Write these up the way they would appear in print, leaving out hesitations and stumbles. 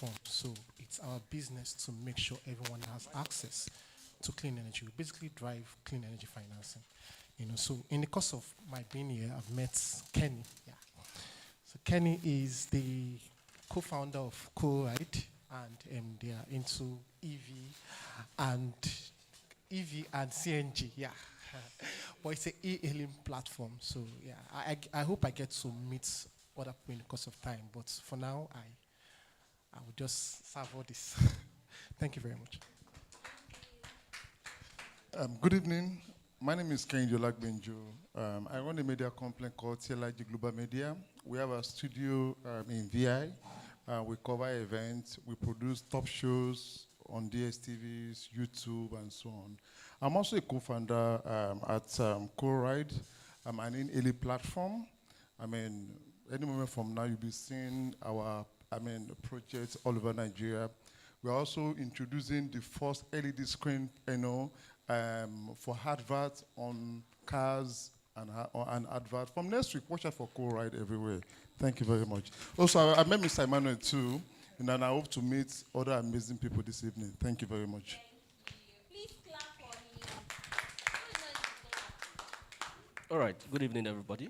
platform. So it's our business to make sure everyone has access to clean energy. We basically drive clean energy financing. So in the course of my being here, I've met Kenny. Yeah. So Kenny is the co-founder of Co-Ride, and they are into and EV and CNG. Yeah. But it's an e-hailing platform. So yeah, I hope I get to meet other people in the course of time. But for now, I will just serve all this. Thank you very much. Good evening. My name is AngelPitch2025. I run a media company called TVCLabs Global Media. We have a studio in VI. We cover events. We produce top shows on DSTVs, YouTube, and so on. I'm also a co-founder at Co-Ride. I'm an in-LA platform. Any moment from now, you'll be seeing our projects all over Nigeria. We're also introducing the first LED screen, for adverts on cars and adverts. From next week, watch out for Co-Ride everywhere. Thank you very much. Also, I met Mr. Emmanuel too, and I hope to meet other amazing people this evening. Thank you very much. Please clap for me. All right, good evening, everybody.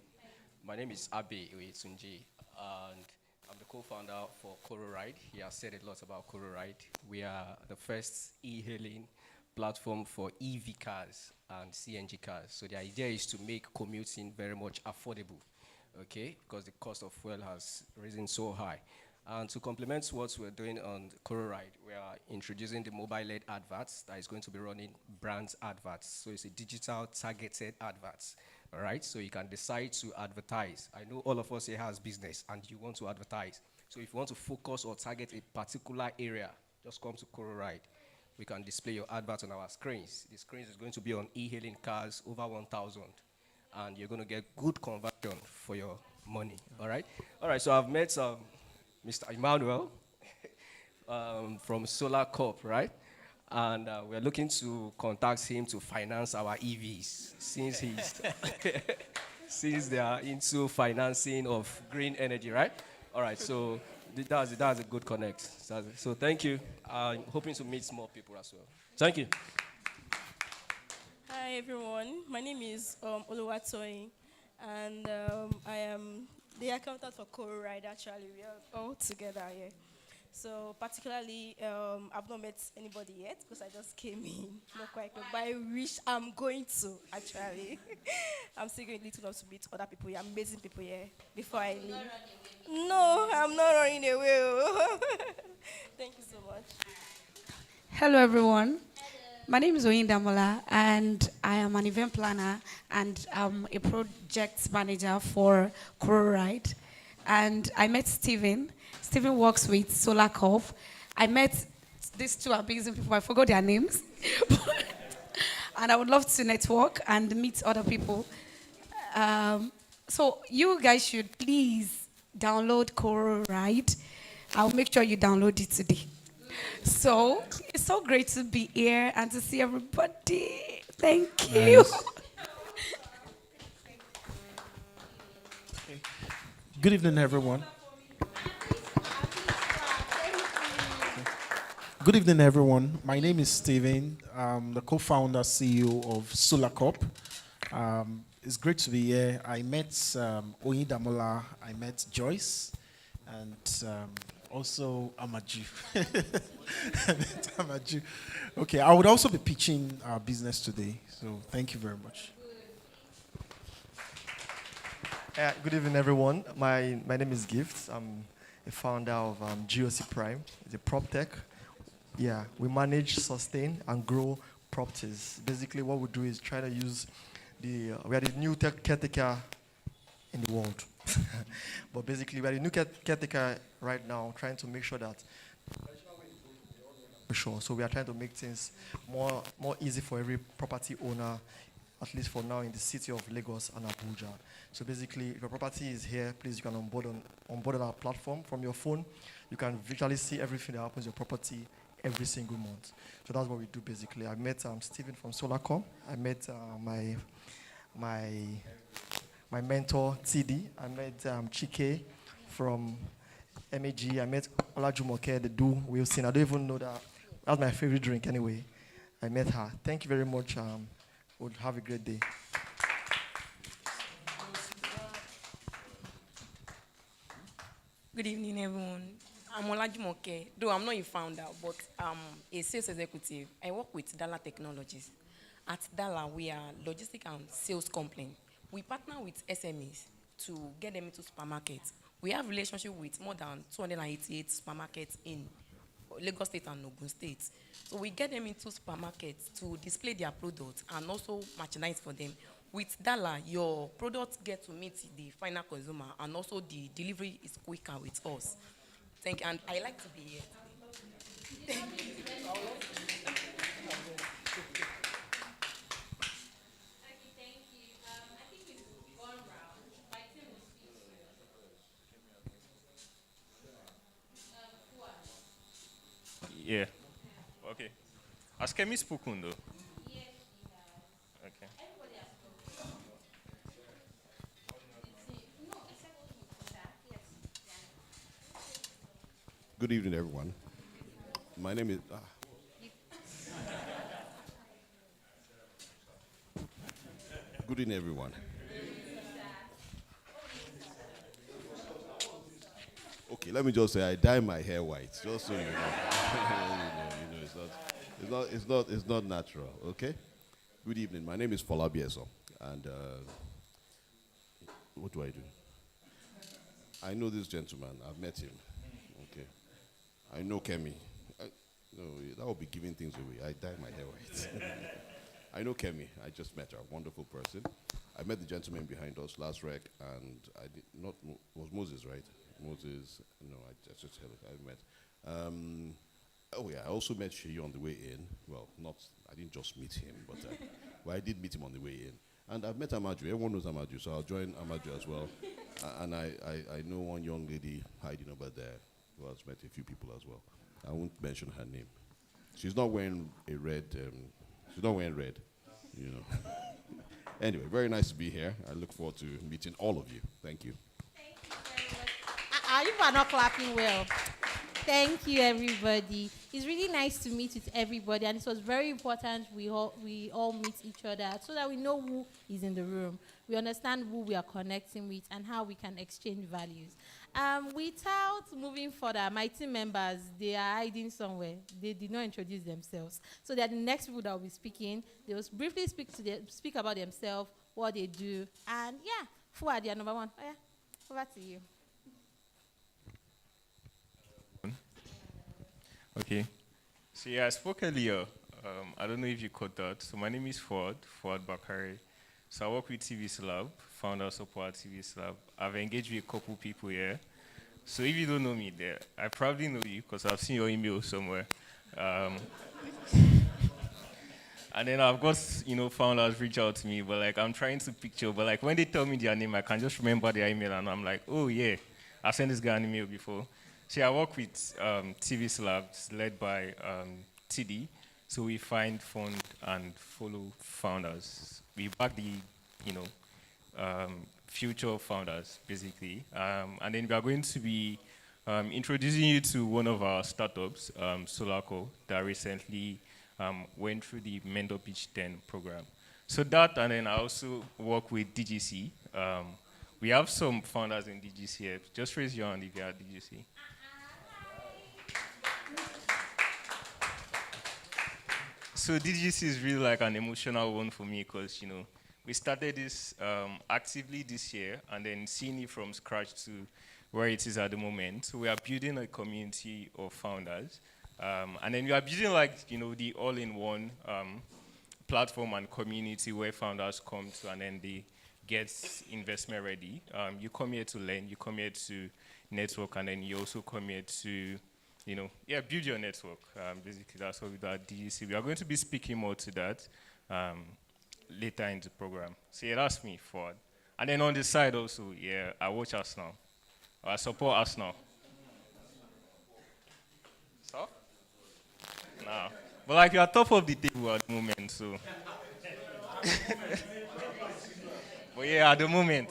My name is Abe Oyetunji, and I'm the co-founder for Co-Ride. He has said a lot about Co-Ride. We are the first e-hailing platform for EV cars and CNG cars. So the idea is to make commuting very much affordable, okay? Because the cost of fuel has risen so high. And to complement what we're doing on Co-Ride, we are introducing the mobile-led adverts that is going to be running brands adverts. So it's a digital targeted adverts, all right? So you can decide to advertise. I know all of us here has business and you want to advertise. So if you want to focus or target a particular area, just come to Co-Ride. We can display your advert on our screens. The screens is going to be on e-hailing cars over 1,000. And you're going to get good conversion for your money, all right? All right, so I've met Mr. Emmanuel from Solar Corp, right? And we're looking to contact him to finance our EVs since since they are into financing of green energy, right? All right, so that's a good connect. So thank you. I'm hoping to meet more people as well. Thank you. Hi everyone, my name is Oluwatoyin, and I am the accountant for Co-Ride. Actually, we are all together here. So particularly, I've not met anybody yet because I just came in, not quite close, but I wish I'm going to, actually. I'm still going to meet other people here, amazing people here, before I leave. No, I'm not running away. Thank you so much. Hello, everyone. My name is Oyindamola, and I am an event planner, and I'm a project manager for Co-Ride. And I met Steven. Steven works with Solar Corp. I met these two amazing people. I forgot their names. And I would love to network and meet other people. So you guys should please download Co-Ride. I'll make sure you download it today. So it's so great to be here and to see everybody. Thank you. Nice. Good evening, everyone. Good evening, everyone. My name is Steven. I'm the co-founder, CEO of Solar Corp. It's great to be here. I met Oyindamola, I met Joyce, and also Amaju. I met Amaju. Okay, I would also be pitching our business today, so thank you very much. Good evening, everyone. My name is Gift. I'm a founder of GOC Prime. It's a prop tech. Yeah, we manage, sustain, and grow properties. Basically, what we do is try to use we are the new caretaker in the world. But basically, we are the new caretaker right now, trying to make sure that so we are trying to make things more easy for every property owner, at least for now in the city of Lagos and Abuja. So basically, if your property is here, please you can onboard on our platform from your phone. You can visually see everything that happens in your property every single month. So that's what we do basically. I met Steven from SolarCom. I met my mentor TD. I met Chike from MAG. I met Olajumoke, the Do Wilson. I don't even know that. That's my favorite drink anyway. I met her. Thank you very much. Would have a great day. Good evening, everyone. I'm Olajumoke, though I'm not a founder, but a sales executive. I work with Dala Technologies. At Dala, we are logistic and sales company. We partner with SMEs to get them into supermarkets. We have relationship with more than 288 supermarkets in Lagos State and Ogun State. So we get them into supermarkets to display their products and also merchandise for them. With Dala, your products get to meet the final consumer, and also the delivery is quicker with us. Thank you, and I like to be here. Thank you. Okay, thank you. I think we've gone round. My team will speak to Yeah. Okay. Has Kemi spoken though? Yes, he has. Okay. Everybody has spoken. No, except yes. Good evening, everyone. My name is. Good evening, everyone. Okay, let me just say I dye my hair white, just so you know. It's not natural. Okay. Good evening. My name is Folabi Eso, and what do? I know this gentleman. I've met him. Okay. I know Kemi. No, that would be giving things away. I dye my hair white. I know Kemi. I just met her. Wonderful person. I met the gentleman behind us last rec, and I did not. Was Moses, right? Moses. No, I just had it. I met. Oh yeah, I also met Sheyi on the way in. Well, not. I didn't just meet him, but well, I did meet him on the way in. And I've met Amaju. Everyone knows Amaju, so I'll join Amaju as well. And I know one young lady hiding over there who has met a few people as well. I won't mention her name. She's not wearing a red. She's not wearing red, you know. Anyway, very nice to be here. I look forward to meeting all of you. Thank you. Thank you very much. You are not clapping well. Thank you, everybody. It's really nice to meet with everybody, and it was very important we all meet each other so that we know who is in the room. We understand who we are connecting with and how we can exchange values. Without moving further, my team members, they are hiding somewhere. They did not introduce themselves. So they are the next people that will be speaking. They will briefly speak about themselves, what they do, and yeah, Fuad, they are number one. Oh, yeah, over to you. Okay. So yeah, I spoke earlier. I don't know if you caught that. So my name is Fuad Bakari. So I work with TVCLabs, founder support TVCLabs. I've engaged with a couple people here. So if you don't know me there, I probably know you because I've seen your email somewhere. And then I've got, founders reach out to me, but like I'm trying to picture, but like when they tell me their name, I can just remember their email and I'm like, oh yeah, I sent this guy an email before. So I work with TVCLabs led by TD. So we find, fund, and follow founders. We back the, future founders, basically. And then we are going to be introducing you to one of our startups, SolarCo, that recently went through the AngelPitch 10 program. So that, and then I also work with DGC. We have some founders in DGC here. Just raise your hand if you are DGC. So DGC is really like an emotional one for me because, we started this actively this year and then seeing it from scratch to where it is at the moment. So we are building a community of founders. And then we are building the all-in-one platform and community where founders come to and then they get investment ready. You come here to learn, you come here to network, and then you also come here to build your network. Basically, that's what we do at DGC. We are going to be speaking more to that later in the program. So yeah, that's me, Ford. And then on the side also, yeah, I watch Arsenal. I support Arsenal. So? No. But you are top of the table at the moment, so. But yeah, at the moment.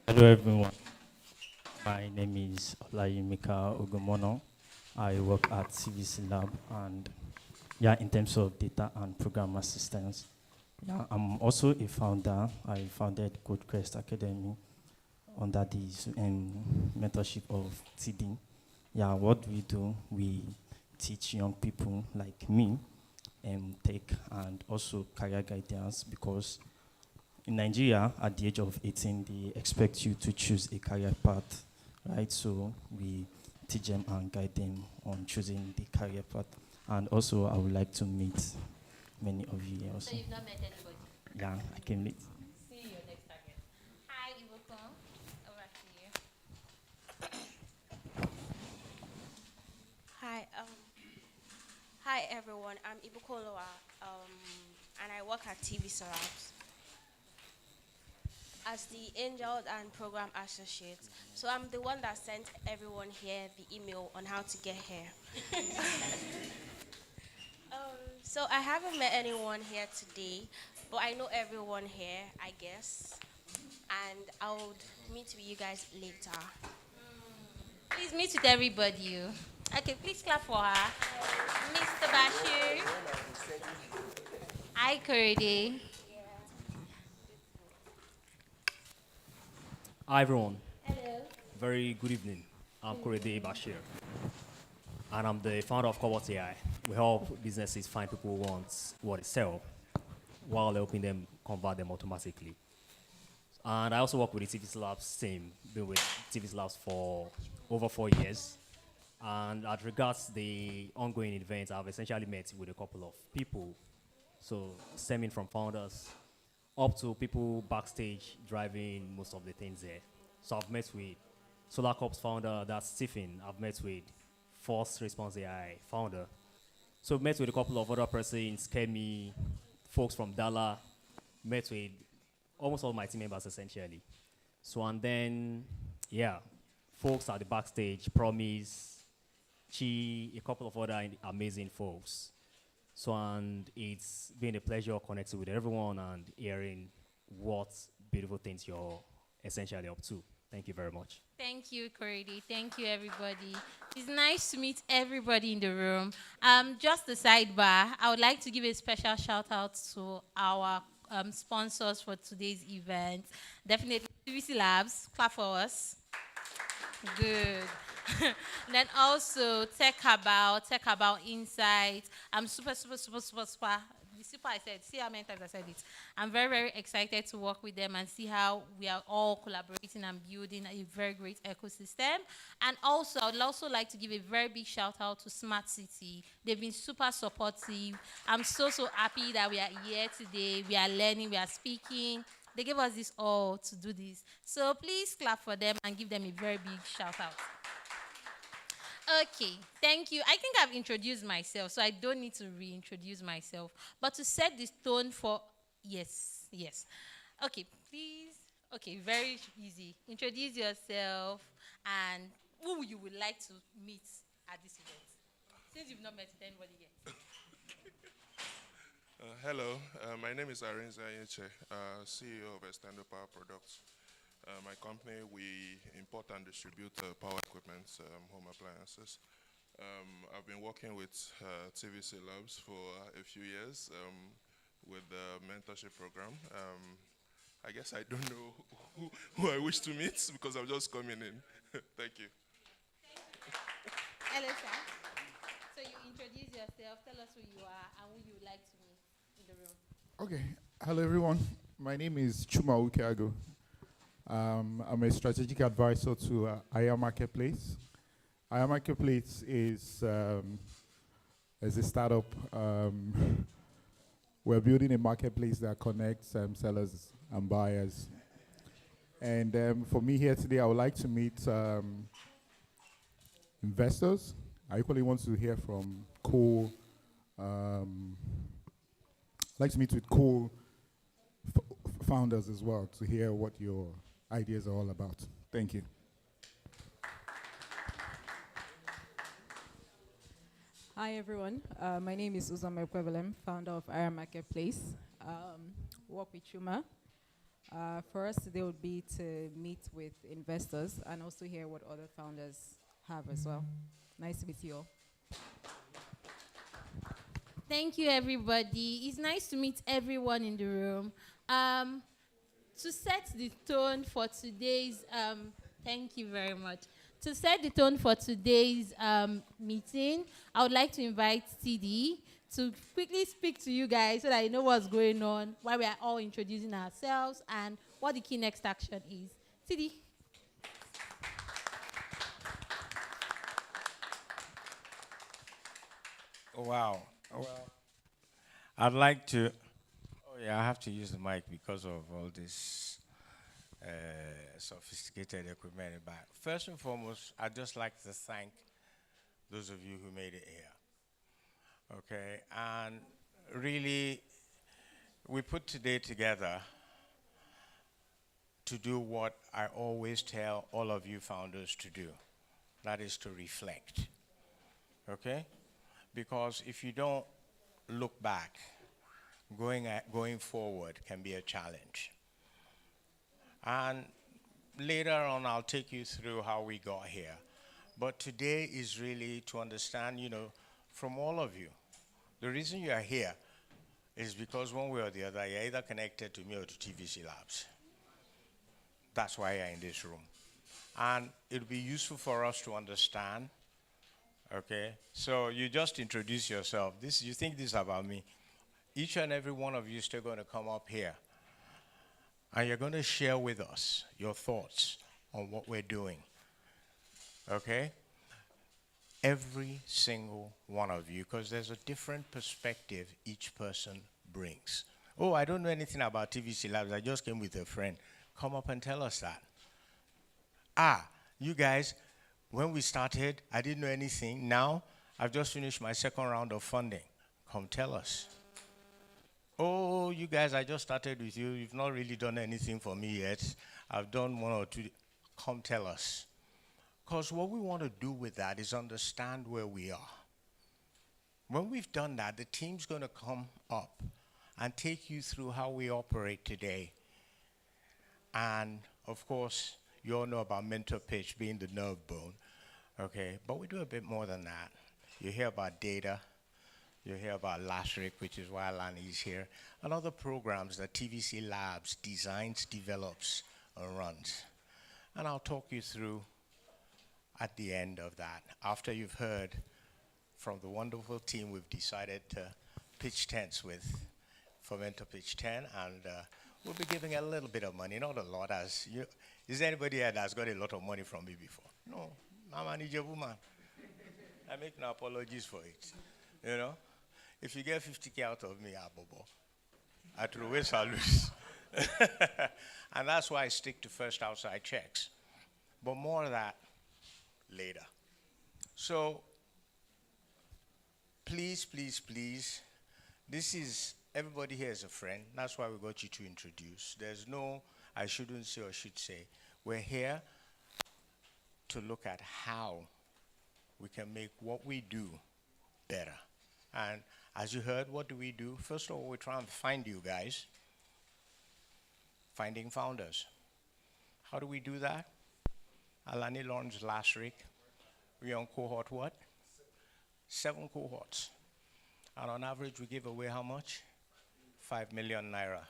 Hello everyone. My name is Olayimika Ogomono. I work at TVCLabs and yeah, in terms of data and program assistance. Yeah, I'm also a founder. I founded CodeQuest Academy under the mentorship of TD. Yeah, what we do, we teach young people like me tech and also career guidance because in Nigeria, at the age of 18, they expect you to choose a career path, right? So we teach them and guide them on choosing the career path. And also, I would like to meet many of you here also. So you've not met anybody? Yeah, I can meet. See you next target. Hi, Ibukun. Over to you. Hi, hi everyone. I'm Ibukoloa, and I work at TVCLabs as the Angel and Program Associate. So I'm the one that sent everyone here the email on how to get here. So I haven't met anyone here today, but I know everyone here, I guess. And I would meet with you guys later. Please meet with everybody. Okay, please clap for her. Mr. Bashir. Hi, Korede. Hi everyone. Hello. Very good evening. I'm Korede Bashir, and I'm the founder of Cobalt AI. We help businesses find people who want what they sell, while helping them convert them automatically. And I also work with the TVCLabs team. Been with TVCLabs for over 4 years. And as regards the ongoing events, I've essentially met with a couple of people. So stemming from founders up to people backstage driving most of the things there. So I've met with Solar Corp's founder, that's Stephen. I've met with Force Response AI founder. So I've met with a couple of other persons, Kemi, folks from Dala, met with almost all my team members essentially. So and then, yeah, folks at the backstage, Promise, Chi, a couple of other amazing folks. So, and it's been a pleasure connecting with everyone and hearing what beautiful things you're essentially up to. Thank you very much. Thank you, Korede. Thank you, everybody. It's nice to meet everybody in the room. Just a sidebar, I would like to give a special shout out to our sponsors for today's event. Definitely TVCLabs, clap for us. Good. Then also Tech About Insight. I'm super. The super I said, see how many times I said it. I'm very, very excited to work with them and see how we are all collaborating and building a very great ecosystem. And also, I would also like to give a very big shout out to Smart City. They've been super supportive. I'm so happy that we are here today. We are learning, we are speaking. They gave us this all to do this. So please clap for them and give them a very big shout out. Okay, thank you. I think I've introduced myself, so I don't need to reintroduce myself. But to set the tone for, yes. Okay, please. Okay, very easy. Introduce yourself and who you would like to meet at this event. Since you've not met anybody yet. Hello, my name is Arinza Yeche, CEO of Extendo Power Products. My company, we import and distribute power equipment, home appliances. I've been working with TVCLabs for a few years with the mentorship program. I guess I don't know who I wish to meet because I'm just coming in. Thank you. Hello, sir. So you introduce yourself, tell us who you are and who you would like to meet in the room. Okay. Hello, everyone. My name is Chuma Ukiago. I'm a strategic advisor to IR Marketplace. IR Marketplace is a startup. We're building a marketplace that connects sellers and buyers. And for me here today, I would like to meet investors. I equally want to hear from I'd like to meet with founders as well to hear what your ideas are all about. Thank you. Hi everyone, my name is Uzama Ekwebelem, founder of IR Marketplace. Work with Chuma. First, today would be to meet with investors and also hear what other founders have as well. Nice to meet you all. Thank you, everybody. It's nice to meet everyone in the room. To set the tone for today's, thank you very much. To set the tone for today's meeting, I would like to invite TD to quickly speak to you guys so that you know what's going on, why we are all introducing ourselves, and what the key next action is. TD. Oh, wow. Well, I'd like to. Oh, yeah, I have to use the mic because of all this sophisticated equipment. But first and foremost, I'd just like to thank those of you who made it here. Okay, and really, we put today together to do what I always tell all of you founders to do. That is to reflect. Okay? Because if you don't look back, going forward can be a challenge. And later on, I'll take you through how we got here. But today is really to understand, from all of you, the reason you are here is because one way or the other, you're either connected to me or to TVCLabs. That's why you're in this room. And it'll be useful for us to understand. Okay, so you just introduce yourself. You think this is about me. Each and every one of you is still going to come up here. And you're going to share with us your thoughts on what we're doing. Okay? Every single one of you, because there's a different perspective each person brings. Oh, I don't know anything about TVCLabs. I just came with a friend. Come up and tell us that. You guys, when we started, I didn't know anything. Now, I've just finished my second round of funding. Come tell us. Oh, you guys, I just started with you. You've not really done anything for me yet. I've done one or two. Come tell us. Because what we want to do with that is understand where we are. When we've done that, the team's going to come up and take you through how we operate today. And, of course, you all know about mentor pitch being the nerve bone, okay? But we do a bit more than that. You hear about data. You hear about LASRIC, which is why Alani is here, and other programs that TVCLabs designs, develops, and runs. And I'll talk you through at the end of that, after you've heard from the wonderful team we've decided to pitch tents with for Mentor Pitch 10, and we'll be giving a little bit of money, not a lot. Is there anybody here that's got a lot of money from me before? No, I'm an Ijebu man. I make no apologies for it. If you get 50K out of me, Abobo, I throw away salutes. And that's why I stick to first outside checks. But more of that later. So, please, please, please, everybody here is a friend. That's why we got you to introduce. There's no I shouldn't say or should say. We're here to look at how we can make what we do better. And as you heard, what do we do? First of all, we're trying to find you guys. Finding founders. How do we do that? Alani launched last week. We're on cohort what? 7 cohorts. And on average, we give away how much? 5 million naira.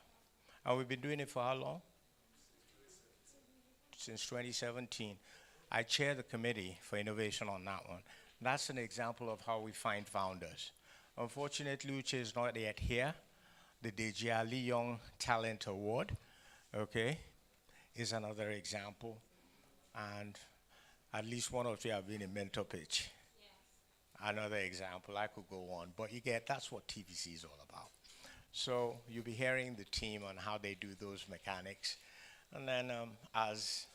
And we've been doing it for how long? Since 2017. I chair the committee for innovation on that one. That's an example of how we find founders. Unfortunately, Uche is not yet here. The Deji Ali Young Talent Award, okay, is another example. And at least one or two have been in mentor pitch. Yes. Another example, I could go on. But you get, that's what TVC is all about. So you'll be hearing the team on how they do those mechanics. And then as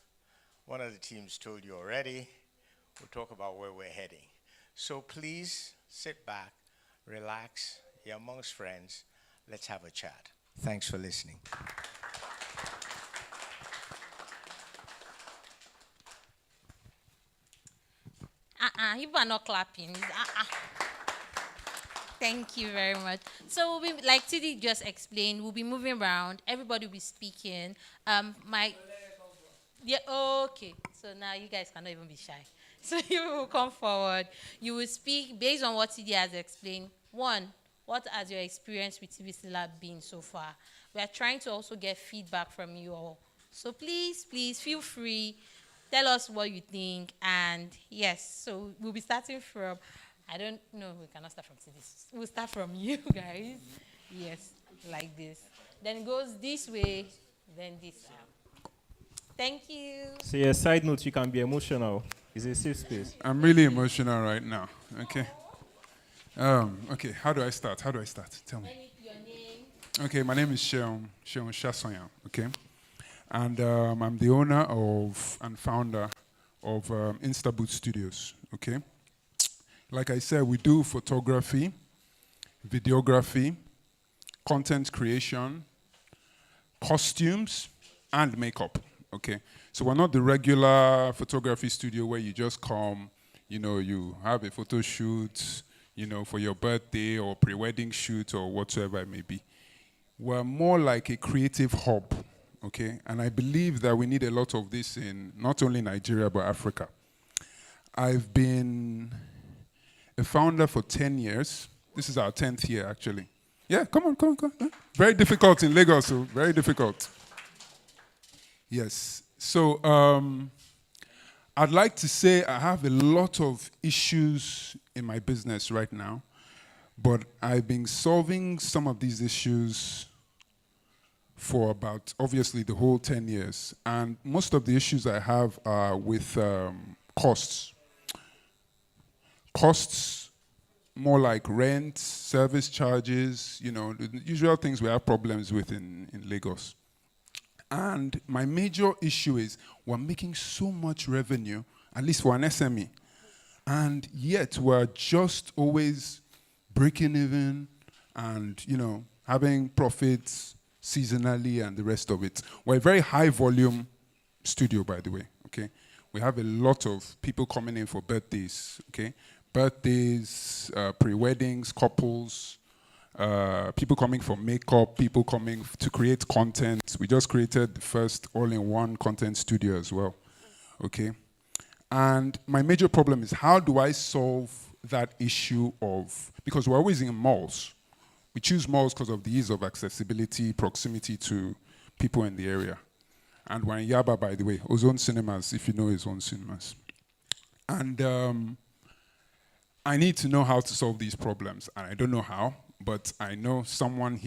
one of the teams told you already, we'll talk about where we're heading. So please sit back, relax, you're amongst friends. Let's have a chat. Thanks for listening. You are not clapping. Thank you very much. So, we'll be, like TD just explained, we'll be moving around. Everybody will be speaking. Yeah, okay. So now you guys cannot even be shy. So you will come forward. You will speak based on what TD has explained. One, what has your experience with TVC Lab been so far? We are trying to also get feedback from you all. So please, please feel free. Tell us what you think. And yes, so we'll be starting from, I don't know, we cannot start from TD. We'll start from you guys. Yes, like this. Then it goes this way, then this way. Thank you. So, a side note, you can be emotional. It's a safe space. I'm really emotional right now. Okay. Okay, how do I start? Tell me. Your name. Okay, my name is Sheon Shasoyan, okay? And I'm the owner of and founder of Instaboot Studios, okay? Like I said, we do photography, videography, content creation, costumes, and makeup, okay? So we're not the regular photography studio where you just come, you have a photo shoot, for your birthday or pre-wedding shoot or whatsoever it may be. We're more like a creative hub, okay? And I believe that we need a lot of this in not only Nigeria, but Africa. I've been a founder for 10 years. This is our 10th year, actually. Yeah, come on. Very difficult in Lagos, so very difficult. Yes. So I'd like to say I have a lot of issues in my business right now, but I've been solving some of these issues for about, obviously, the whole 10 years. And most of the issues I have are with costs. Costs, more like rent, service charges, the usual things we have problems with in Lagos. And my major issue is we're making so much revenue, at least for an SME, and yet we're just always breaking even and, having profits seasonally and the rest of it. We're a very high volume studio, by the way, okay? We have a lot of people coming in for birthdays, okay? Birthdays, pre-weddings, couples, people coming for makeup, people coming to create content. We just created the first all-in-one content studio as well, okay? And my major problem is how do I solve that issue of, because we're always in malls. We choose malls because of the ease of accessibility, proximity to people in the area. And we're in Yaba, by the way, Ozone Cinemas, if you know Ozone Cinemas. And I need to know how to solve these problems, and I don't know how, but I know someone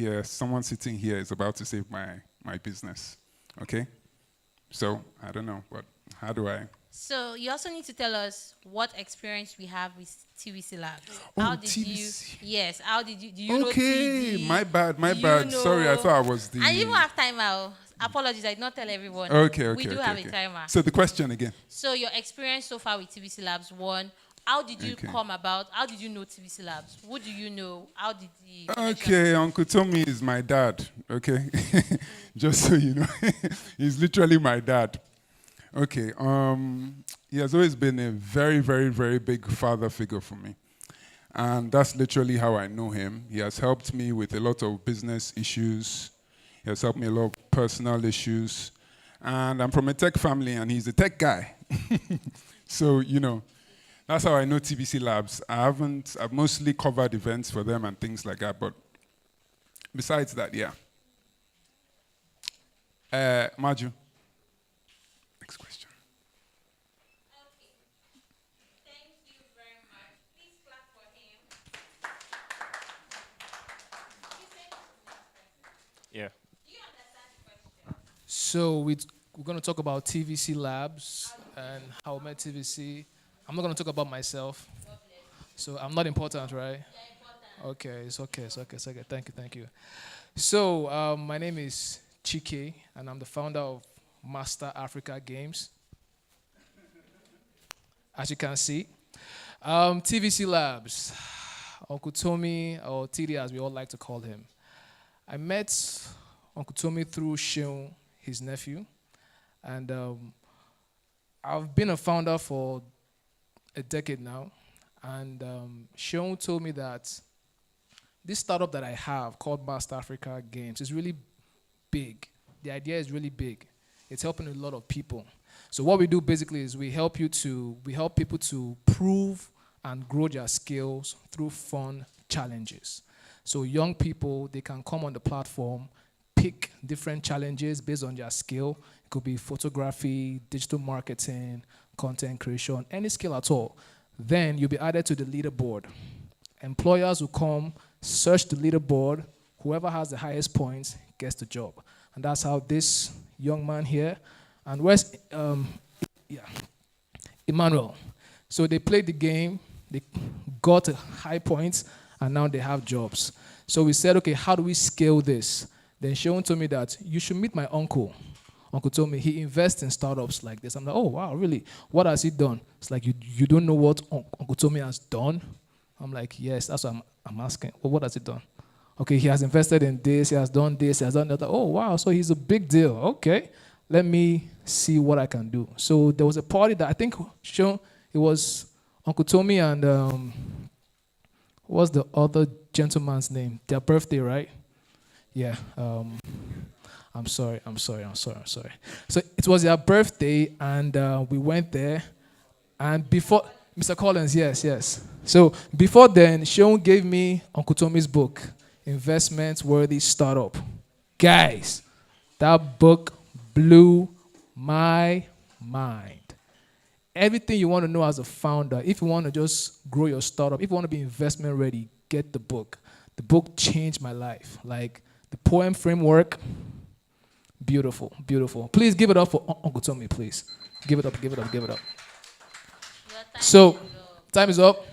sitting here is about to save my business, okay? So, I don't know, but how do I? So you also need to tell us what experience we have with TVCLabs. Oh, How did TVC. Yes, how did you, do you know Okay, TD? my bad. Do you Sorry, I thought I was the... And you even have timer. Apologies, I did not tell everyone. Okay. We do have a timer. So the question again. So your experience so far with TVCLabs, one, how did you come about? How did you know TVCLabs? Who do you know? How did the... Okay, Uncle Tommy is my dad, okay? Just so you know. He's literally my dad. Okay, he has always been a very, very, very big father figure for me. And that's literally how I know him. He has helped me with a lot of business issues. He has helped me a lot of personal issues. And I'm from a tech family, and he's a tech guy. So, that's how I know TVCLabs. I've mostly covered events for them and things like that, but besides that, yeah. Maju. Next question. Okay. Thank you very much. Please clap for him. Yeah. Do you understand the question? So we're going to talk about TVCLabs and how I met TVC. I'm not going to talk about myself. So I'm not important, right? Okay, it's okay. Thank you. So my name is Chike, and I'm the founder of Master Africa Games. As you can see. TVCLabs, Uncle Tommy, or TD as we all like to call him. I met Uncle Tommy through Sheon, his nephew. And I've been a founder for a decade now. And Sheon told me that this startup that I have called Master Africa Games is really big. The idea is really big. It's helping a lot of people. So what we do basically is we help people to prove and grow their skills through fun challenges. So young people, they can come on the platform, pick different challenges based on their skill. It could be photography, digital marketing, content creation, any skill at all. Then you'll be added to the leaderboard. Employers will come, search the leaderboard. Whoever has the highest points gets the job. And that's how this young man here, and where's Emmanuel. So they played the game, they got high points, and now they have jobs. So we said, okay, how do we scale this? Then Sean told me that you should meet my uncle. Uncle told me he invests in startups like this. I'm like, oh, wow, really? What has he done? It's like, you don't know what Uncle Tommy has done? I'm like, yes, that's what I'm asking. Well, what has he done? Okay, he has invested in this, he has done this, he has done that. Oh, wow, so he's a big deal. Okay, let me see what I can do. So there was a party that I think, Sean, it was Uncle Tommy and what's the other gentleman's name? Their birthday, right? Yeah. I'm sorry. So it was their birthday, and we went there. And before, Mr. Collins, yes. So before then, Sean gave me Uncle Tommy's book, Investment Worthy Startup. Guys, that book blew my mind. Everything you want to know as a founder, if you want to just grow your startup, if you want to be investment ready, get the book. The book changed my life. Like the poem framework, beautiful, beautiful. Please give it up for Uncle Tommy, please. Give it up. So, time is up.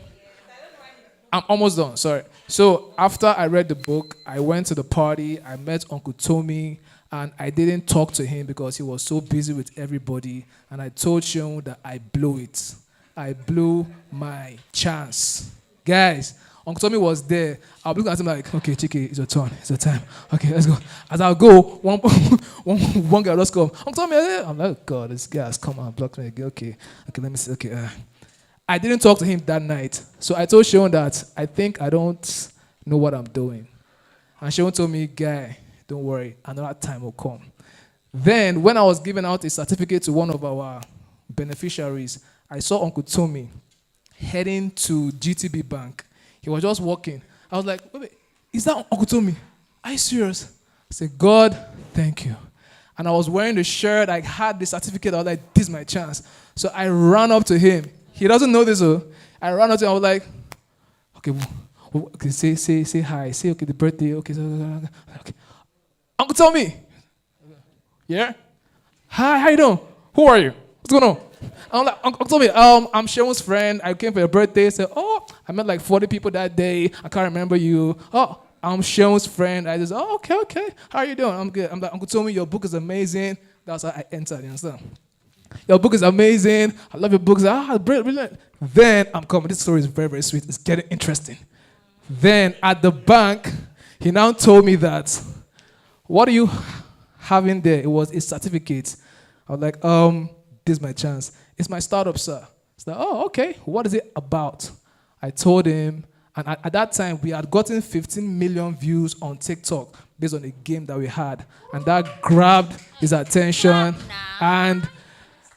I'm almost done, sorry. So, after I read the book, I went to the party, I met Uncle Tommy, and I didn't talk to him because he was so busy with everybody. And I told Sean that I blew it. I blew my chance. Guys, Uncle Tommy was there. I'll be looking at him like, okay, Chiki, it's your turn. It's your time. Okay, let's go. As I'll go, one girl just come. Uncle Tommy, I'm like, oh, God, this guy has come and blocked me again. Okay, let me see. Okay, I didn't talk to him that night. So I told Sean that I think I don't know what I'm doing. And Sean told me, guy, don't worry, another time will come. Then, when I was giving out a certificate to one of our beneficiaries, I saw Uncle Tommy heading to GTB Bank. He was just walking. I was like, wait, is that Uncle Tommy? Are you serious? I said, God, thank you. And I was wearing the shirt. I had the certificate. I was like, this is my chance. So I ran up to him. He doesn't know this. I ran up to him. I was like, okay, say hi. Say, okay, the birthday. Okay. Uncle Tommy. Yeah? Hi, how you doing? Who are you? What's going on? I'm like, Uncle Tommy, I'm Sean's friend. I came for your birthday. Said, oh, I met like 40 people that day. I can't remember you. Oh, I'm Sean's friend. I just, oh, okay. How are you doing? I'm good. I'm like, Uncle Tommy, your book is amazing. That's how I entered, you understand? Your book is amazing. I love your books. Brilliant. Then I'm coming. This story is very, very sweet. It's getting interesting. Then at the bank, he now told me that, what are you having there? It was a certificate. I was like, this is my chance. It's my startup, sir. He's like, oh, okay. What is it about? I told him, and at that time, we had gotten 15 million views on TikTok based on a game that we had. And that grabbed his attention. And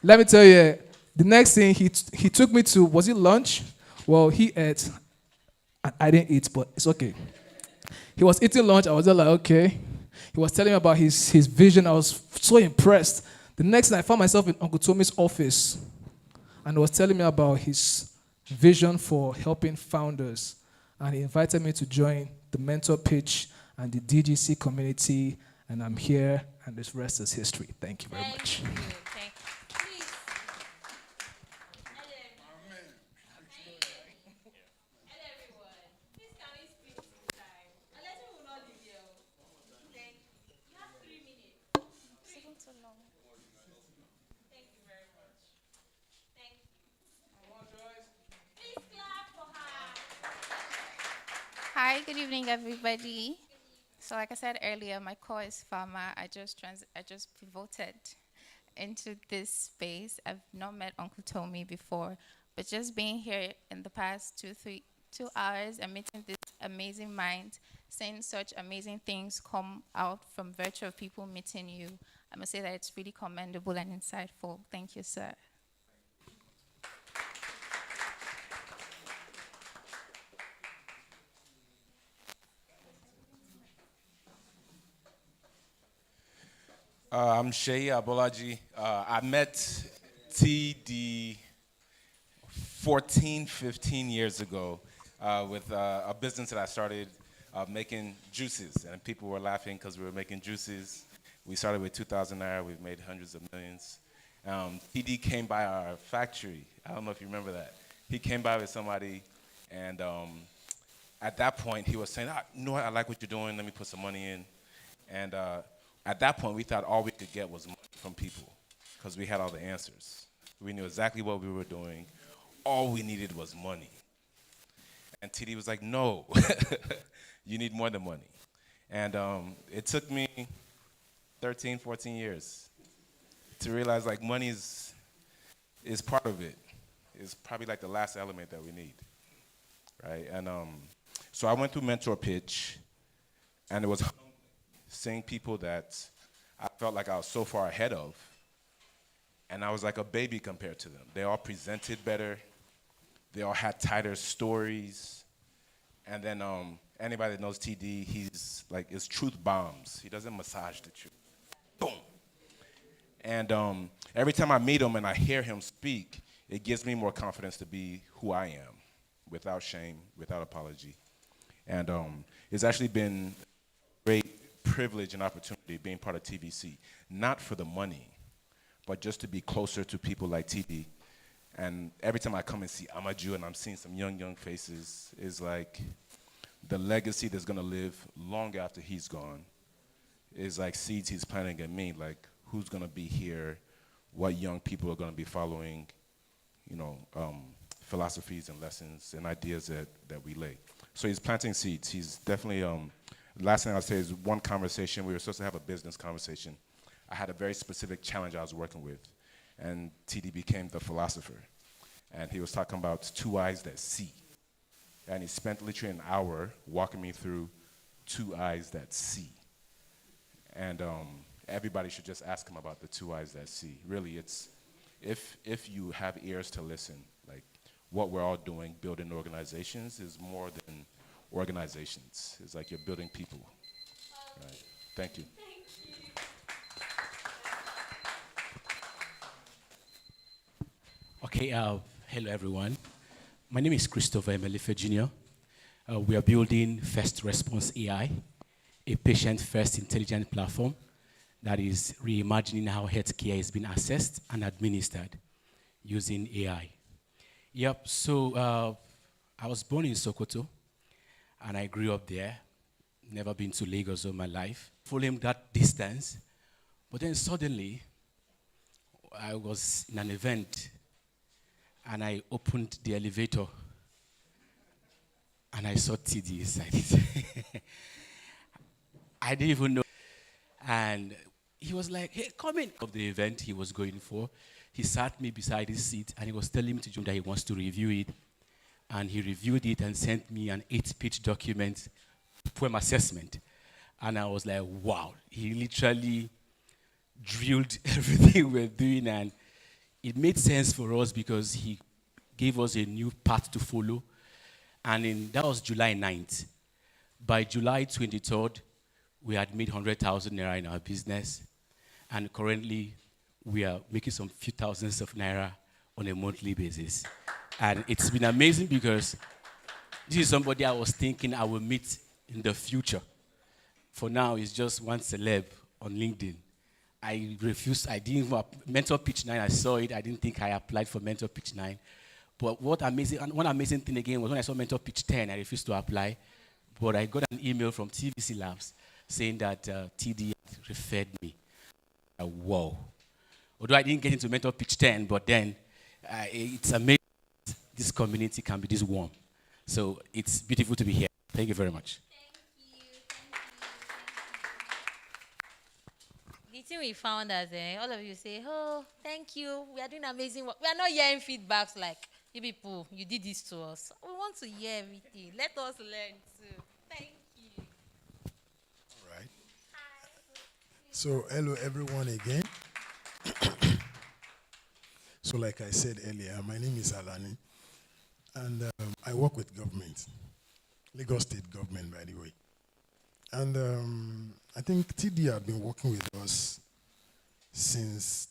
let me tell you, the next thing, he took me to, was it lunch? Well, he ate. I didn't eat, but it's okay. He was eating lunch. I was just like, okay. He was telling me about his vision. I was so impressed. The next thing, I found myself in Uncle Tommy's office, and he was telling me about his vision for helping founders. And he invited me to join the Mentor Pitch and the DGC community, and I'm here, and this rest is history. Thank you very much. Thank you. Hi, good evening, everybody. So, like I said earlier, my core is pharma. I just pivoted into this space. I've not met Uncle Tommy before, but just being here in the past 2 hours and meeting this amazing minds, seeing such amazing things come out from virtue of people meeting you. I must say that it's really commendable and insightful. Thank you, sir. I'm Sheyi Abolaji. I met TD 14, 15 years ago with a business that I started making juices. And people were laughing because we were making juices. We started with 2,000 naira. We've made hundreds of millions. TD came by our factory. I don't know if you remember that. He came by with somebody, and at that point, he was saying, you know what, I like what you're doing. Let me put some money in. And at that point, we thought all we could get was money from people because we had all the answers. We knew exactly what we were doing. All we needed was money. And TD was like, no, you need more than money. And it took me 13, 14 years to realize like money is part of it. It's probably like the last element that we need, right? And so I went through Mentor Pitch, and it was seeing people that I felt like I was so far ahead of, and I was like a baby compared to them. They all presented better. They all had tighter stories. And then anybody that knows TD, he's like, it's truth bombs. He doesn't massage the truth. Boom. And every time I meet him and I hear him speak, it gives me more confidence to be who I am, without shame, without apology. And it's actually been a great privilege and opportunity being part of TVC, not for the money, but just to be closer to people like TD. And every time I come and see Amaju and I'm seeing some young faces, is like the legacy that's gonna live long after he's gone is like seeds he's planting in me, like who's gonna be here, what young people are gonna be following, you know, philosophies and lessons and ideas that we lay. So he's planting seeds. He's definitely, last thing I'll say is one conversation, we were supposed to have a business conversation. I had a very specific challenge I was working with, and TD became the philosopher. And he was talking about two eyes that see. And he spent literally an hour walking me through two eyes that see. And everybody should just ask him about the two eyes that see. Really, it's, if you have ears to listen, like what we're all doing, building organizations, is more than organizations. It's like you're building people. Right. Thank you. Okay, hello everyone. My name is Christopher Emelife Jr. We are building First Response AI, a patient-first intelligent platform that is reimagining how healthcare is being accessed and administered using AI. Yep, so I was born in Sokoto, and I grew up there. Never been to Lagos all my life. Following that distance, but then suddenly, I was in an event, and I opened the elevator, and I saw TD inside it. I didn't even know. And he was like, hey, come in. Of the event he was going for, he sat me beside his seat, and he was telling me to do that he wants to review it. And he reviewed it and sent me an 8-page document, poem assessment. And I was like, wow. He literally drilled everything we're doing, and it made sense for us because he gave us a new path to follow. And that was July 9th. By July 23rd, we had made 100,000 naira in our business. And currently, we are making some few thousands of naira on a monthly basis. And it's been amazing because this is somebody I was thinking I will meet in the future. For now, it's just one celeb on LinkedIn. I refused, I didn't even, Mentor Pitch 9, I saw it, I didn't think I applied for Mentor Pitch 9. But one amazing thing again was when I saw Mentor Pitch 10, I refused to apply. But I got an email from TVCLabs saying that TD referred me. Whoa. Although I didn't get into Mentor Pitch 10, but then it's amazing this community can be this warm. So it's beautiful to be here. Thank you very much. The thing we found as all of you say, oh, thank you, we are doing amazing work. We are not hearing feedbacks like, You people, you did this to us. We want to hear everything. Let us learn too. Thank you. Right. So, hello everyone again. So, like I said earlier, my name is Alani, and I work with government, Lagos State government, by the way. And I think TD had been working with us since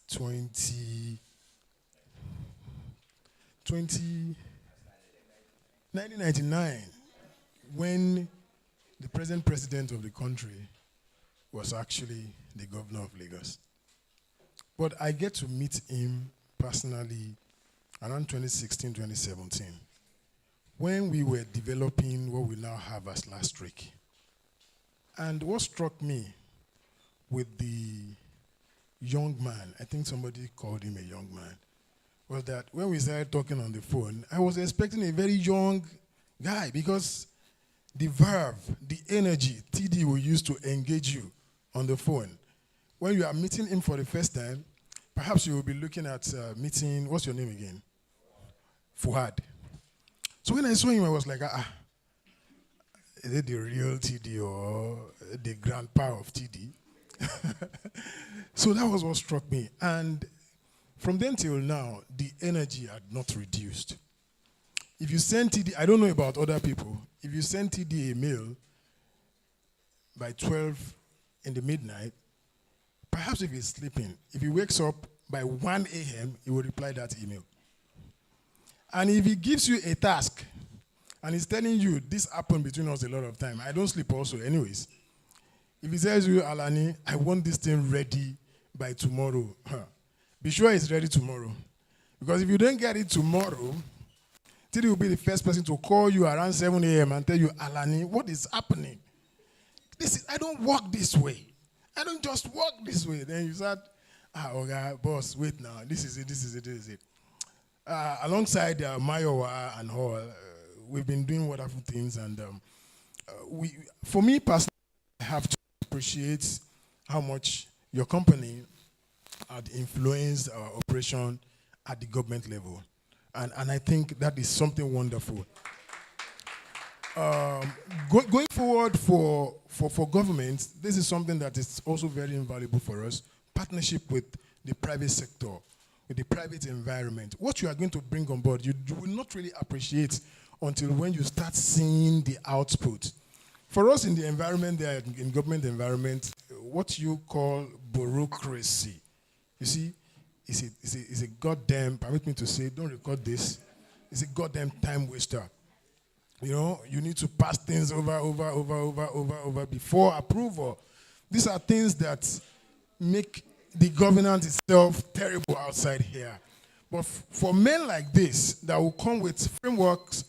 1999, when the present president of the country was actually the governor of Lagos. But I get to meet him personally around 2016, 2017, when we were developing what we now have as Last Week. And what struck me with the young man, I think somebody called him a young man, was that when we started talking on the phone, I was expecting a very young guy, because the verve, the energy TD will use to engage you on the phone. When you are meeting him for the first time, perhaps you will be looking at meeting, what's your name again? Fuad. So when I saw him, I was like, is it the real TD or the grandpa of TD? So that was what struck me. And from then till now, the energy had not reduced. If you send TD, I don't know about other people, if you send TD a mail by 12 in the midnight, perhaps if he's sleeping, if he wakes up by 1 a.m., he will reply that email. And if he gives you a task, and he's telling you, this happened between us a lot of time, I don't sleep also anyways. If he tells you, Alani, I want this thing ready by tomorrow, be sure it's ready tomorrow. Because if you don't get it tomorrow, Tidi will be the first person to call you around 7 a.m. and tell you, Alani, what is happening? I don't work this way. I don't just work this way. Then you start, okay, boss, wait now. This is it. Alongside Mayowa and all, we've been doing wonderful things. And for me personally, I have to appreciate how much your company had influenced our operation at the government level. And I think that is something wonderful. Going forward for government, this is something that is also very invaluable for us. Partnership with the private sector, with the private environment. What you are going to bring on board, you will not really appreciate until when you start seeing the output. For us in the environment there, in government environment, what you call bureaucracy, you see, is a goddamn, permit me to say, don't record this, it's a goddamn time waster. You know, you need to pass things over before approval. These are things that make the governance itself terrible outside here. But for men like this, that will come with frameworks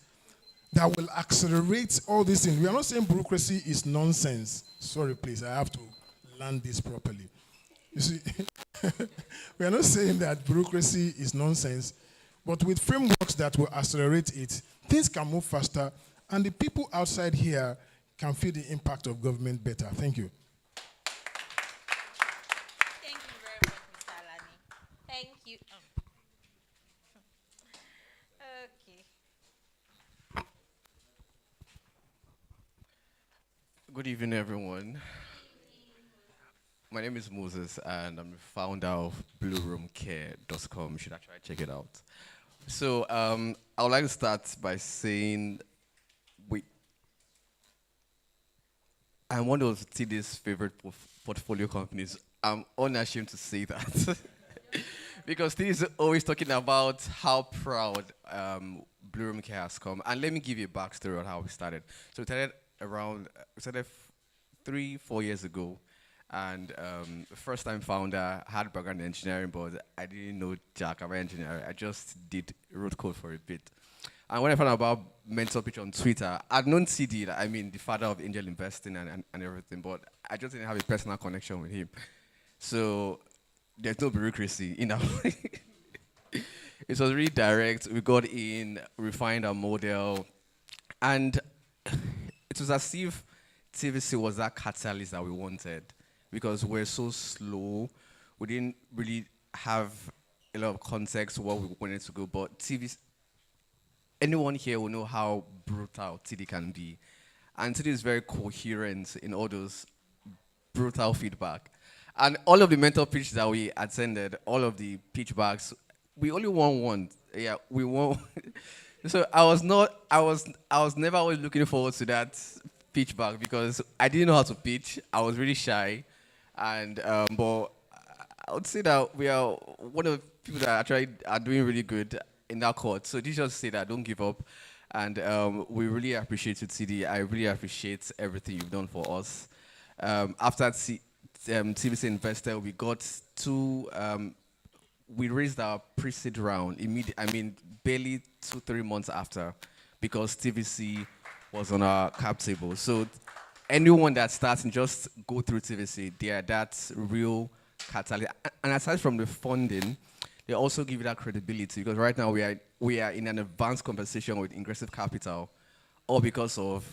that will accelerate all these things. We are not saying bureaucracy is nonsense. Sorry, please, I have to land this properly. You see, we are not saying that bureaucracy is nonsense, but with frameworks that will accelerate it, things can move faster, and the people outside here can feel the impact of government better. Thank you. Thank you very much, Mr. Alani. Thank you. Okay. Good evening, everyone. My name is Moses, and I'm the founder of blueroomcare.com. You should actually check it out. So I would like to start by saying I'm one of TD's favorite portfolio companies. I'm unashamed to say that. Because TD is always talking about how proud Blue Room Care has come. And let me give you a backstory on how we started. So we started 3-4 years ago. And first-time founder, had background in engineering, but I didn't know jack about engineering. I just did road code for a bit. And when I found out about Mentor Pitch on Twitter, I'd known CD, the father of angel investing and everything, but I just didn't have a personal connection with him. So there's no bureaucracy, you know. It was really direct. We got in, refined our model, and it was as if TVC was that catalyst that we wanted, because we're so slow. We didn't really have a lot of context where we wanted to go, but anyone here will know how brutal TD can be. And TD is very coherent in all those brutal feedback. And all of the mentor pitch that we attended, all of the pitchbacks, we only won one. Yeah, we won. So I was never always looking forward to that pitchback because I didn't know how to pitch. I was really shy. And, but I would say that we are one of the people that actually are doing really good in that court. So this just say that don't give up. And we really appreciate you, TD. I really appreciate everything you've done for us. After TVC Investor, we got we raised our pre-seed round barely 2-3 months after, because TVC was on our cap table. So anyone that starts and just go through TVC, that's real catalyst. And aside from the funding, they also give you that credibility, because right now we are in an advanced conversation with Ingressive Capital, all because of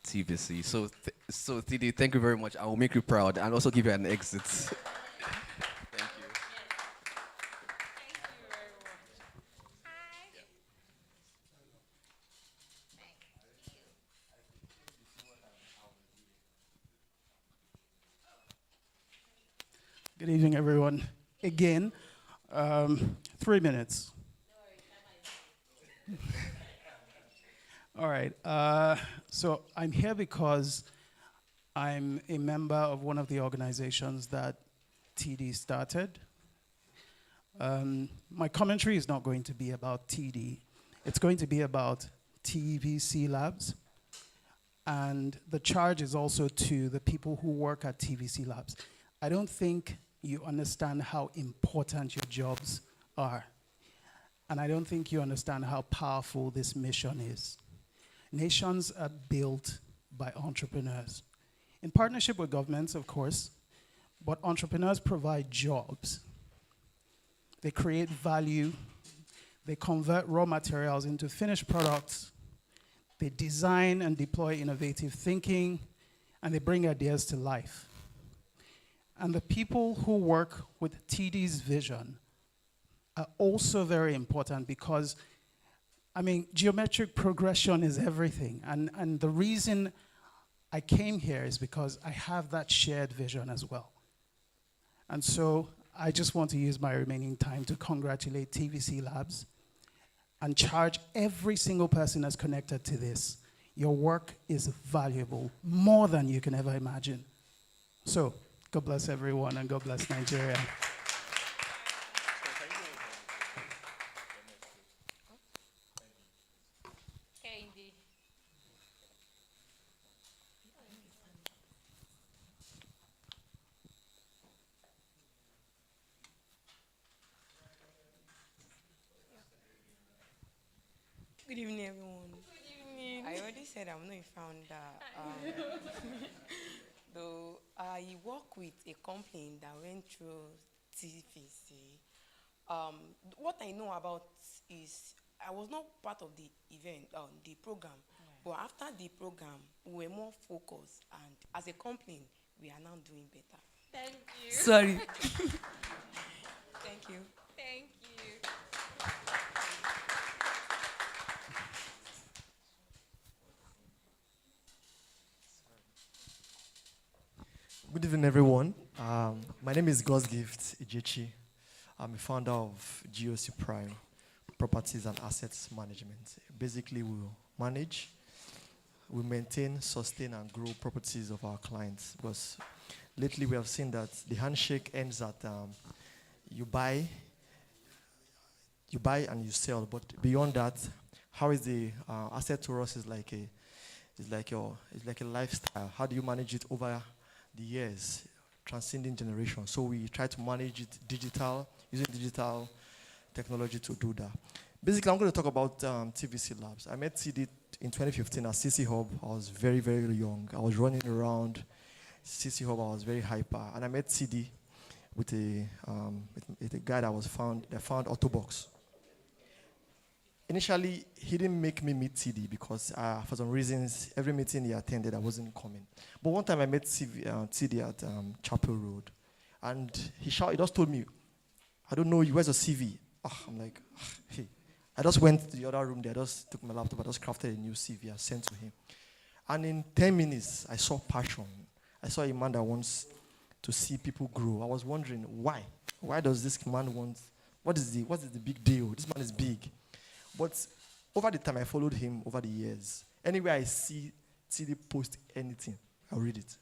TVC. So TD, thank you very much. I will make you proud and also give you an exit. Thank you. Good evening, everyone. Again, 3 minutes. All right. So I'm here because I'm a member of one of the organizations that TD started. My commentary is not going to be about TD. It's going to be about TVCLabs. And the charge is also to the people who work at TVCLabs. I don't think you understand how important your jobs are. And I don't think you understand how powerful this mission is. Nations are built by entrepreneurs, in partnership with governments, of course, but entrepreneurs provide jobs. They create value. They convert raw materials into finished products. They design and deploy innovative thinking, and they bring ideas to life. And the people who work with TD's vision are also very important because, geometric progression is everything. And the reason I came here is because I have that shared vision as well. And so I just want to use my remaining time to congratulate TVCLabs and charge every single person that's connected to this. Your work is valuable, more than you can ever imagine. So, God bless everyone and God bless Nigeria. Good evening, everyone. Good evening. I already said I'm not a founder. Though I work with a company that went through TVC. What I know about is I was not part of the event, the program. But after the program, we were more focused. And as a company, we are now doing better. Thank you. Sorry. Thank you. Thank you. Good evening, everyone. My name is God's Gift Ijechi. I'm a founder of GOC Prime, Properties and Assets Management. Basically, we manage, we maintain, sustain, and grow properties of our clients. Because lately, we have seen that the handshake ends at you buy and you sell. But beyond that, how is the asset to us is like a lifestyle. How do you manage it over the years, transcending generations? So we try to manage it using digital technology to do that. Basically, I'm going to talk about TVCLabs. I met TD in 2015 at CC Hub. I was very, very young. I was running around CC Hub. I was very hyper. And I met TD with a guy that found Autobox. Initially, he didn't make me meet TD because for some reasons, every meeting he attended, I wasn't coming. But one time I met TD at Chapel Road, and he just told me, "I don't know you, where's your CV?" I'm like, hey, I just went to the other room there, I just took my laptop, I just crafted a new CV I sent to him. And in 10 minutes, I saw passion. I saw a man that wants to see people grow. I was wondering, why? Why does this man want, what is the big deal? This man is big. But over the time, I followed him over the years. Anywhere I see TD post anything, I'll read it.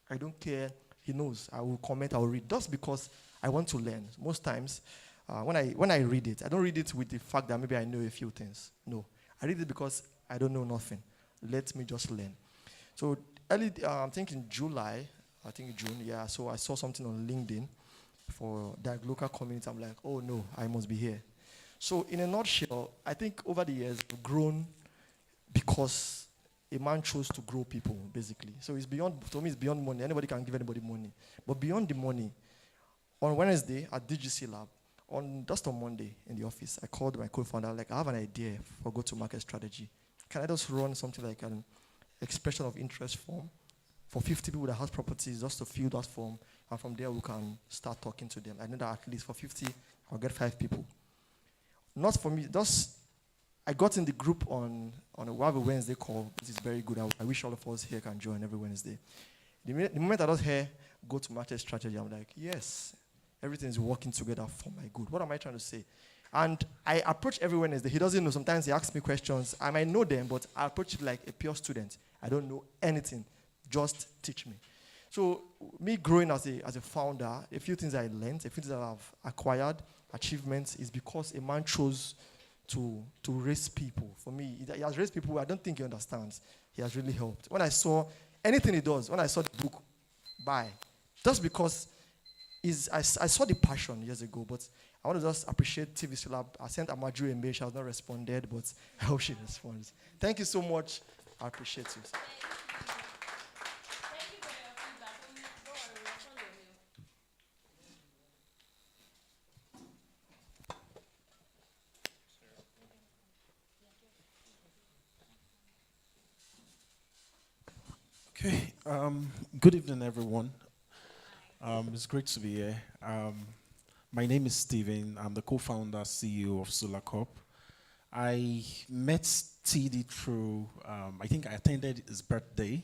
I don't care. He knows. I will comment, I will read. Just because I want to learn. Most times, when I read it, I don't read it with the fact that maybe I know a few things. No. I read it because I don't know nothing. Let me just learn. So early, I'm thinking July, I think June, yeah. So I saw something on LinkedIn for that local community. I'm like, oh no, I must be here. So in a nutshell, I think over the years, I've grown because a man chose to grow people, basically. So it's beyond, to me, it's beyond money. Anybody can give anybody money. But beyond the money, on Wednesday at TVCLabs, just on Monday in the office, I called my co-founder, like, I have an idea for go-to-market strategy. Can I just run something like an expression of interest form for 50 people that has properties, just to fill that form, and from there we can start talking to them. I know that at least for 50, I'll get 5 people. Not for me, just, I got in the group on a Wednesday call, which is very good. I wish all of us here can join every Wednesday. The moment I just hear go-to-market strategy, I'm like, yes, everything is working together for my good. What am I trying to say? And I approach every Wednesday. He doesn't know. Sometimes he asks me questions. I might know them, but I approach it like a pure student. I don't know anything. Just teach me. So me growing as a founder, a few things I learned, a few things that I've acquired, achievements, is because a man chose to raise people. For me, he has raised people I don't think he understands. He has really helped. When I saw anything he does, when I saw the book, buy. Just because I saw the passion years ago, but I want to just appreciate TVCLabs. I sent Amaju a mail. She has not responded, but I hope she responds. Thank you so much. I appreciate you. Okay. Good evening, everyone. It's great to be here. My name is Steven. I'm the co-founder, CEO of Solar Corp. I met TD through, I think I attended his birthday.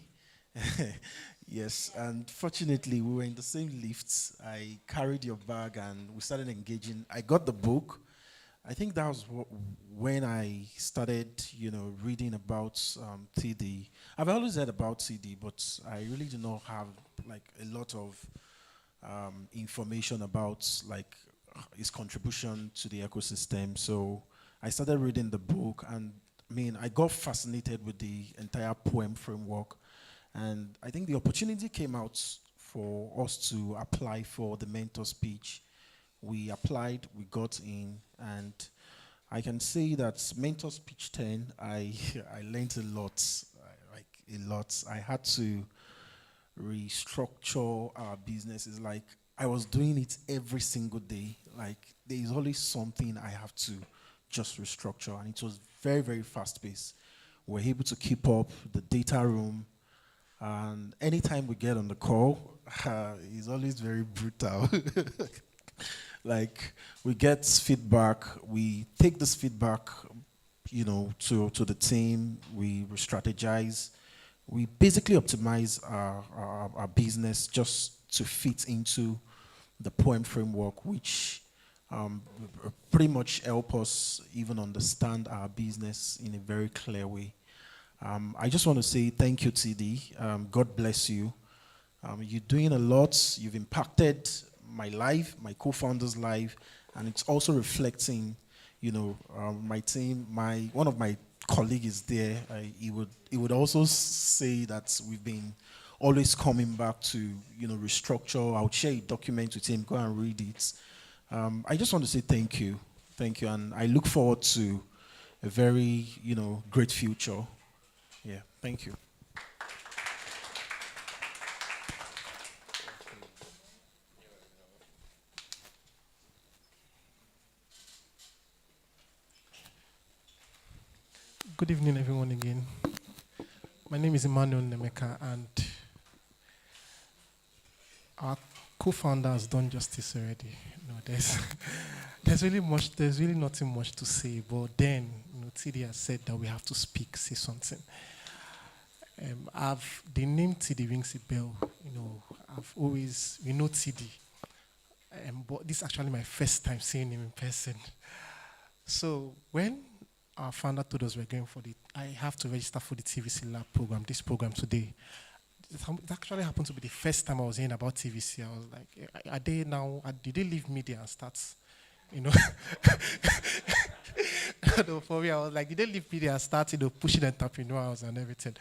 Yes, and fortunately, we were in the same lifts. I carried your bag and we started engaging. I got the book. I think that was when I started, reading about TD. I've always heard about TD, but I really do not have like a lot of information about like his contribution to the ecosystem. So I started reading the book, and I got fascinated with the entire poem framework. And I think the opportunity came out for us to apply for the mentor speech. We applied, we got in, and I can say that mentor speech 10, I learned a lot, I had to restructure our businesses. Like, I was doing it every single day. Like, there is always something I have to just restructure, and it was very, very fast paced. We're able to keep up the data room, and anytime we get on the call, it's always very brutal. Like, we get feedback, we take this feedback, to the team, we re-strategize, we basically optimize our business just to fit into the poem framework, which pretty much help us even understand our business in a very clear way. I just want to say thank you, TD. God bless you. You're doing a lot. You've impacted my life, my co-founder's life, and it's also reflecting, my team. One of my colleagues is there. He would also say that we've been always coming back to, restructure. I would share a document with him, go and read it. I just want to say thank you, and I look forward to a very, great future. Yeah, thank you. Good evening, everyone, again. My name is Emmanuel Nemeka, and our co-founder has done justice already. There's really nothing much to say, but then, TD has said that we have to say something. The name TD rings a bell. I've always, TD. But this is actually my first time seeing him in person. So when our founder told us we're going for I have to register for the TVC Lab program, this program today. It actually happened to be the first time I was hearing about TVC. I was like, did they leave media and start, No, for me, I was like, did they leave media and start, pushing entrepreneurs and everything,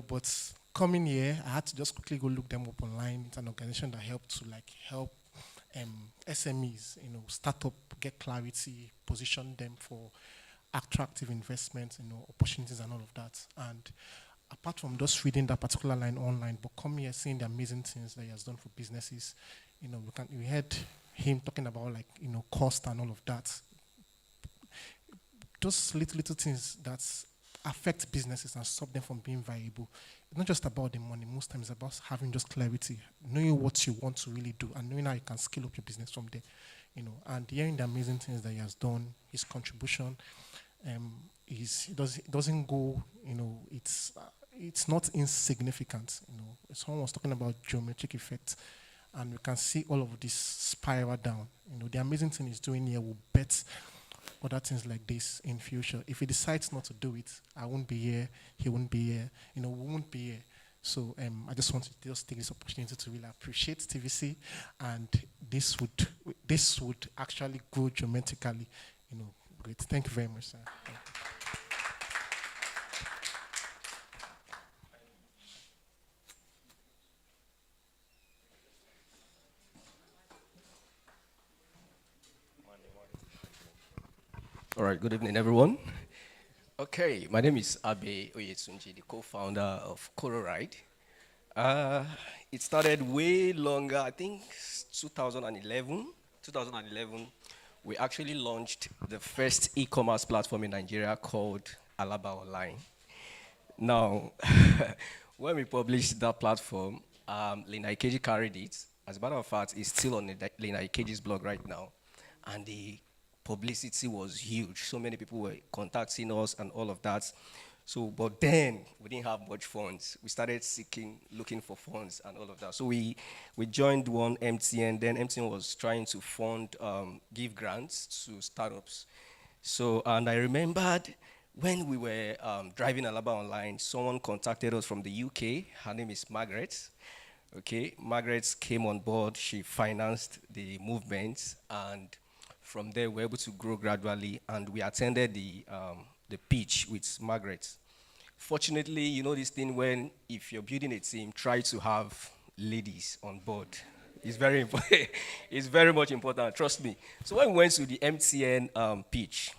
but coming here, I had to just quickly go look them up online. It's an organization that helped to help SMEs, start up, get clarity, position them for attractive investments, opportunities and all of that. And apart from just reading that particular line online, but come here seeing the amazing things that he has done for businesses, we heard him talking about cost and all of that. Just little things that affect businesses and stop them from being viable. It's not just about the money. Most times it's about having just clarity, knowing what you want to really do and knowing how you can scale up your business from there. And hearing the amazing things that he has done, his contribution, it doesn't go, it's not insignificant. Someone was talking about geometric effects, and we can see all of this spiral down. The amazing thing he's doing here will bet other things like this in future. If he decides not to do it, I won't be here, he won't be here, we won't be here. So I just want to just take this opportunity to really appreciate TVC, and this would actually grow geometrically. Great. Thank you very much, sir. All right, good evening, everyone. Okay, my name is Abe Oyetunji, the co-founder of Coloride. It started way longer, I think 2011. 2011, we actually launched the first e-commerce platform in Nigeria called Alaba Online. Now, when we published that platform, Lena Ikeji carried it. As a matter of fact, it's still on Lena Ikeji's blog right now. And the publicity was huge. So many people were contacting us and all of that. So, but then we didn't have much funds. We started looking for funds and all of that. So we joined one MTN. Then MTN was trying to give grants to startups. So, and I remembered when we were driving Alaba Online, someone contacted us from the UK. Her name is Margaret. Okay, Margaret came on board. She financed the movement, and from there, we were able to grow gradually, and we attended the pitch with Margaret. Fortunately, this thing when if you're building a team, try to have ladies on board. It's very important. It's very much important, trust me. So when we went to the MTN pitch,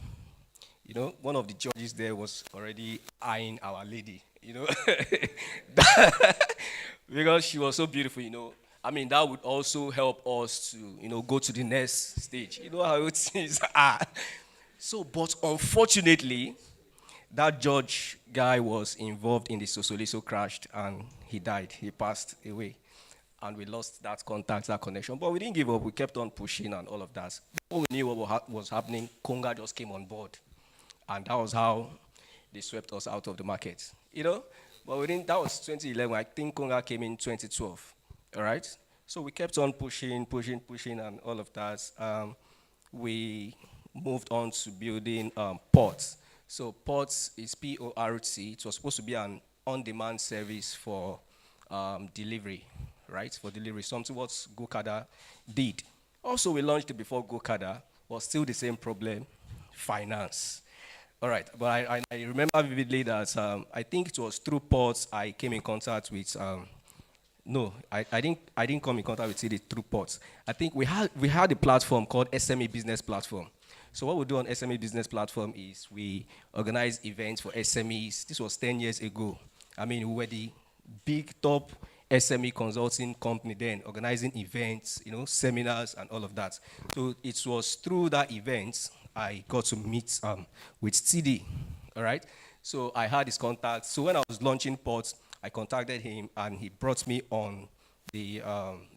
one of the judges there was already eyeing our lady, because she was so beautiful, I mean, that would also help us to, go to the next stage. You know how it is. So, but unfortunately, that judge guy was involved in the Sosoliso crash, and he died. He passed away. And we lost that contact, that connection. But we didn't give up. We kept on pushing and all of that. When we knew what was happening, Konga just came on board. And that was how they swept us out of the market. But that was 2011. I think Konga came in 2012. All right? So we kept on pushing, and all of that. We moved on to building ports. So ports is P-O-R-T. It was supposed to be an on-demand service for delivery, right? For delivery, something what GoCada did. Also, we launched it before GoCada, but still the same problem, finance. All right, but I remember vividly that I think it was through ports I came in contact with. No, I didn't come in contact with it through ports. I think we had a platform called SME Business Platform. So what we do on SME Business Platform is we organize events for SMEs. This was 10 years ago. I mean, we were the big top SME consulting company then, organizing events, seminars and all of that. So it was through that event I got to meet with TD, all right? So I had his contact. So when I was launching ports, I contacted him, and he brought me on the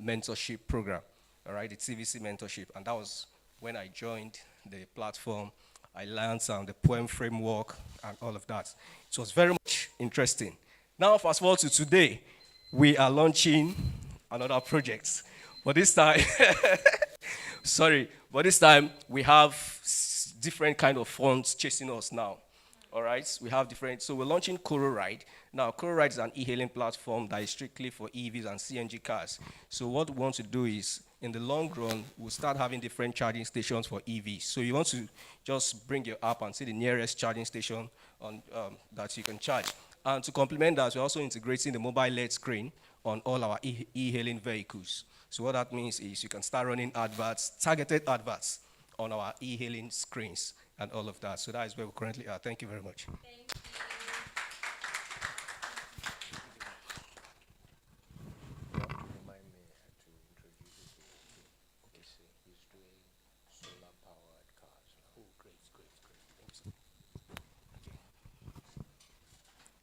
mentorship program, all right, the TVC mentorship, and that was when I joined the platform. I learned the poem framework and all of that. It was very much interesting. Now, fast forward to today, we are launching another project. But this time, but this time we have different kind of funds chasing us now. All right, we have different, so we're launching Coro Ride. Now, Coro Ride is an e-hailing platform that is strictly for EVs and CNG cars. So what we want to do is, in the long run, we'll start having different charging stations for EVs. So you want to just bring your app and see the nearest charging station on, that you can charge. And to complement that, we're also integrating the mobile LED screen on all our e-hailing vehicles. So what that means is you can start running adverts, targeted adverts, on our e-hailing screens and all of that. So that is where we currently are. Thank you very much.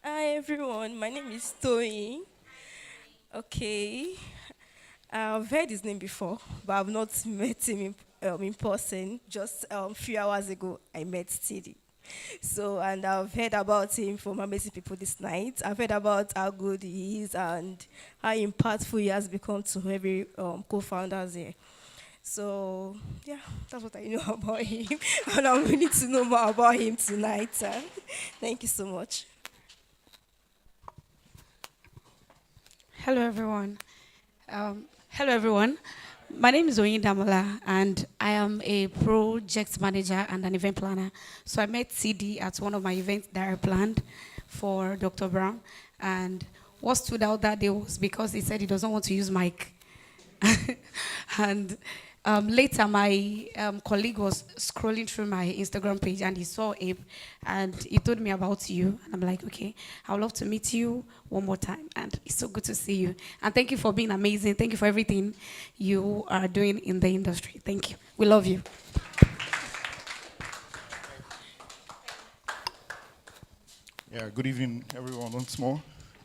Hi everyone, my name is Toyin. Okay, I've heard his name before, but I've not met him in person. Just a few hours ago, I met TD. So, and I've heard about him from amazing people this night. I've heard about how good he is and how impactful he has become to every co-founders here. So, yeah, that's what I know about him. And I'm willing to know more about him tonight. Thank you so much. Hello, everyone. Hello, everyone. My name is Oyin Damola, and I am a project manager and an event planner. So I met CD at one of my events that I planned for Dr. Brown. And what stood out that day was because he said he doesn't want to use mic. And later, my colleague was scrolling through my Instagram page, and he saw Abe, and he told me about you. And I'm like, okay, I would love to meet you one more time. And it's so good to see you. And thank you for being amazing. Thank you for everything you are doing in the industry. Thank you. We love you. Yeah, good evening, everyone, once more.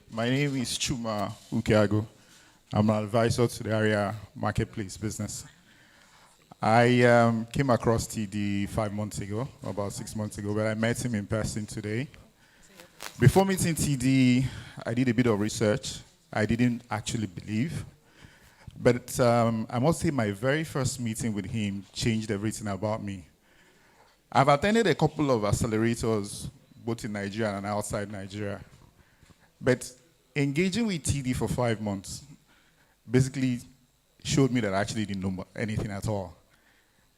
My name is Chuma Ukeago. I'm an advisor to the area marketplace business. I came across TD 5 months ago, about 6 months ago, but I met him in person today. Before meeting TD, I did a bit of research. I didn't actually believe. But I must say my very first meeting with him changed everything about me. I've attended a couple of accelerators, both in Nigeria and outside Nigeria. But engaging with TD for 5 months basically showed me that I actually didn't know anything at all.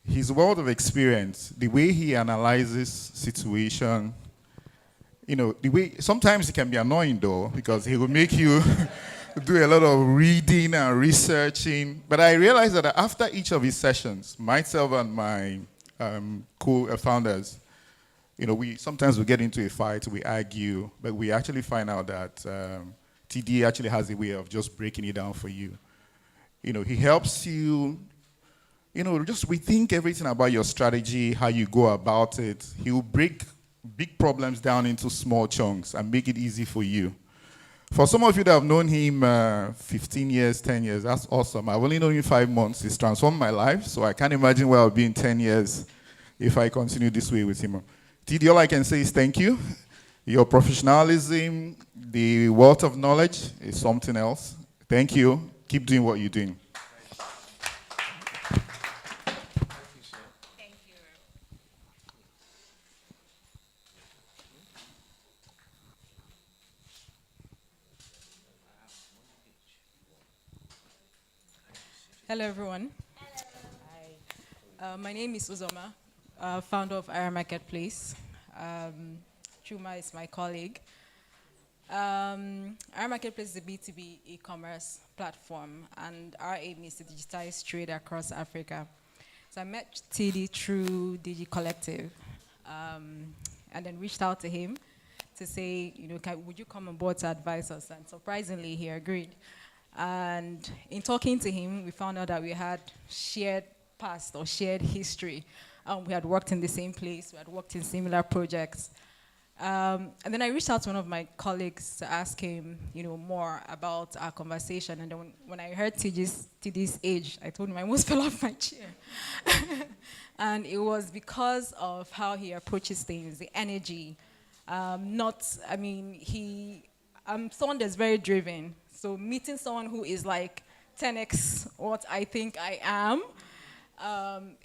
His world of experience, the way he analyzes situation, you know, the way, sometimes it can be annoying though, because he will make you do a lot of reading and researching. But I realized that after each of his sessions, myself and my co-founders, you know, we sometimes we get into a fight, we argue, but we actually find out that TD actually has a way of just breaking it down for you. You know, he helps you, you know, just rethink everything about your strategy, how you go about it. He will break big problems down into small chunks and make it easy for you. For some of you that have known him 15 years, 10 years, that's awesome. I've only known him 5 months. He's transformed my life, so I can't imagine where I'll be in 10 years if I continue this way with him. TD, all I can say is thank you. Your professionalism, the wealth of knowledge is something else. Thank you. Keep doing what you're doing. Hello, everyone. Hi. My name is Uzoma, founder of Our Marketplace. Chuma is my colleague. Our Marketplace is a B2B e-commerce platform, and our aim is to digitize trade across Africa. So I met TD through DG Collective, and then reached out to him to say, you know, would you come on board to advise us? And surprisingly, he agreed. And in talking to him, we found out that we had shared past or shared history. We had worked in the same place, we had worked in similar projects. And then I reached out to one of my colleagues to ask him, more about our conversation. And then when I heard TD's age, I told him I almost fell off my chair. And it was because of how he approaches things, the energy. I'm someone that's very driven. So meeting someone who is like 10x what I think I am,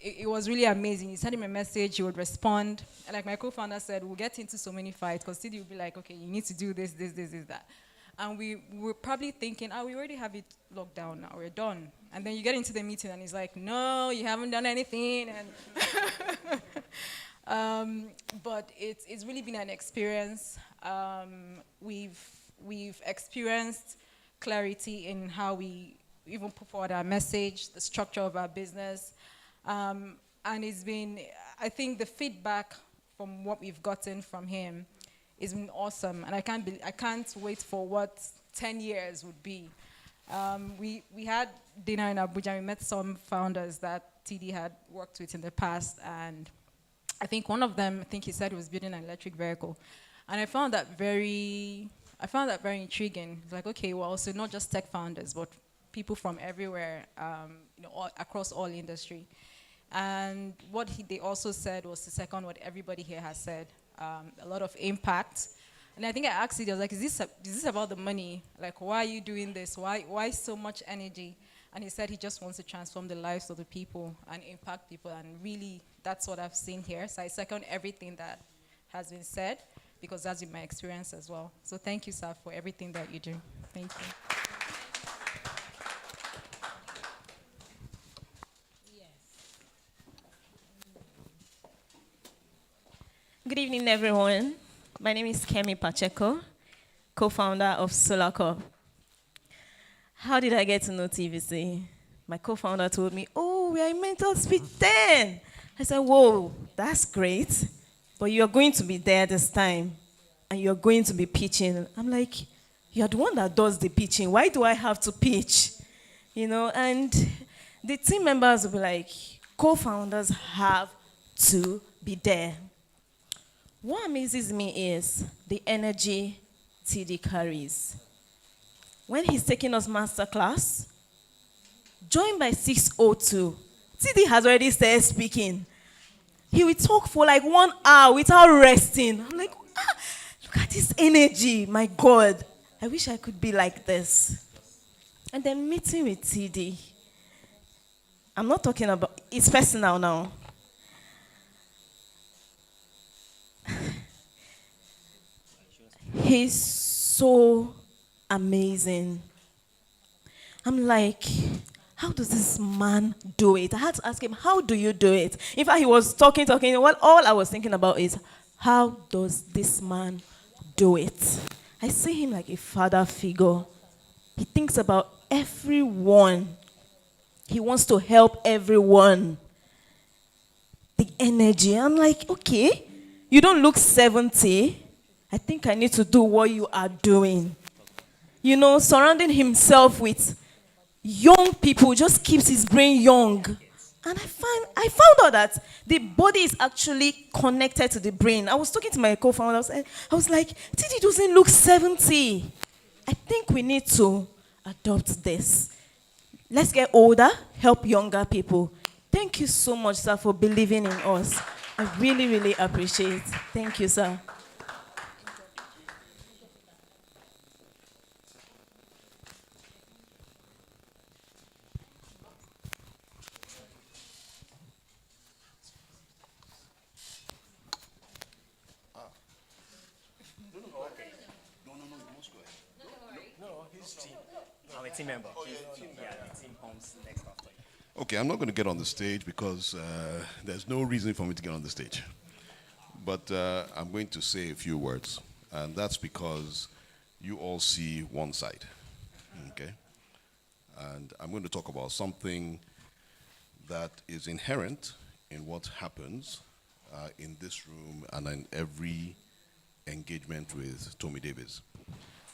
it was really amazing. You send him a message, he would respond. And like my co-founder said, we'll get into so many fights because Tidi will be like, okay, you need to do this, that. And we were probably thinking, we already have it locked down now, we're done. And then you get into the meeting and he's like, no, you haven't done anything. And but it's really been an experience. We've experienced clarity in how we even put forward our message, the structure of our business. And it's been, I think the feedback from what we've gotten from him has been awesome. And I can't wait for what 10 years would be. We had dinner in Abuja. We met some founders that TD had worked with in the past. And I think one of them, he said he was building an electric vehicle. And I found that very intriguing. It's like, okay, well, so not just tech founders, but people from everywhere, across all industry. And what they also said was to second what everybody here has said, a lot of impact. And I think I asked it, I was like, is this about the money? Like, why are you doing this? Why so much energy? And he said he just wants to transform the lives of the people and impact people. And really, that's what I've seen here. So I second everything that has been said, because that's been my experience as well. So thank you, sir, for everything that you do. Thank you. Good evening, everyone. My name is Kemi Pacheco, co-founder of SolarCorp. How did I get to know TVC? My co-founder told me, we are in Mental Speed 10. I said, whoa, that's great. But you're going to be there this time, and you're going to be pitching. I'm like, you're the one that does the pitching. Why do I have to pitch? And the team members will be like, co-founders have to be there. What amazes me is the energy TD carries. When he's taking us masterclass, joined by 6:02, TD has already started speaking. He will talk for like 1 hour without resting. I'm like, look at this energy, my God. I wish I could be like this. And then meeting with TD. I'm not talking about, it's personal now. He's so amazing. I'm like, how does this man do it? I had to ask him, how do you do it? In fact, he was talking. Well, all I was thinking about is, how does this man do it? I see him like a father figure. He thinks about everyone. He wants to help everyone. The energy. I'm like, okay, you don't look 70. I think I need to do what you are doing. Surrounding himself with young people just keeps his brain young. And I found out that the body is actually connected to the brain. I was talking to my co-founder. I was like, Titi doesn't look 70. I think we need to adopt this. Let's get older, help younger people. Thank you so much, sir, for believing in us. I really, really appreciate it. Thank you, sir. I'm a team member. Yeah, the team comes next after. Okay, I'm not going to get on the stage because there's no reason for me to get on the stage. But I'm going to say a few words, and that's because you all see one side, okay? And I'm going to talk about something that is inherent in what happens in this room and in every engagement with Tommy Davis.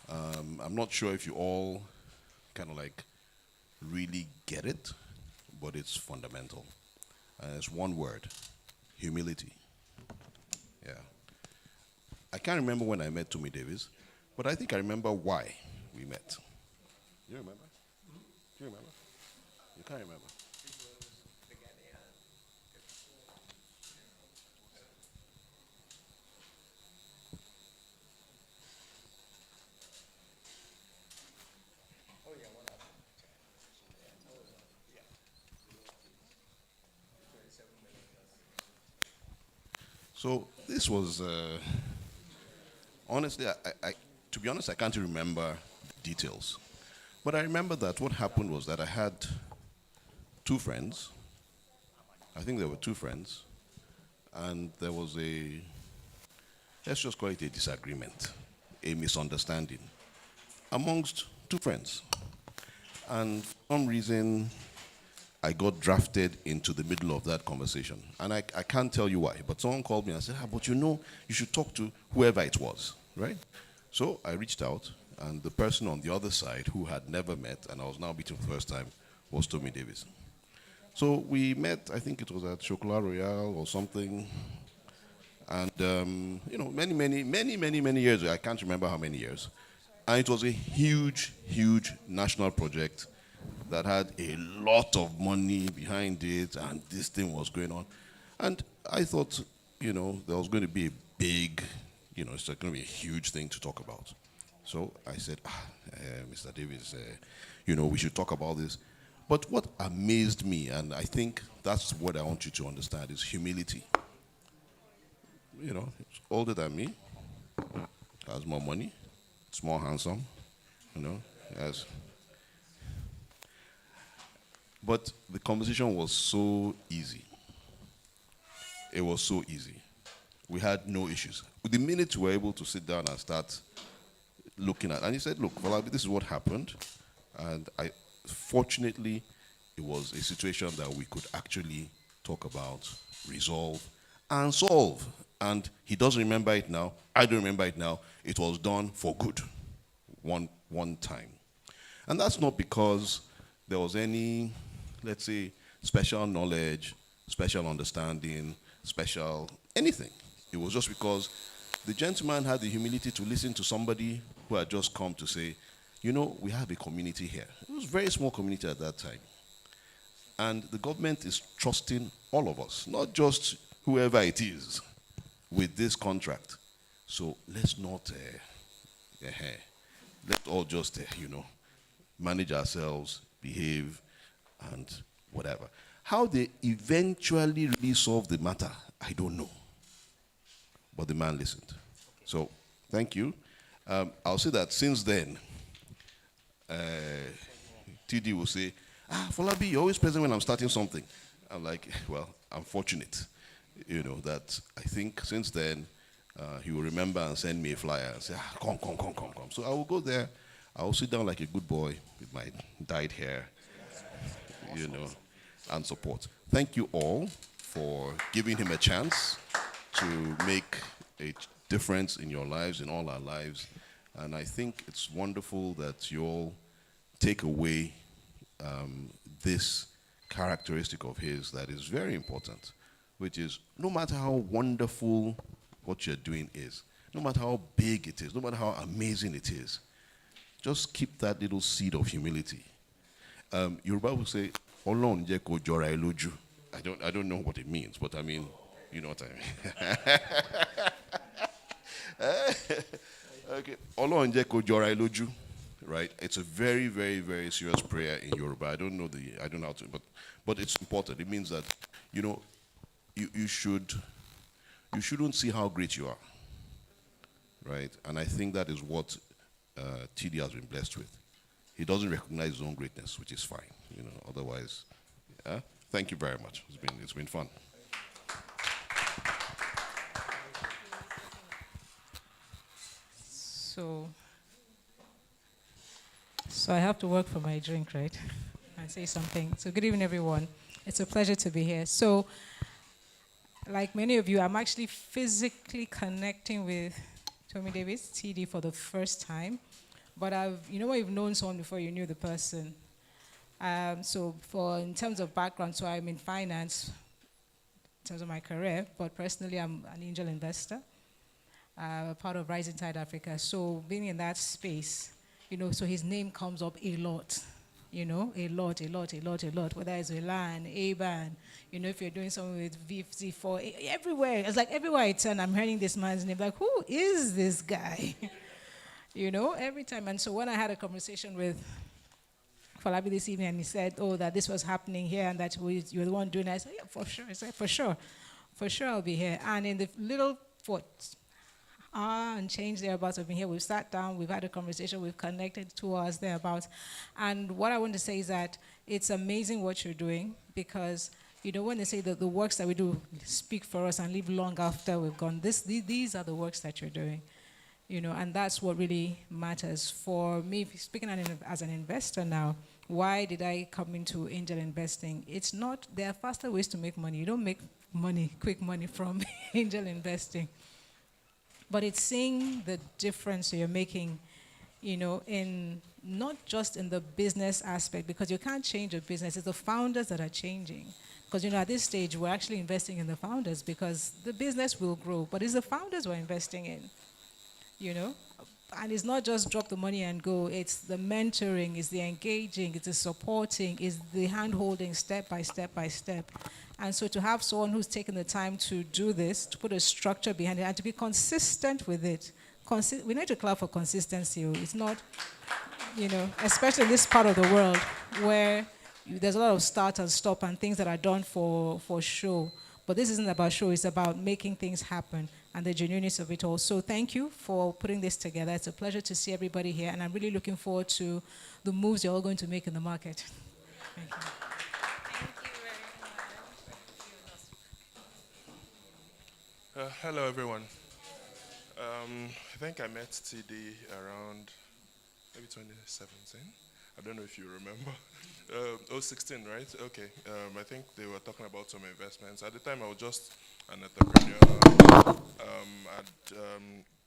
I'm not sure if you all kind of like really get it, but it's fundamental. It's one word: humility. Yeah. I can't remember when I met Tommy Davis, but I think I remember why we met. You remember? Do you remember? You can't remember. So this was, honestly, to be honest, I can't remember details. But I remember that what happened was that I had two friends. I think there were two friends. And there was let's just call it a disagreement, a misunderstanding amongst two friends. And for some reason, I got drafted into the middle of that conversation. And I can't tell you why, but someone called me and said, but you should talk to whoever it was, right? So I reached out, and the person on the other side who had never met, and I was now meeting for the first time, was Tommy Davis. So we met, I think it was at Chocolat Royale or something. And, many years ago, I can't remember how many years. And it was a huge, huge national project that had a lot of money behind it, and this thing was going on. And I thought, there was going to be a big, it's going to be a huge thing to talk about. So I said, Mr. Davis, we should talk about this. But what amazed me, and I think that's what I want you to understand, is humility. He's older than me, has more money, it's more handsome, has. But the conversation was so easy. It was so easy. We had no issues. The minute we were able to sit down and start looking at, and he said, look, Valabi, this is what happened. And fortunately, it was a situation that we could actually talk about, resolve, and solve. And he doesn't remember it now. I don't remember it now. It was done for good, one time. And that's not because there was any, let's say, special knowledge, special understanding, special anything. It was just because the gentleman had the humility to listen to somebody who had just come to say, we have a community here. It was a very small community at that time. And the government is trusting all of us, not just whoever it is, with this contract. So let's not, let's all just, manage ourselves, behave, and whatever. How they eventually really solve the matter, I don't know. But the man listened. So, thank you. I'll say that since then, TD will say, Folabi, you're always present when I'm starting something. I'm like, well, I'm fortunate, that I think since then, he will remember and send me a flyer and say, come. So I will go there. I will sit down like a good boy with my dyed hair, and support. Thank you all for giving him a chance to make a difference in your lives, in all our lives. And I think it's wonderful that you all take away this characteristic of his that is very important, which is no matter how wonderful what you're doing is, no matter how big it is, no matter how amazing it is, just keep that little seed of humility. Yoruba will say, "Ọlọ́run jẹ́ kó jọra ẹ lójú." I don't know what it means, but I mean, you know what I mean. Okay, Ọlọ́run jẹ́ kó jọra ẹ lójú, right? It's a very, very, very serious prayer in Yoruba. I don't know how to, but it's important. It means that, you shouldn't see how great you are, right? And I think that is what TD has been blessed with. He doesn't recognize his own greatness, which is fine, otherwise, yeah? Thank you very much. It's been fun. So I have to work for my drink, right? And say something. So good evening, everyone. It's a pleasure to be here. So, like many of you, I'm actually physically connecting with Tommy Davis, TD, for the first time. But you've known someone before you knew the person. So in terms of background, so I'm in finance in terms of my career, but personally I'm an angel investor. part of Rising Tide Africa. So being in that space, so his name comes up a lot. A lot, a lot. Whether it's Elan, Aban, if you're doing something with VFZ4, everywhere. It's like everywhere I turn, I'm hearing this man's name. Like, who is this guy? Every time. And so when I had a conversation with Falabi this evening, and he said, that this was happening here and that you were the one doing it, I said, yeah, for sure. He said, for sure. For sure I'll be here. And in the little and change thereabouts, I've been here, we've sat down, we've had a conversation, we've connected 2 hours thereabouts. And what I want to say is that it's amazing what you're doing, because when they say that the works that we do speak for us and live long after we've gone, these are the works that you're doing. And that's what really matters. For me, speaking as an investor now, why did I come into angel investing? It's not, there are faster ways to make money. You don't make quick money from angel investing. But it's seeing the difference you're making, in not just in the business aspect, because you can't change a business. It's the founders that are changing. Because, at this stage, we're actually investing in the founders because the business will grow. But it's the founders we're investing in, And it's not just drop the money and go. It's the mentoring, it's the engaging, it's the supporting, it's the hand-holding step by step by step. And so to have someone who's taken the time to do this, to put a structure behind it, and to be consistent with it. We need to clap for consistency. It's not, especially in this part of the world where there's a lot of start and stop and things that are done for show. But this isn't about show, it's about making things happen and the genuineness of it all. So thank you for putting this together. It's a pleasure to see everybody here, and I'm really looking forward to the moves you're all going to make in the market. Thank you. Hello, everyone. I think I met TD around maybe 2017. I don't know if you remember. 16, right? Okay. I think they were talking about some investments. At the time, I was just an entrepreneur. I'd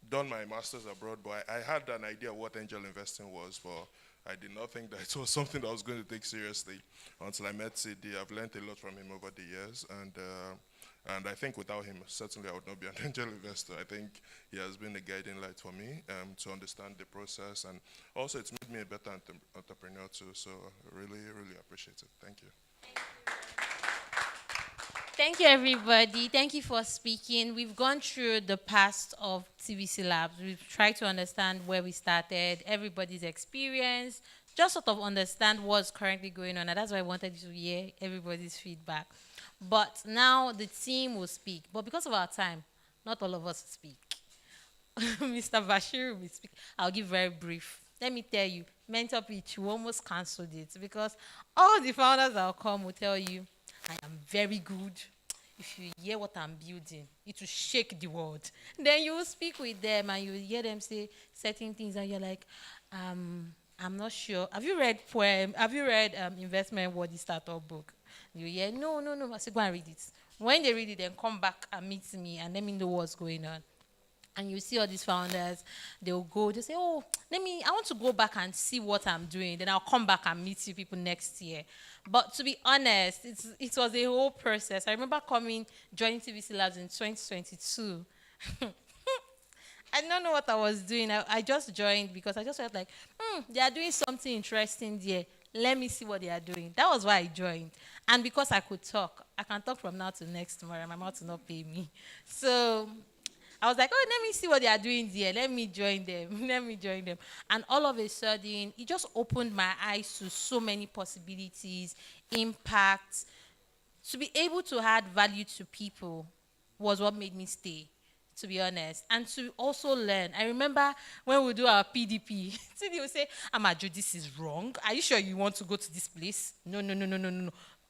done my master's abroad, but I had an idea of what angel investing was, but I did not think that it was something that I was going to take seriously until I met CD. I've learned a lot from him over the years, and I think without him, certainly I would not be an angel investor. I think he has been a guiding light for me to understand the process, and also it's made me a better entrepreneur too, so I really, really appreciate it. Thank you. Thank you, everybody. Thank you for speaking. We've gone through the past of TVCLabs. We've tried to understand where we started, everybody's experience, just sort of understand what's currently going on. And that's why I wanted to hear everybody's feedback. But now the team will speak. But because of our time, not all of us speak. Mr. Bashir will speak. I'll give very brief. Let me tell you, mentor pitch, we almost canceled it because all the founders that will come will tell you, I am very good. If you hear what I'm building, it will shake the world. Then you will speak with them and you will hear them say certain things and you're like, I'm not sure. Have you read poem? Have you read Investment Worthy Startup book? You hear, no. I say, go and read it. When they read it, then come back and meet me and let me know what's going on. And you see all these founders, they'll go, they say, I want to go back and see what I'm doing. Then I'll come back and meet you people next year. But to be honest, it was a whole process. I remember joining TVCLabs in 2022. I don't know what I was doing. I just joined because I just felt like, they are doing something interesting there. Let me see what they are doing. That was why I joined. And because I could talk, I can talk from now to next tomorrow. My mouth will not pay me. So I was like, let me see what they are doing there. Let me join them. And all of a sudden, it just opened my eyes to so many possibilities, impacts. To be able to add value to people was what made me stay, to be honest. And to also learn. I remember when we do our PDP, they would say, Amaju, this is wrong. Are you sure you want to go to this place? No.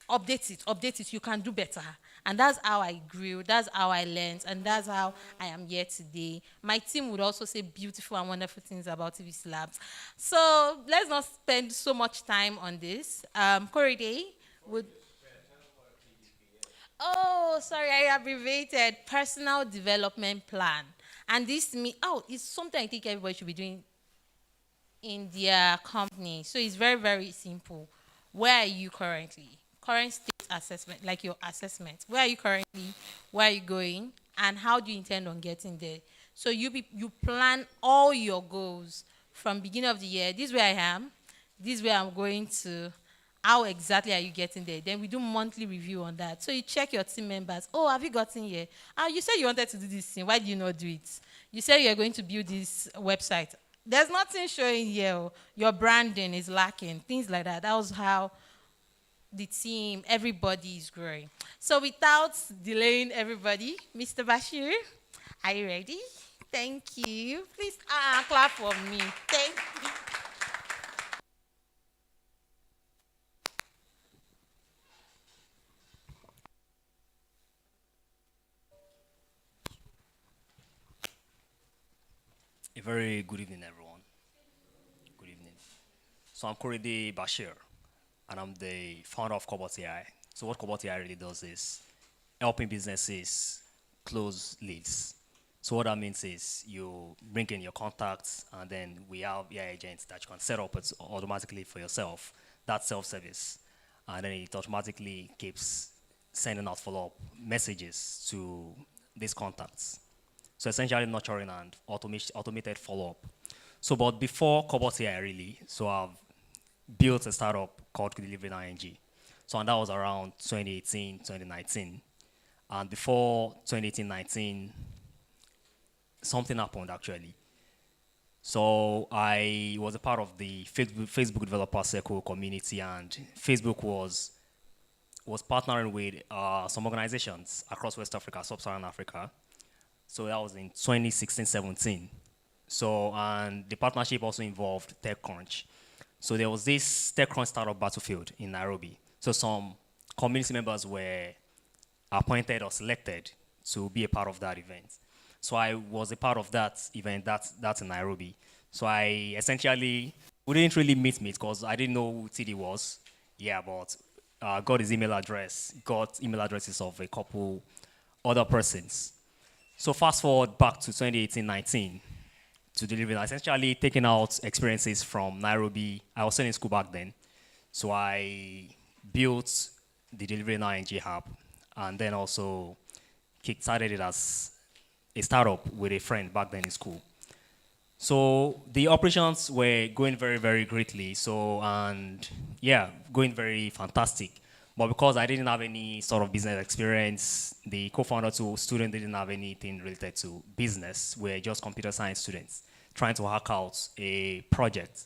Update it. You can do better. And that's how I grew. That's how I learned. And that's how I am here today. My team would also say beautiful and wonderful things about TVCLabs. So let's not spend so much time on this. Korede would... I abbreviated Personal Development Plan. And this it's something I think everybody should be doing in their company. So it's very, very simple. Where are you currently? Current state assessment, like your assessment. Where are you currently? Where are you going? And how do you intend on getting there? So you plan all your goals from beginning of the year. This is where I am. This is where I'm going to. How exactly are you getting there? Then we do monthly review on that. So you check your team members. Oh, have you gotten here? You said you wanted to do this thing. Why do you not do it? You said you're going to build this website. There's nothing showing here. Oh. Your branding is lacking. Things like that. That was how the team, everybody is growing. So without delaying everybody, Mr. Bashir, are you ready? Thank you. Please clap for me. Thank you. A very good evening, everyone. Good evening. So I'm Korede Bashir, and I'm the founder of Cobalt AI. So what Cobalt AI really does is helping businesses close leads. So what that means is you bring in your contacts, and then we have AI agents that you can set up automatically for yourself. That's self-service, and then it automatically keeps sending out follow-up messages to these contacts. So essentially nurturing and automated follow-up. So but before Cobalt AI really, so I've built a startup called Delivering ING. So and that was around 2018, 2019. And before 2018-19, something happened actually. So I was a part of the Facebook Developer Circle community, and Facebook was partnering with some organizations across West Africa, Sub-Saharan Africa. So that was in 2016-17. So, and the partnership also involved TechCrunch. So there was this TechCrunch startup battlefield in Nairobi. So some community members were appointed or selected to be a part of that event. So I was a part of that event, that's in Nairobi. So I essentially, we didn't really meet because I didn't know who TD was. Yeah, but got his email address, got email addresses of a couple other persons. So fast forward back to 2018-19 to deliver, essentially taking out experiences from Nairobi. I was still in school back then. So I built the Delivering ING app, and then also started it as a startup with a friend back then in school. So the operations were going very, very greatly. So, and yeah, going very fantastic. But because I didn't have any sort of business experience, the co-founder to student didn't have anything related to business. We're just computer science students trying to hack out a project.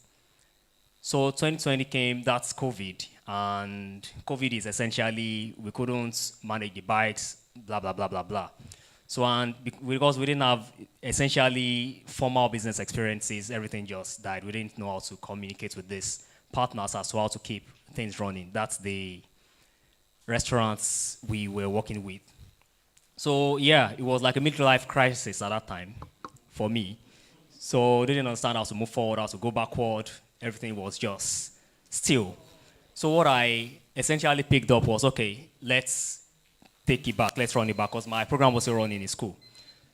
So 2020 came, that's COVID. And COVID is essentially, we couldn't manage the bikes, blah, blah, blah, blah, blah. So, and because we didn't have essentially formal business experiences, everything just died. We didn't know how to communicate with these partners as to how to keep things running. That's the restaurants we were working with. So yeah, it was like a midlife crisis at that time for me. So didn't understand how to move forward, how to go backward. Everything was just still. So what I essentially picked up was, okay, let's take it back, let's run it back, because my program was still running in school.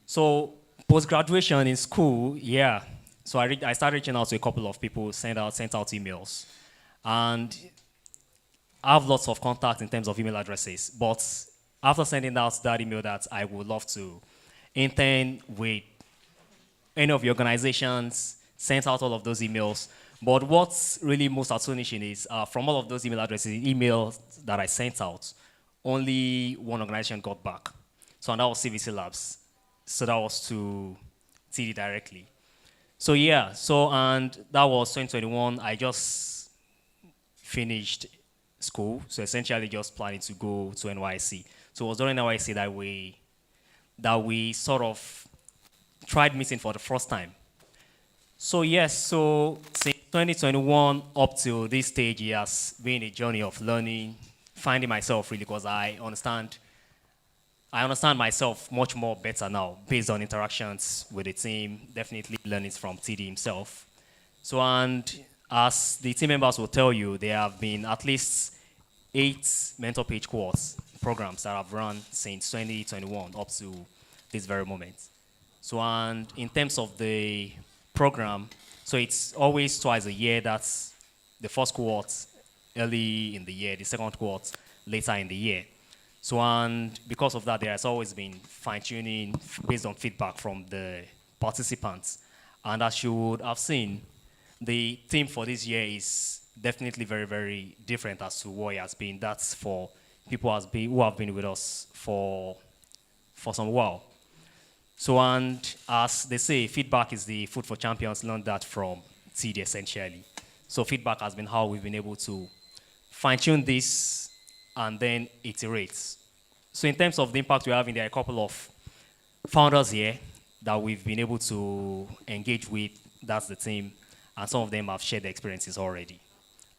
So post-graduation in school, yeah. So I started reaching out to a couple of people, sent out emails. And I have lots of contacts in terms of email addresses, but after sending out that email that I would love to intern with any of the organizations, sent out all of those emails. But what's really most astonishing is from all of those email addresses, emails that I sent out, only one organization got back. So and that was TVCLabs. So that was to TD directly. So yeah, so and that was 2021. I just finished school, so essentially just planning to go to NYC. So it was during NYC that we sort of tried meeting for the first time. So yes, so since 2021 up till this stage, it has been a journey of learning, finding myself really, because I understand myself much more better now based on interactions with the team, definitely learning from TD himself. So, and as the team members will tell you, there have been at least 8 mentor page course programs that I've run since 2021 up to this very moment. So, and in terms of the program, so it's always twice a year. That's the first cohort early in the year, the second cohort later in the year. So, and because of that, there has always been fine-tuning based on feedback from the participants. And as you would have seen, the theme for this year is definitely very, very different as to what it has been. That's for people who have been with us for some while. So, and as they say, feedback is the food for champions. Learned that from TD essentially. So feedback has been how we've been able to fine-tune this and then iterate. So in terms of the impact we're having, there are a couple of founders here that we've been able to engage with. That's the team. And some of them have shared their experiences already.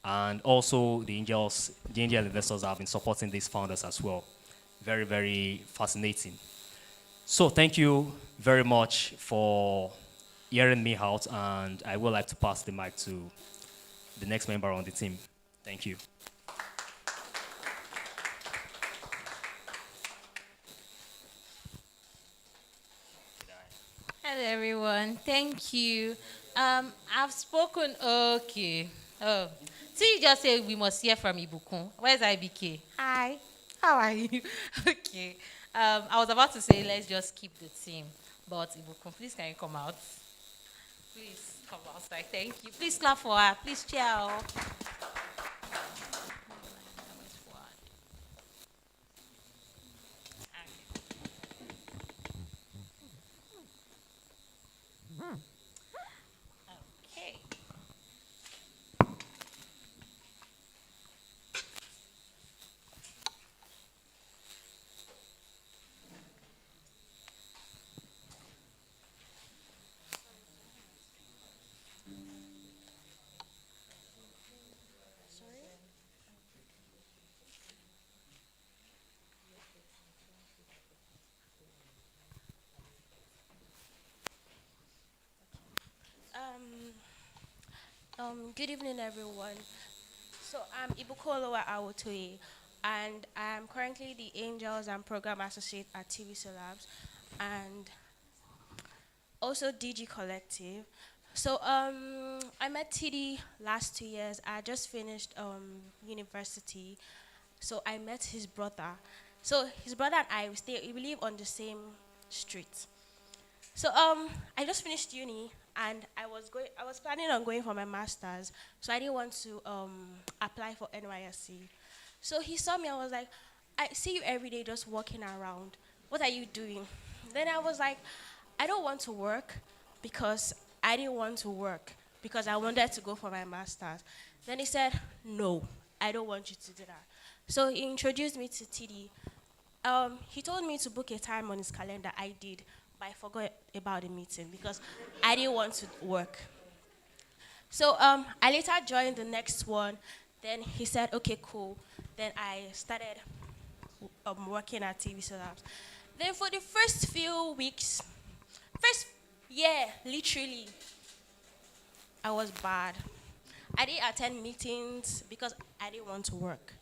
And also the angel investors have been supporting these founders as well. Very, very fascinating. So thank you very much for hearing me out, and I would like to pass the mic to the next member on the team. Thank you. Hello, everyone. Thank you. I've spoken. Okay. Oh, so you just say we must hear from Ibukun. Where's IBK? Hi. How are you? Okay. I was about to say let's just keep the team, but Ibukun, please can you come out? Please come outside. Thank you. Please clap for her. Please cheer her up. Okay. Good evening, everyone. So I'm Ibukolowa Awotoye, and I'm currently the Angels and Program Associate at TVCLabs, and also DG Collective. So I met TD last 2 years. I just finished university, so I met his brother. So his brother and I, we live on the same street. So I just finished uni, and I was planning on going for my master's, so I didn't want to apply for NYSC. So he saw me and was like, I see you every day just walking around. What are you doing? Then I was like, I don't want to work because I didn't want to work because I wanted to go for my master's. Then he said, no, I don't want you to do that. So he introduced me to TD. He told me to book a time on his calendar. I did, but I forgot about the meeting because I didn't want to work. So I later joined the next one. Then he said, okay, cool. Then I started working at TVCLabs. Then for the first few weeks, first year, literally, I was bad. I didn't attend meetings because I didn't want to work.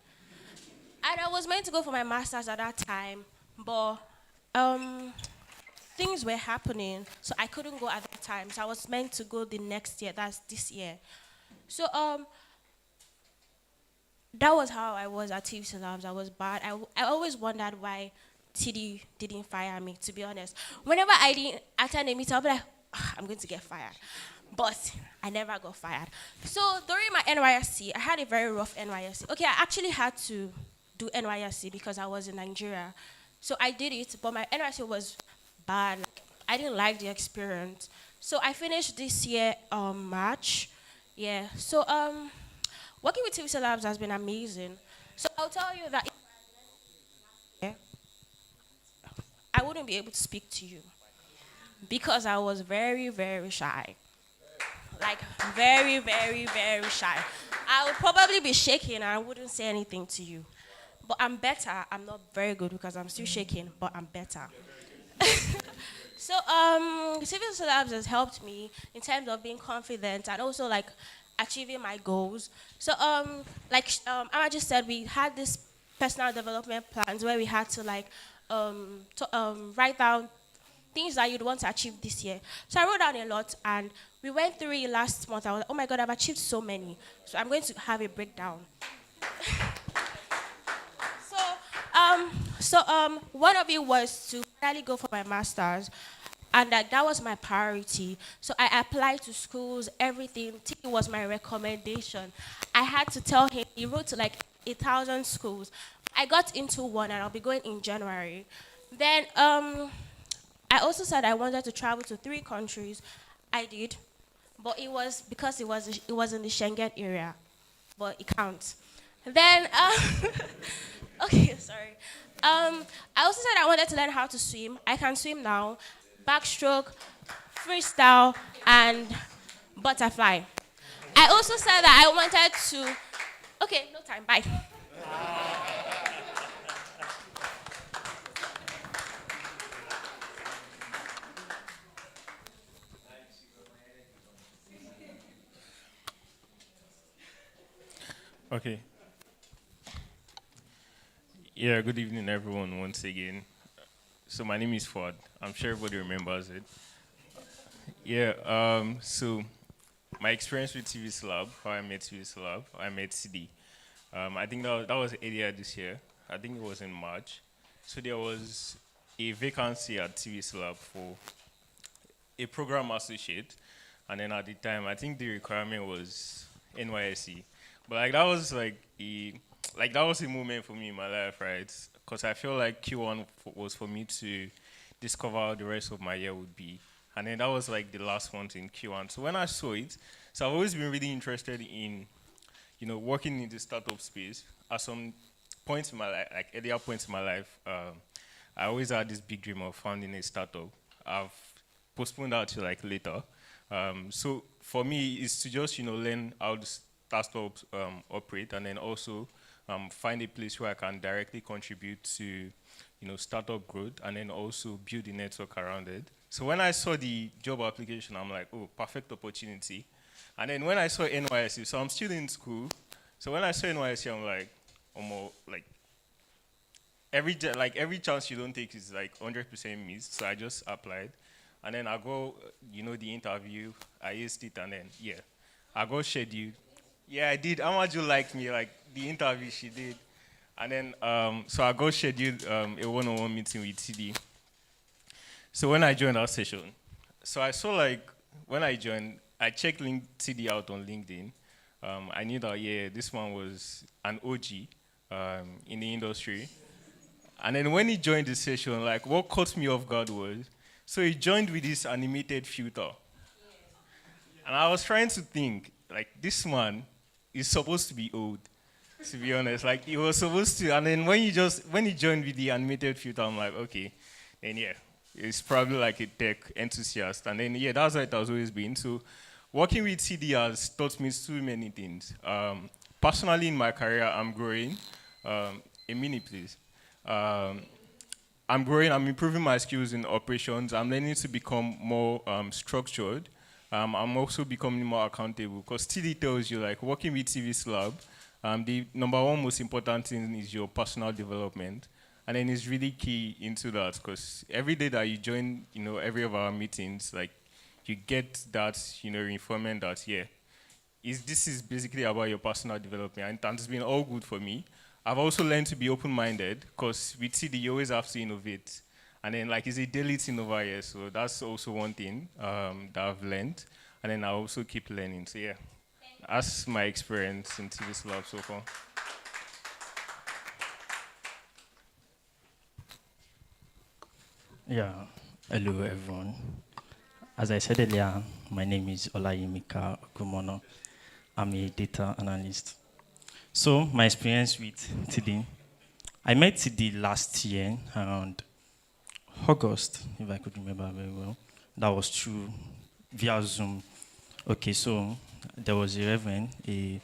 And I was meant to go for my master's at that time, but things were happening, so I couldn't go at that time. So I was meant to go the next year, that's this year. So that was how I was at TVCLabs. I was bad. I always wondered why TD didn't fire me, to be honest. Whenever I didn't attend a meeting, I'll be like, I'm going to get fired. But I never got fired. So during my NYSC, I had a very rough NYSC. Okay, I actually had to do NYSC because I was in Nigeria. So I did it, but my NYSC was bad. I didn't like the experience. So I finished this year, March. Yeah, so working with TVCLabs has been amazing. So I'll tell you that I wouldn't be able to speak to you because I was very, very shy. Like, very, very, very shy. I would probably be shaking and I wouldn't say anything to you. But I'm better. I'm not very good because I'm still shaking, but I'm better. So, TVCLabs has helped me in terms of being confident and also, like, achieving my goals. So, like Amma just said, we had this personal development plans where we had to, like, write down things that you'd want to achieve this year. So I wrote down a lot, and we went through it last month. I was like, oh my God, I've achieved so many. So I'm going to have a breakdown. So one of it was to finally go for my master's. and that was my priority. So I applied to schools, everything. T was my recommendation. I had to tell him, he wrote to like 1,000 schools. I got into one and I'll be going in January. Then I also said I wanted to travel to 3 countries. I did, but it was because it was in the Schengen area, but it counts. Then okay, sorry. I also said I wanted to learn how to swim. I can swim now, backstroke, freestyle, and butterfly. I also said that I wanted to. Okay, no time. Bye. Okay. Yeah, good evening, everyone, once again. So my name is Ford. I'm sure everybody remembers it. Yeah, so my experience with TVCLab, how I met TVCLab, I met CD. I think that was earlier this year. I think it was in March. So there was a vacancy at TVCLab for a program associate. And then at the time, I think the requirement was NYSC. But like that was that was a moment for me in my life, right? Because I feel like Q1 was for me to discover how the rest of my year would be. And then that was like the last one in Q1. So when I saw it, so I've always been really interested in, working in the startup space. At some points in my life, like earlier points in my life, I always had this big dream of founding a startup. I've postponed that to like later. So for me, it's to just, learn how the startups operate, and then also find a place where I can directly contribute to, startup growth, and then also build a network around it. So when I saw the job application, I'm like, oh, perfect opportunity. And then when I saw NYSC, so I'm still in school. So when I saw NYSC, I'm like, almost like every chance you don't take is like 100% missed. So I just applied, and then I go, the interview. I aced it, and then I got scheduled. Yeah, I did. Amaju liked me, like the interview she did. And then, so I got scheduled a one-on-one meeting with TD. So when I joined that session, so I saw like, when I joined, I checked TD out on LinkedIn. I knew that, this one was an OG in the industry. And then when he joined the session, like what caught me off guard was, so he joined with this animated filter. And I was trying to think, like this man is supposed to be old, to be honest. Like he was supposed to, and then when he joined with the animated filter, I'm like, okay, then it's probably like a tech enthusiast. And then that's what it has always been. So working with CD has taught me so many things. Personally in my career, I'm growing. A minute, please. I'm growing, I'm improving my skills in operations. I'm learning to become more structured. I'm also becoming more accountable, because TD tells you, like, working with TVCLab, the number one most important thing is your personal development. And then it's really key into that, because every day that you join, every of our meetings, like, you get that, reinforcement that, this is basically about your personal development, and it's been all good for me. I've also learned to be open-minded, because with TD, you always have to innovate. And then, like, it's a daily thing over here, so that's also one thing that I've learned. And then I also keep learning. So, that's my experience in TVCLabs so far. Yeah, hello everyone. As I said earlier, my name is Olayimika Okumono. I'm a data analyst. So, my experience with TD, I met TD last year around August, if I could remember very well. That was through via Zoom. Okay, so there was a reverend, a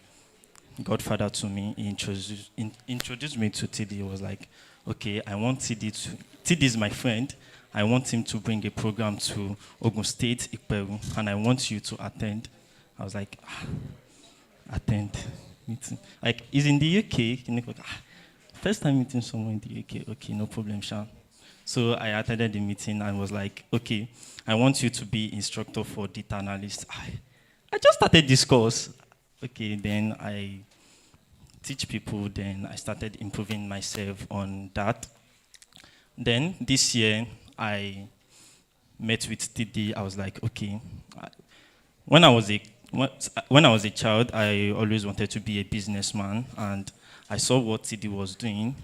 godfather to me. He introduced me to TD. He was like, okay, I want TD is my friend. I want him to bring a program to Ogun State, Iperu, and I want you to attend. I was like, attend meeting. Like, he's in the UK. First time meeting someone in the UK. Okay, no problem, Sean. So I attended the meeting and was like, okay, I want you to be instructor for data analyst. I just started this course. Okay, then I teach people, then I started improving myself on that. Then this year, I met with TD, I was like, okay. When I was a when I was a child, I always wanted to be a businessman, and I saw what TD was doing.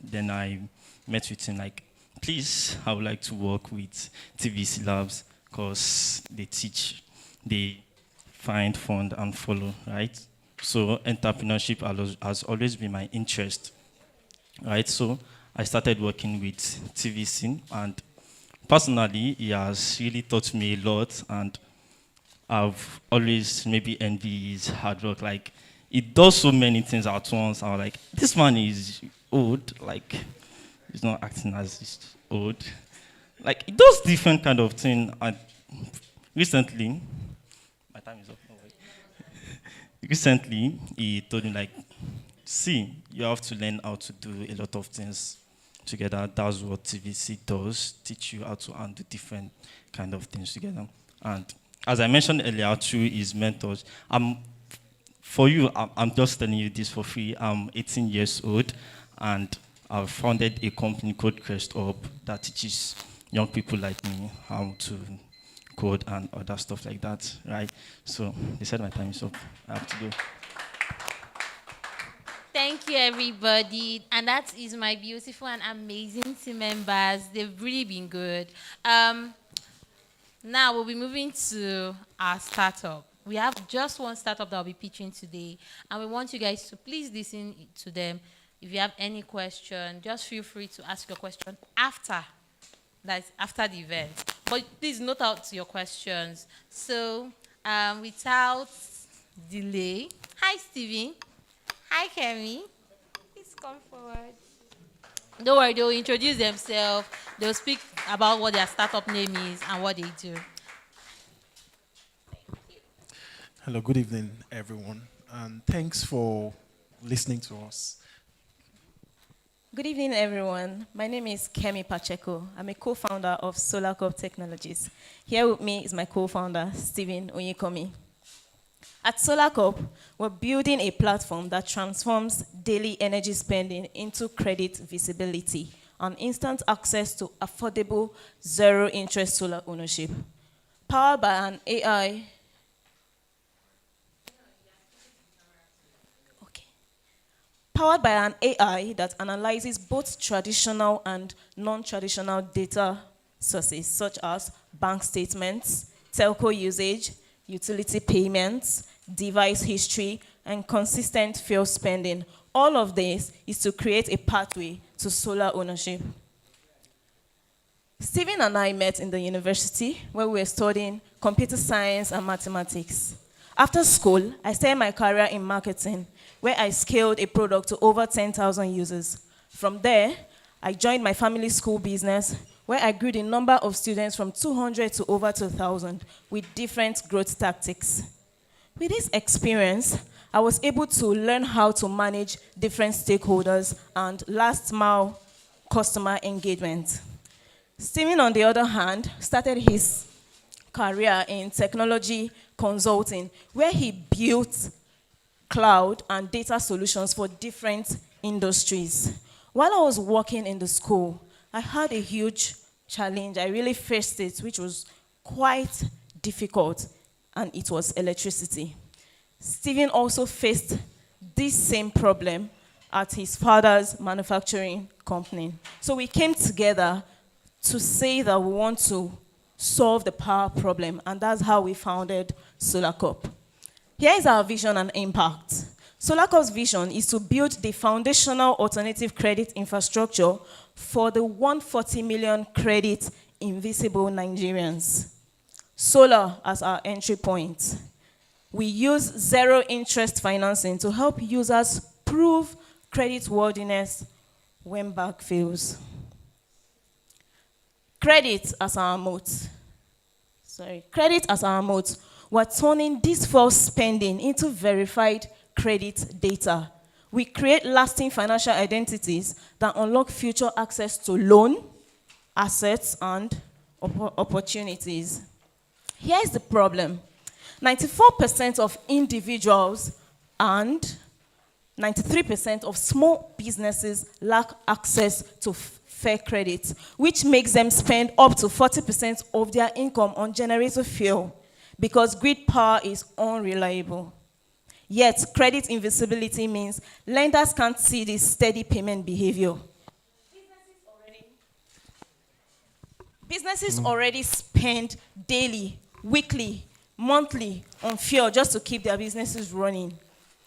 Then I met with him like, please, I would like to work with TVCLabs because they find, fund, and follow, right? So entrepreneurship has always been my interest, right? So I started working with TVC, and personally, he has really taught me a lot, and I've always maybe envied his hard work. Like, he does so many things at once. I was like, this man is old. Like, he's not acting as he's old. Like, he does different kind of thing. And recently, my time is up. No way. Recently, he told me like, see, you have to learn how to do a lot of things together. That's what TVC does, teach you how to handle different kind of things together. And as I mentioned earlier, through his mentors, for you, I'm just telling you this for free. I'm 18 years old, and I've founded a company called Crest Up that teaches young people like me how to code and other stuff like that, right? So they said my time is up. I have to go. Thank you, everybody. And that is my beautiful and amazing team members. They've really been good. Now we'll be moving to our startup. We have just one startup that will be pitching today, and we want you guys to please listen to them. If you have any question, just feel free to ask your question after the event. But please note out your questions. So without delay, hi Steven, hi Kemi, please come forward. Don't worry, they'll introduce themselves. They'll speak about what their startup name is and what they do. Hello, good evening, everyone, and thanks for listening to us. Good evening, everyone. My name is Kemi Pacheco. I'm a co-founder of SolarCorp Technologies. Here with me is my co-founder, Stephen Onyikomi. At SolarCorp, we're building a platform that transforms daily energy spending into credit visibility and instant access to affordable, zero-interest solar ownership. Powered by an AI that analyzes both traditional and non-traditional data sources, such as bank statements, telco usage, utility payments, device history, and consistent fuel spending. All of this is to create a pathway to solar ownership. Stephen and I met in the university where we were studying computer science and mathematics. After school, I started my career in marketing, where I scaled a product to over 10,000 users. From there, I joined my family school business, where I grew the number of students from 200 to over 2,000 with different growth tactics. With this experience, I was able to learn how to manage different stakeholders and last-mile customer engagement. Stephen, on the other hand, started his career in technology consulting, where he built cloud and data solutions for different industries. While I was working in the school, I had a huge challenge. I really faced it, which was quite difficult, and it was electricity. Stephen also faced this same problem at his father's manufacturing company. So we came together to say that we want to solve the power problem, and that's how we founded SolarCorp. Here is our vision and impact. SolarCorp's vision is to build the foundational alternative credit infrastructure for the 140 million credit invisible Nigerians. Solar as our entry point. We use zero interest financing to help users prove creditworthiness when bank fails. Credit as our moat. Credit as our moat. We're turning this false spending into verified credit data. We create lasting financial identities that unlock future access to loan, assets, and opportunities. Here's the problem. 94% of individuals and 93% of small businesses lack access to fair credit, which makes them spend up to 40% of their income on generator fuel because grid power is unreliable. Yet, credit invisibility means lenders can't see this steady payment behavior. Businesses already spend daily, weekly, monthly on fuel just to keep their businesses running.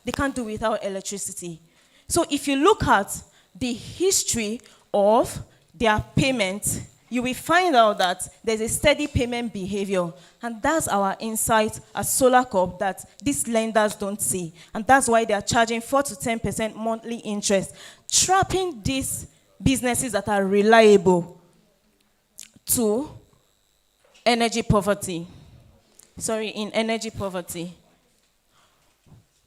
They can't do without electricity. So if you look at the history of their payment, you will find out that there's a steady payment behavior. And that's our insight at Solar Corp that these lenders don't see. And that's why they are charging 4 to 10% monthly interest, trapping these businesses that are reliable to energy poverty. In energy poverty.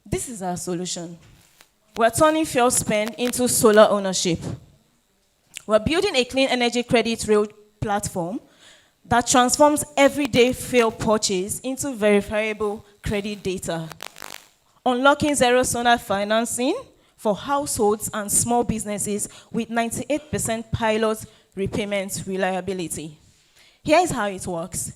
This is our solution. We're turning fuel spend into solar ownership. We're building a clean energy credit rail platform that transforms everyday fuel purchase into verifiable credit data. Unlocking zero solar financing for households and small businesses with 98% pilot repayment reliability. Here is how it works.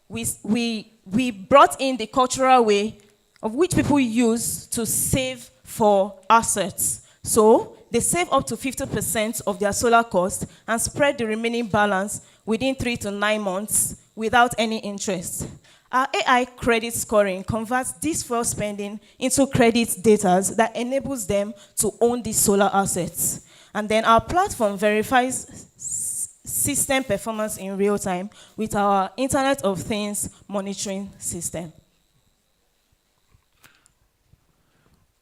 We brought in the cultural way of which people use to save for assets. So they save up to 50% of their solar cost and spread the remaining balance within 3 to 9 months without any interest. Our AI credit scoring converts this fuel spending into credit data that enables them to own these solar assets. And then our platform verifies system performance in real time with our Internet of Things monitoring system.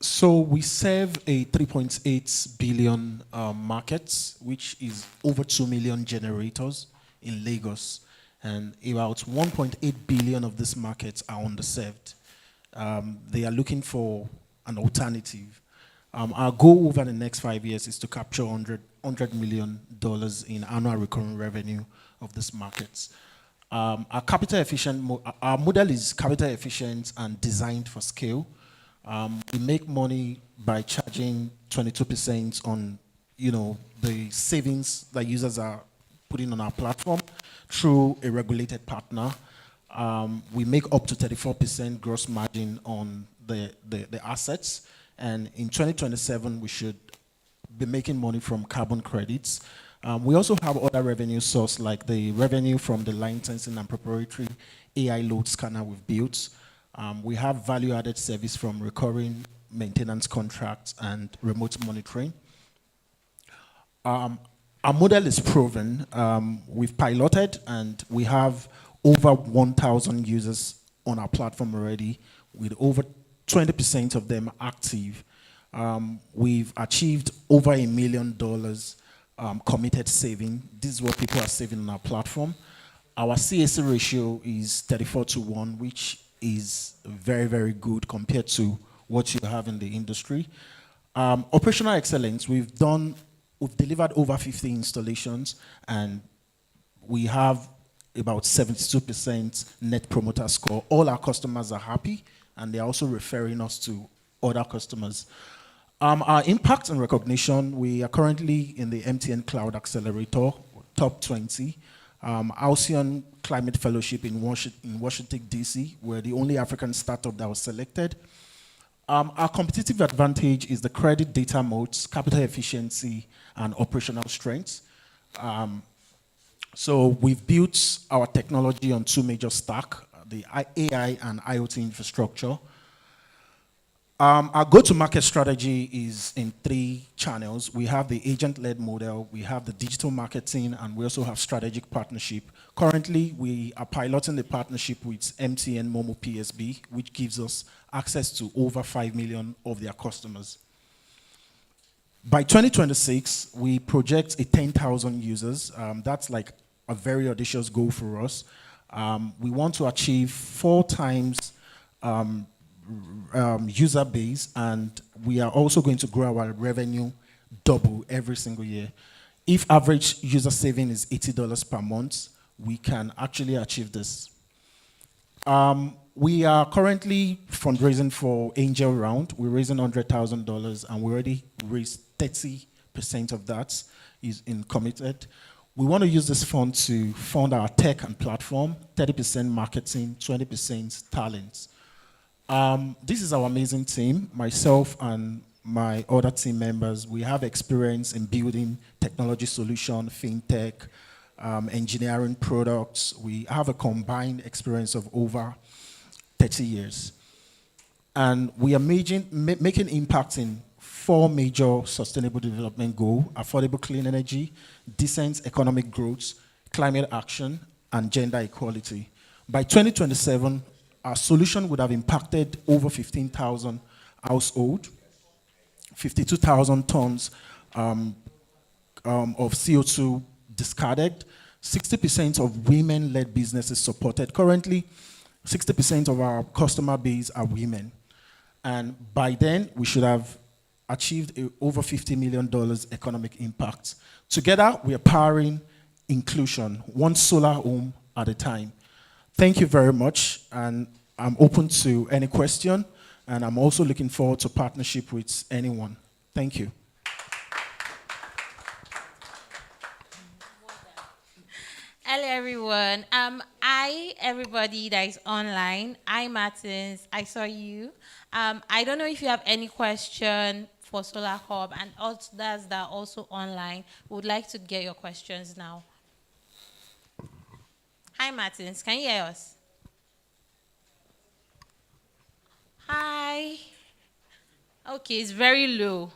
So we serve a 3.8 billion market, which is over 2 million generators in Lagos. And about 1.8 billion of this market are underserved. They are looking for an alternative. Our goal over the next 5 years is to capture $100 million in annual recurring revenue of this market. Our model is capital efficient and designed for scale. We make money by charging 22% on, the savings that users are putting on our platform through a regulated partner. We make up to 34% gross margin on the assets. And in 2027, we should be making money from carbon credits. We also have other revenue sources like the revenue from the licensing and proprietary AI load scanner we've built. We have value-added service from recurring maintenance contracts and remote monitoring. Our model is proven. We've piloted and we have over 1,000 users on our platform already, with over 20% of them active. We've achieved over $1 million committed saving. This is what people are saving on our platform. Our CAC ratio is 34:1, which is very, very good compared to what you have in the industry. Operational excellence, we've delivered over 50 installations, and we have about 72% net promoter score. All our customers are happy, and they're also referring us to other customers. Our impact and recognition, we are currently in the MTN Cloud Accelerator, top 20. Alcyon Climate Fellowship in Washington, D.C. We're the only African startup that was selected. Our competitive advantage is the credit data moats, capital efficiency, and operational strengths. So we've built our technology on 2 major stacks, the AI and IoT infrastructure. Our go-to-market strategy is in 3 channels. We have the agent-led model, we have the digital marketing, and we also have strategic partnership. Currently, we are piloting the partnership with MTN Momo PSB, which gives us access to over 5 million of their customers. By 2026, we project 10,000 users. That's like a very audacious goal for us. We want to achieve 4 times user base, and we are also going to grow our revenue double every single year. If average user saving is $80 per month, we can actually achieve this. We are currently fundraising for Angel Round. We're raising $100,000, and we already raised $30 30% of that is in committed. We want to use this fund to fund our tech and platform, 30% marketing, 20% talent. This is our amazing team, myself and my other team members. We have experience in building technology solution, fintech, engineering products. We have a combined experience of over 30 years. And we are making impact in 4 major sustainable development goals: affordable clean energy, decent economic growth, climate action, and gender equality. By 2027, our solution would have impacted over 15,000 households, 52,000 tons of CO2 discarded, 60% of women-led businesses supported. Currently, 60% of our customer base are women. And by then, we should have achieved over $50 million economic impact. Together, we are powering inclusion, one solar home at a time. Thank you very much, and I'm open to any question, and I'm also looking forward to partnership with anyone. Thank you. Hello, everyone. Everybody that is online. Hi, Martins. I saw you. I don't know if you have any question for Solar Hub and others that are also online. Would like to get your questions now. Hi, Martins. Can you hear us? Hi. Okay, it's very low.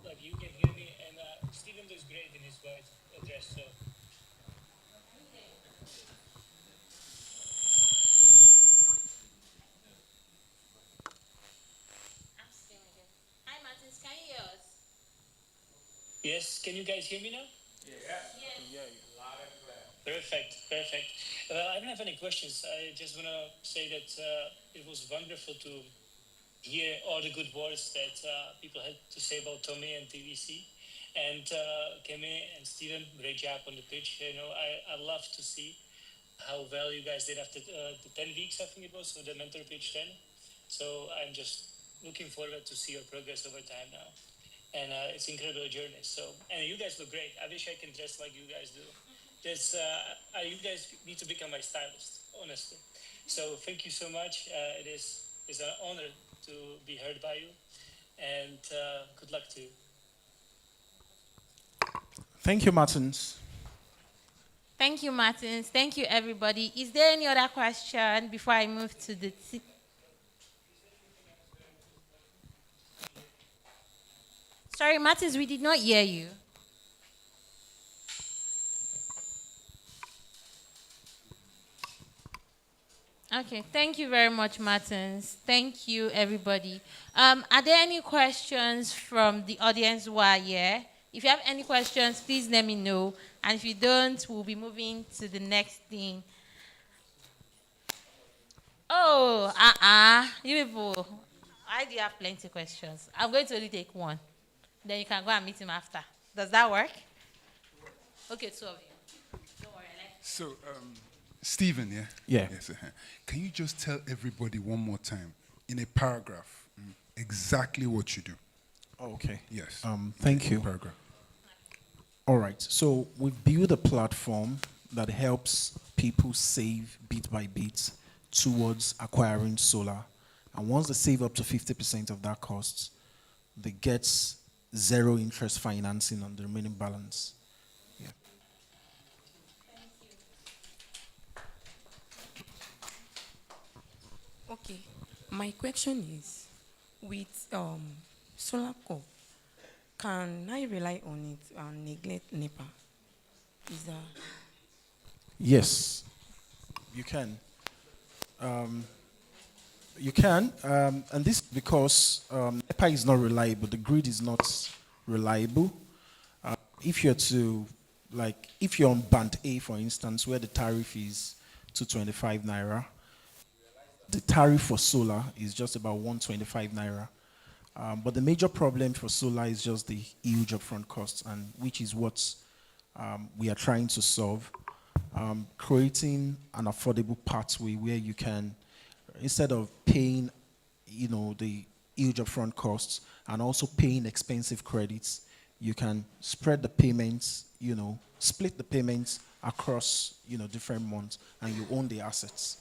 Like you can hear me, and Stephen does great in his voice address. So. Hi, Martins. Can you hear us? Yes, can you guys hear me now? Yes. Perfect, perfect. I don't have any questions. I just want to say that it was wonderful to hear all the good words that people had to say about Tommy and TVC. And Kemi and Steven, great job on the pitch. You know, I love to see how well you guys did after the 10 weeks, I think it was, so the mentor pitch 10. So I'm just looking forward to see your progress over time now. And it's an incredible journey. So, and you guys look great. I wish I can dress like you guys do. You guys need to become my stylist, honestly. So thank you so much. It's an honor to be heard by you. And good luck to you. Thank you, Martins. Thank you, Martins. Thank you, everybody. Is there any other question before I move to the Sorry, Martins, we did not hear you. Okay, thank you very much, Martins. Thank you, everybody. Are there any questions from the audience who are here? If you have any questions, please let me know. And if you don't, we'll be moving to the next thing. Oh, you people. I do have plenty of questions. I'm going to only take one. Then you can go and meet him after. Does that work? Okay, 2 of you. Don't worry, So, Stephen, yeah? Yeah. Yes, can you just tell everybody one more time, in a paragraph, exactly what you do? Okay. Yes. Thank you. Paragraph. All right. So we've built a platform that helps people save bit by bit towards acquiring solar. And once they save up to 50% of that cost, they get 0 interest financing on the remaining balance. Yeah. Okay, my question is, with solar co, can I rely on it and neglect NEPA? Is that? Yes, you can. You can, and this because NEPA is not reliable. The grid is not reliable. If you're to Like if you're on band A, for instance, where the tariff is 225 naira, the tariff for solar is just about 125 naira. But the major problem for solar is just the huge upfront costs, and which is what we are trying to solve. Creating an affordable pathway where you can, instead of paying, the huge upfront costs and also paying expensive credits, you can spread the payments, split the payments across, different months, and you own the assets.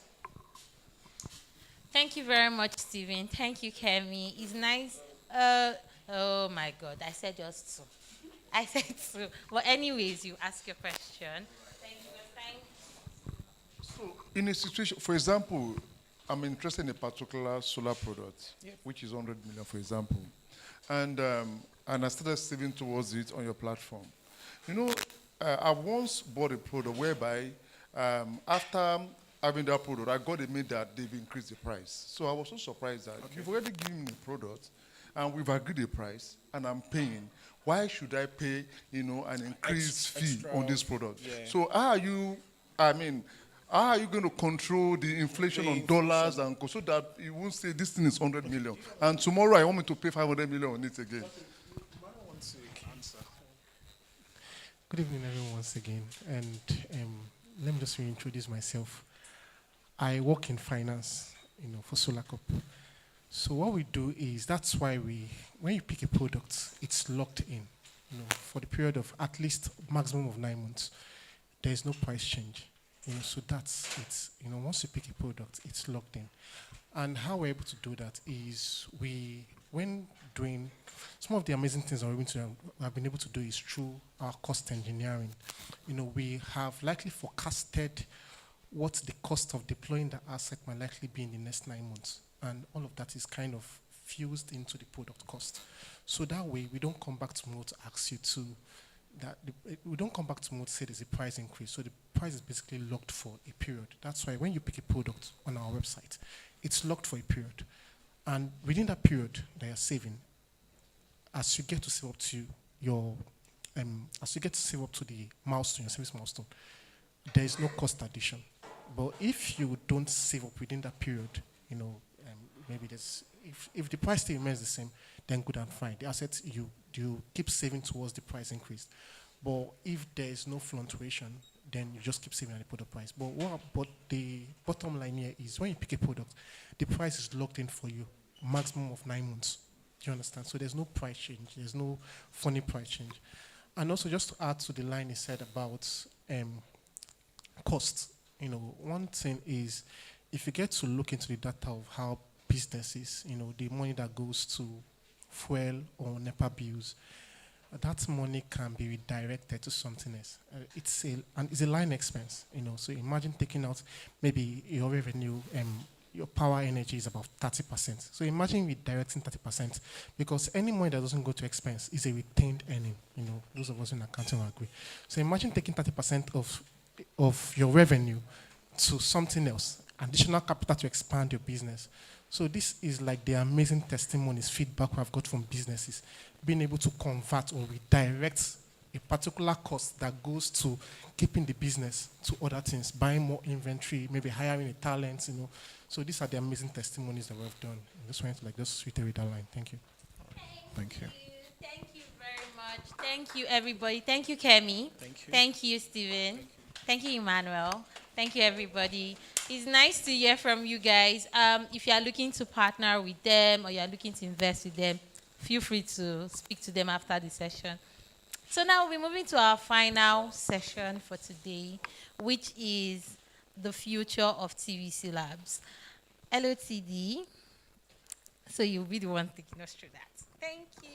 Thank you very much, Stephen. Thank you, Kemi. It's nice. Oh my God, I said just two. I said two. But anyways, you ask your question. Thank you. So, in a situation, for example, I'm interested in a particular solar product, which is 100 million, for example, and I started saving towards it on your platform. I once bought a product whereby after having that product, I got a mail that they've increased the price. So I was so surprised that you've already given me a product, and we've agreed a price, and I'm paying. Why should I pay, an increased fee Extra, on this product? yeah. So how are you going to control the inflation on dollars and so that you won't say this thing is 100 million, and tomorrow I want me to pay 500 million on it again? Good evening, everyone, once again. And let me just reintroduce myself. I work in finance, for SolarCorp. So what we do is, that's why when you pick a product, it's locked in, for the period of at least maximum of 9 months. There is no price change. So that's it. Once you pick a product, it's locked in. And how we're able to do that is when doing some of the amazing things I've been able to do is through our cost engineering. We have likely forecasted what the cost of deploying the asset might likely be in the next 9 months. And all of that is kind of fused into the product cost. So that way, we don't come back tomorrow to ask you to, we don't come back tomorrow to say there's a price increase. So the price is basically locked for a period. That's why when you pick a product on our website, it's locked for a period. And within that period that you're saving, as you get to save up to the milestone, your service milestone, there is no cost addition. But if you don't save up within that period, maybe if the price still remains the same, then good and fine. The assets you keep saving towards the price increase. But if there is no fluctuation, then you just keep saving at the product price. But the bottom line here is when you pick a product, the price is locked in for you, maximum of 9 months. Do you understand? So there's no price change. There's no funny price change. And also, just to add to the line he said about cost, one thing is, if you get to look into the data of how businesses, the money that goes to fuel or NEPA bills, that money can be redirected to something else. It's a line expense, So imagine taking out maybe your revenue, your power energy is about 30%. So imagine redirecting 30%, because any money that doesn't go to expense is a retained earning. Those of us in accounting will agree. So imagine taking 30% of your revenue to something else, additional capital to expand your business. So this is like the amazing testimonies, feedback I've got from businesses, being able to convert or redirect a particular cost that goes to keeping the business to other things, buying more inventory, maybe hiring a talent, So these are the amazing testimonies that we've done. I just wanted to just reiterate that line. Thank you. Thank you. Thank you very much. Thank you, everybody. Thank you, Kemi. Thank you. Thank you, Stephen. Thank you, Emmanuel. Thank you, everybody. It's nice to hear from you guys. If you are looking to partner with them or you are looking to invest with them, feel free to speak to them after the session. So now we're moving to our final session for today, which is the future of TVCLabs. Hello, TD. So you'll be the one taking us through that. Thank you.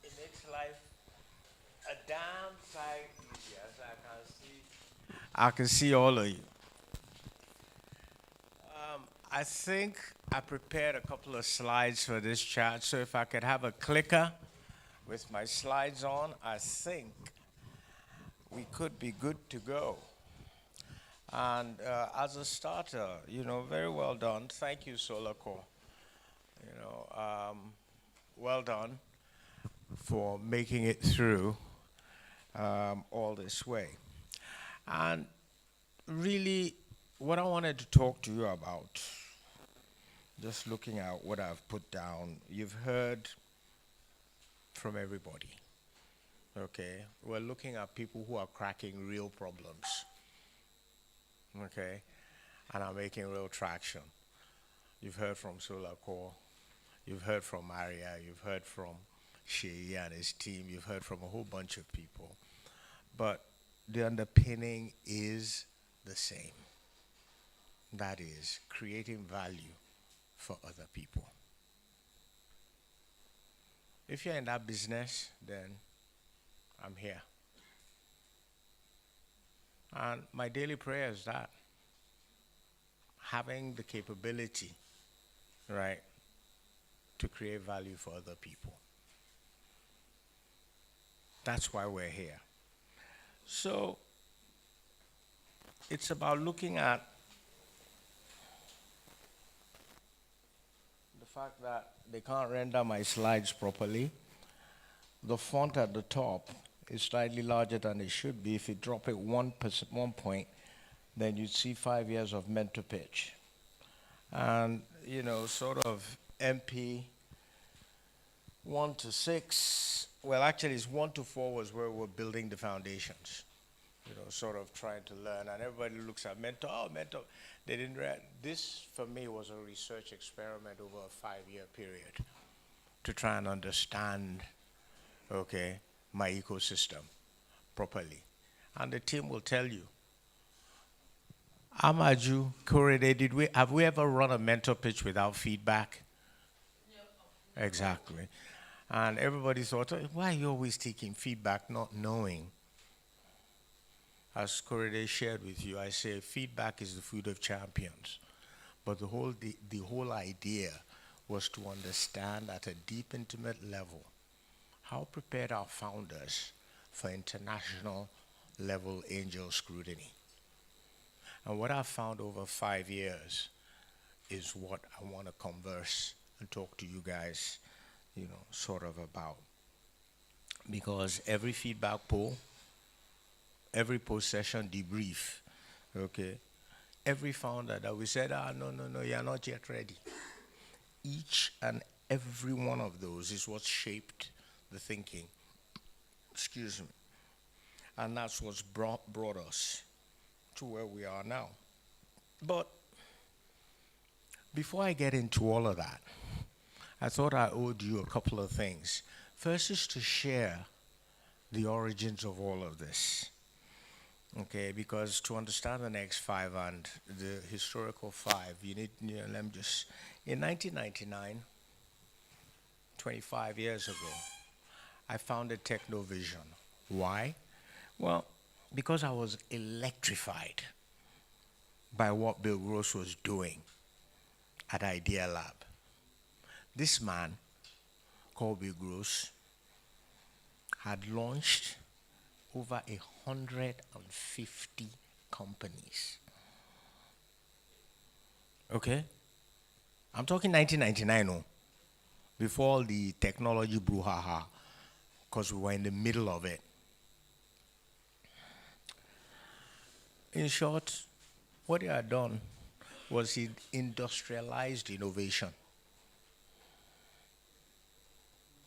It makes life a damn sight easier. So I can see all of you. I think I prepared a couple of slides for this chat, so if I could have a clicker, With my slides on, I think we could be good to go. And as a starter, very well done. Thank you, SolarCore. Well done for making it through all this way. And really, what I wanted to talk to you about, just looking at what I've put down, you've heard from everybody. Okay, we're looking at people who are cracking real problems. Okay, and are making real traction. You've heard from SolarCore, you've heard from Maria, you've heard from Shea and his team, you've heard from a whole bunch of people. But the underpinning is the same. That is creating value for other people. If you're in that business, then I'm here. And my daily prayer is that having the capability, right, to create value for other people. That's why we're here. So it's about looking at the fact that they can't render my slides properly. The font at the top is slightly larger than it should be. If you drop it 1 point, then you'd see 5 years of mentor pitch. And, sort of MP 1 to 6, well, actually it's 1 to 4 was where we're building the foundations, sort of trying to learn. And everybody looks at mentor, mentor. They didn't read. This, for me, was a research experiment over a 5-year period to try and understand, okay, my ecosystem properly. And the team will tell you. Amaju, Korede, have we ever run a mentor pitch without feedback? No. Exactly. And everybody thought, why are you always taking feedback, not knowing? As Korede shared with you, I say feedback is the food of champions. But the whole idea was to understand at a deep, intimate level how prepared our founders for international level angel scrutiny. And what I've found over 5 years is what I want to converse and talk to you guys, sort of about. Because every feedback poll, every post-session debrief, okay, every founder that we said, no, you're not yet ready. Each and every one of those is what shaped the thinking. Excuse me. And that's what's brought us to where we are now. But before I get into all of that, I thought I owed you a couple of things. First is to share the origins of all of this. Okay, because to understand the next 5 and the historical 5, you need, let me just, in 1999, 25 years ago, I founded Technovision. Why? Well, because I was electrified by what Bill Gross was doing at Idea Lab. This man, called Bill Gross, had launched over 150 companies. Okay? I'm talking 1999, before all the technology brouhaha, because we were in the middle of it. In short, what he had done was he industrialized innovation.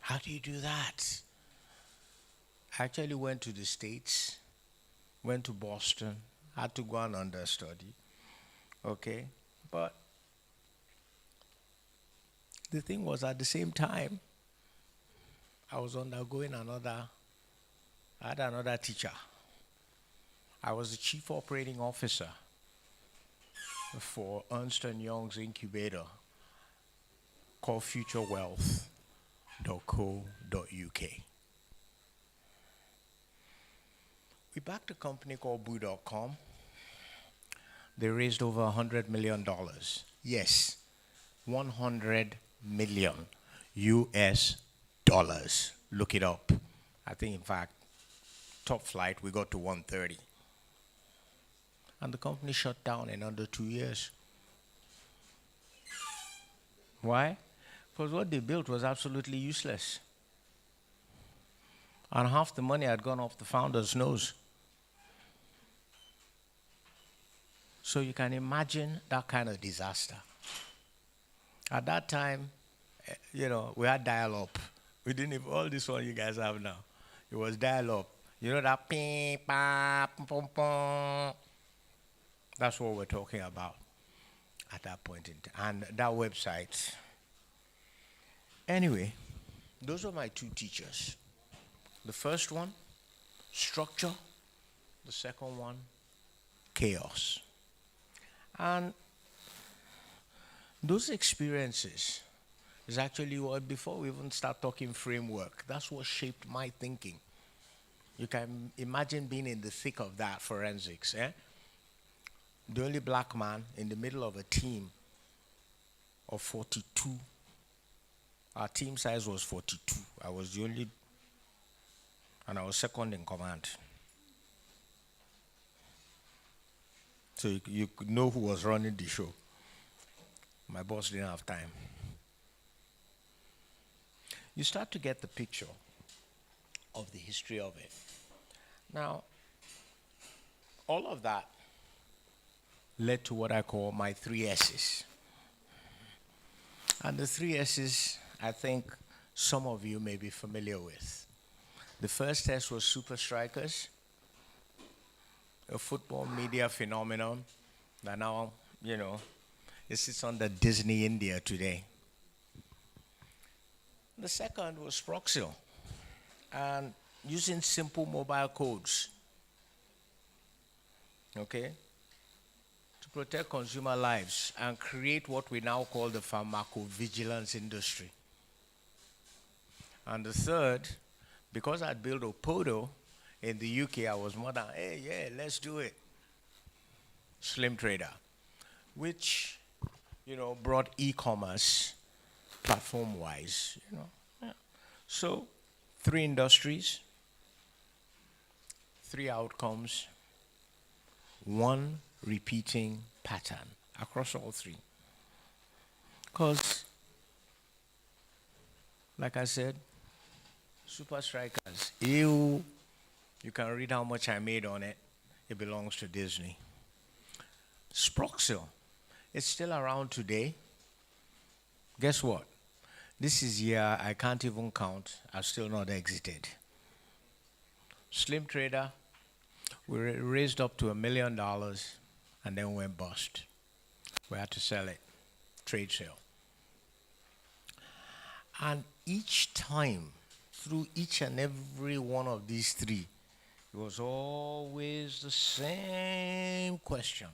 How do you do that? I actually went to the States, went to Boston, had to go and understudy, okay? But the thing was, at the same time, I was undergoing I had another teacher. I was the chief operating officer for Ernst & Young's incubator called futurewealth.co.uk. We backed a company called Boo.com. They raised over $100 million. Yes, $100 million US dollars. look it up. I think, in fact, top flight, we got to 130. And the company shut down in under 2 years. Why? Because what they built was absolutely useless. And half the money had gone off the founder's nose. So you can imagine that kind of disaster. At that time, we had dial-up. We didn't have all this one you guys have now. It was dial-up. You know that ping, pa, pum, pum. That's what we're talking about at that point in time. And that website. Anyway, those were my two teachers. The first one, structure. The second one, chaos. And those experiences is actually what, before we even start talking framework, that's what shaped my thinking. You can imagine being in the thick of that forensics, eh? The only black man in the middle of a team of 42. Our team size was 42. I was the only, and I was second in command. So you could know who was running the show. My boss didn't have time. You start to get the picture of the history of it. Now, all of that led to what I call my 3 S's. And the 3 S's, I think some of you may be familiar with. The first S was Super Strikers, a football media phenomenon that now, it sits under Disney India today. The second was Proxil, and using simple mobile codes, okay, to protect consumer lives and create what we now call the pharmacovigilance industry. And the third, because I'd built Opodo in the UK, I was more than, hey, yeah, let's do it. Slim Trader, which, brought e-commerce platform-wise, Yeah. So, 3 industries, 3 outcomes, 1 repeating pattern across all 3. Because, like I said, Super Strikers, you can read how much I made on it. It belongs to Disney. Sproxil, it's still around today. Guess what? This is year I can't even count. I've still not exited. Slim Trader, we raised up to $1 million and then went bust. We had to sell it, trade sale. And each time, through each and every one of these 3, it was always the same question.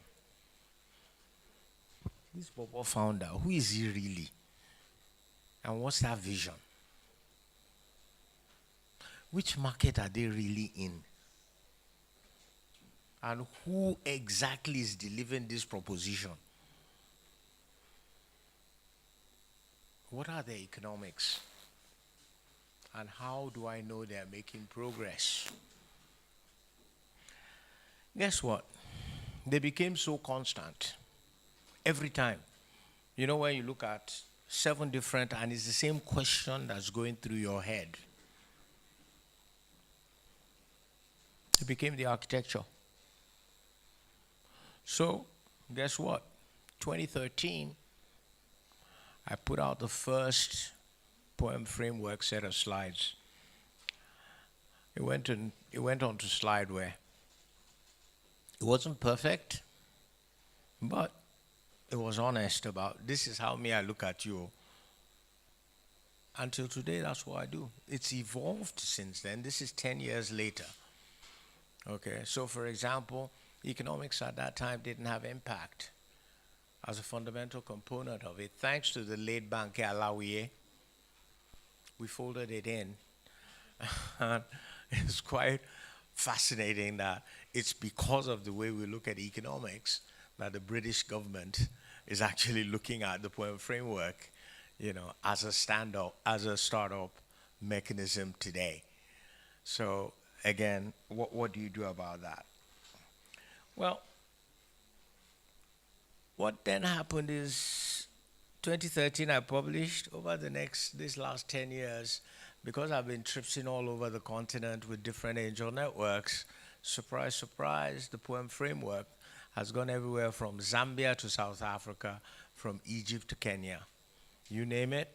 This Bobo founder, who is he really? And what's that vision? Which market are they really in? And who exactly is delivering this proposition? What are the economics? And how do I know they're making progress? Guess what? They became so constant every time. When you look at 7 different, and it's the same question that's going through your head. It became the architecture. So, guess what? 2013, I put out the first poem framework set of slides. It went on to slideware. It wasn't perfect, but it was honest about, this is how I look at you. Until today, that's what I do. It's evolved since then. This is 10 years later. Okay, so for example, economics at that time didn't have impact as a fundamental component of it. Thanks to the late Banker Alawiye, we folded it in. And it's quite fascinating that it's because of the way we look at economics that the British government is actually looking at the poem framework, as a startup mechanism today. So again, what do you do about that? Well, what then happened is 2013 I published. Over this last 10 years, because I've been tripsing all over the continent with different angel networks, surprise, surprise, the poem framework has gone everywhere from Zambia to South Africa, from Egypt to Kenya. You name it,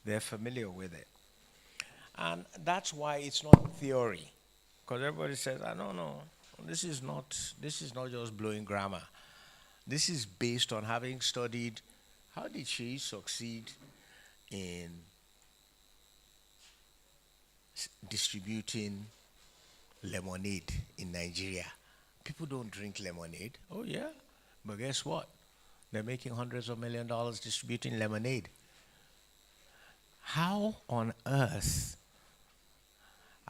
they're familiar with it. And that's why it's not theory. Because everybody says, no, this is not just blowing grammar. This is based on having studied how did she succeed in distributing lemonade in Nigeria. People don't drink lemonade. Oh yeah, but guess what? They're making hundreds of $millions distributing lemonade. How on earth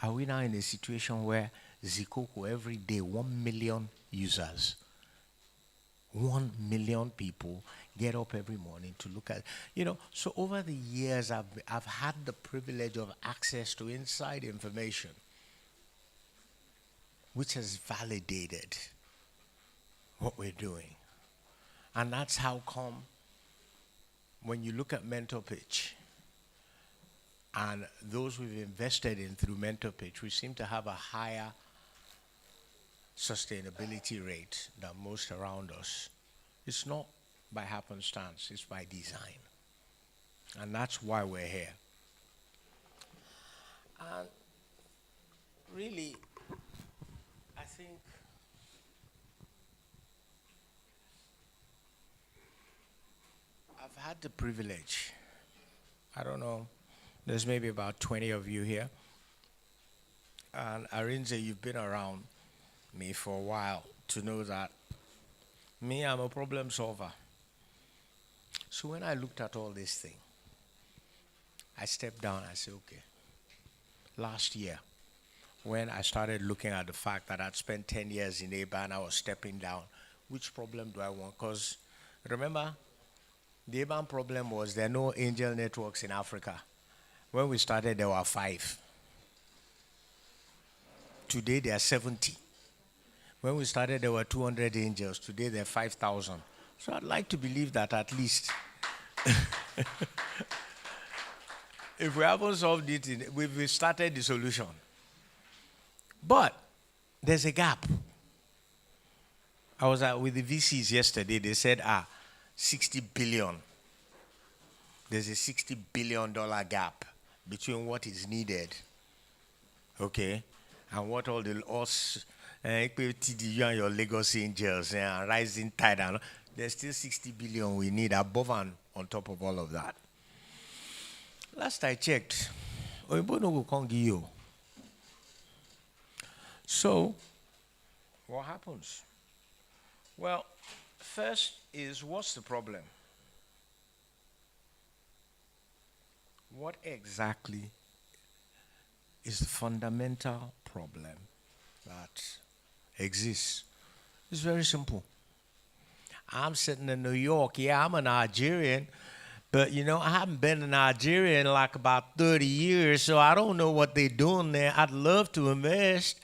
are we now in a situation where Zikoko every day, 1 million users, 1 million people get up every morning to look at, so over the years I've had the privilege of access to inside information which has validated what we're doing. And that's how come when you look at Mentor Pitch and those we've invested in through Mentor Pitch, we seem to have a higher sustainability rate than most around us. It's not by happenstance, it's by design. And that's why we're here. And really, I think I've had the privilege, I don't know, there's maybe about 20 of you here. And Arinze, you've been around me for a while to know that I'm a problem solver. So when I looked at all this thing, I stepped down, I said, okay, last year, when I started looking at the fact that I'd spent 10 years in ABA and I was stepping down, which problem do I want? Because remember, the ABAN problem was there are no angel networks in Africa. When we started, there were 5. Today, there are 70. When we started, there were 200 angels. Today, there are 5,000. So I'd like to believe that at least, if we haven't solved it, we've started the solution. But there's a gap. I was with the VCs yesterday. They said, 60 billion. There's a $60 billion gap between what is needed, okay, and what all the us, TDU and your Lagos Angels and Rising Tide, and there's still 60 billion we need above and on top of all of that. Last I checked, Oyinbo no go come give you. So, what happens? Well, first is, what's the problem? What exactly is the fundamental problem that exists? It's very simple. I'm sitting in New York. Yeah, I'm a Nigerian, but I haven't been in Nigeria in like about 30 years, so I don't know what they're doing there. I'd love to invest,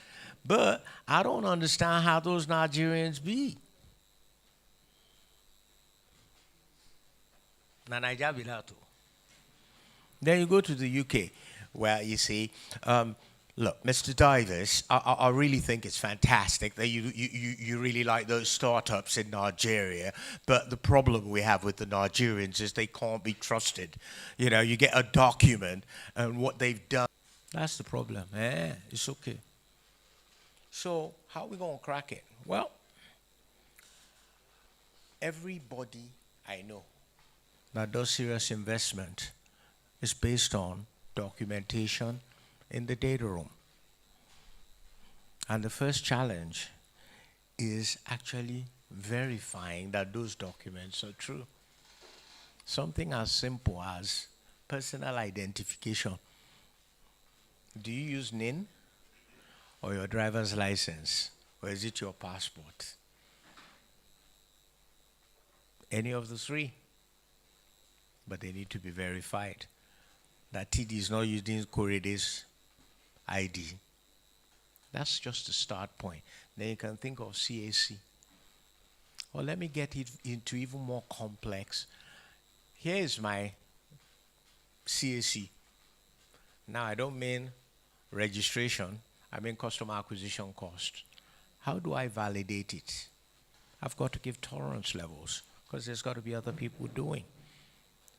but I don't understand how those Nigerians be. Na Naija be that too. Then you go to the UK, where you see, look, Mr. Davis, I really think it's fantastic that you really like those startups in Nigeria, but the problem we have with the Nigerians is they can't be trusted. You get a document and what they've done. That's the problem. It's okay. So how are we going to crack it? Well, everybody I know that does serious investment is based on documentation in the data room. And the first challenge is actually verifying that those documents are true. Something as simple as personal identification. Do you use NIN or your driver's license, or is it your passport? Any of the 3, but they need to be verified. that TD is not using Korede's ID. That's just a start point. Then you can think of CAC. Or let me get it into even more complex. Here is my CAC. Now, I don't mean registration, I mean customer acquisition cost. How do I validate it? I've got to give tolerance levels because there's got to be other people doing.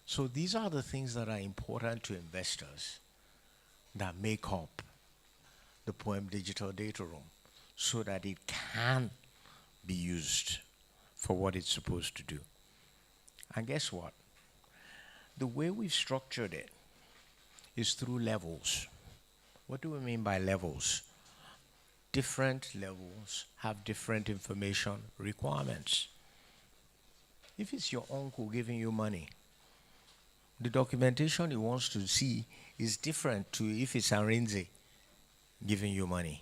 So these are the things that are important to investors that make up the Poem Digital Data Room so that it can be used for what it's supposed to do. And guess what? The way we've structured it is through levels. What do we mean by levels? Different levels have different information requirements. If it's your uncle giving you money, the documentation he wants to see is different to if it's Arinze giving you money.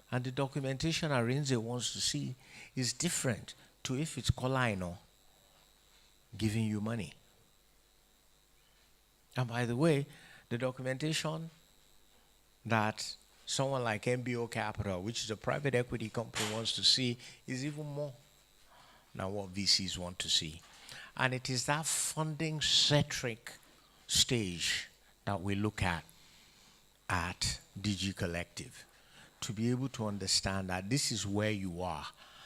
And the documentation Arinze wants to see is different to if it's Kolaino giving you money. And by the way, the documentation that someone like MBO Capital, which is a private equity company, wants to see is even more than what VCs want to see. And it is that funding-centric stage that we look at DG Collective to be able to understand that this is where you are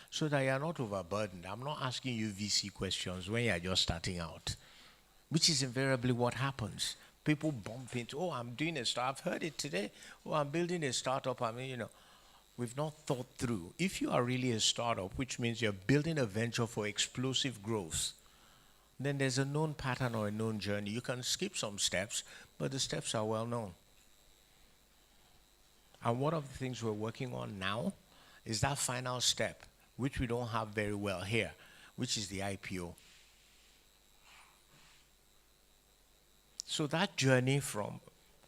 so that you're not overburdened. I'm not asking you VC questions when you're just starting out, which is invariably what happens. People bump into, oh, I'm doing a startup. I've heard it today. Oh, I'm building a startup. I mean, we've not thought through. If you are really a startup, which means you're building a venture for explosive growth, then there's a known pattern or a known journey. You can skip some steps, but the steps are well known. And one of the things we're working on now is that final step, which we don't have very well here, which is the IPO. So that journey from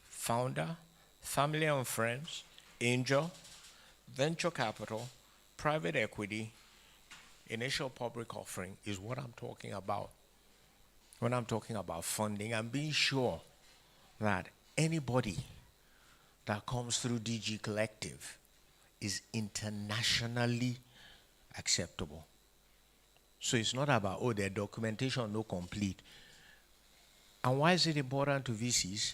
founder, family and friends, angel, venture capital, private equity, initial public offering is what I'm talking about when I'm talking about funding and being sure that anybody that comes through DG Collective is internationally acceptable. So it's not about, oh, their documentation no complete. And why is it important to VCs?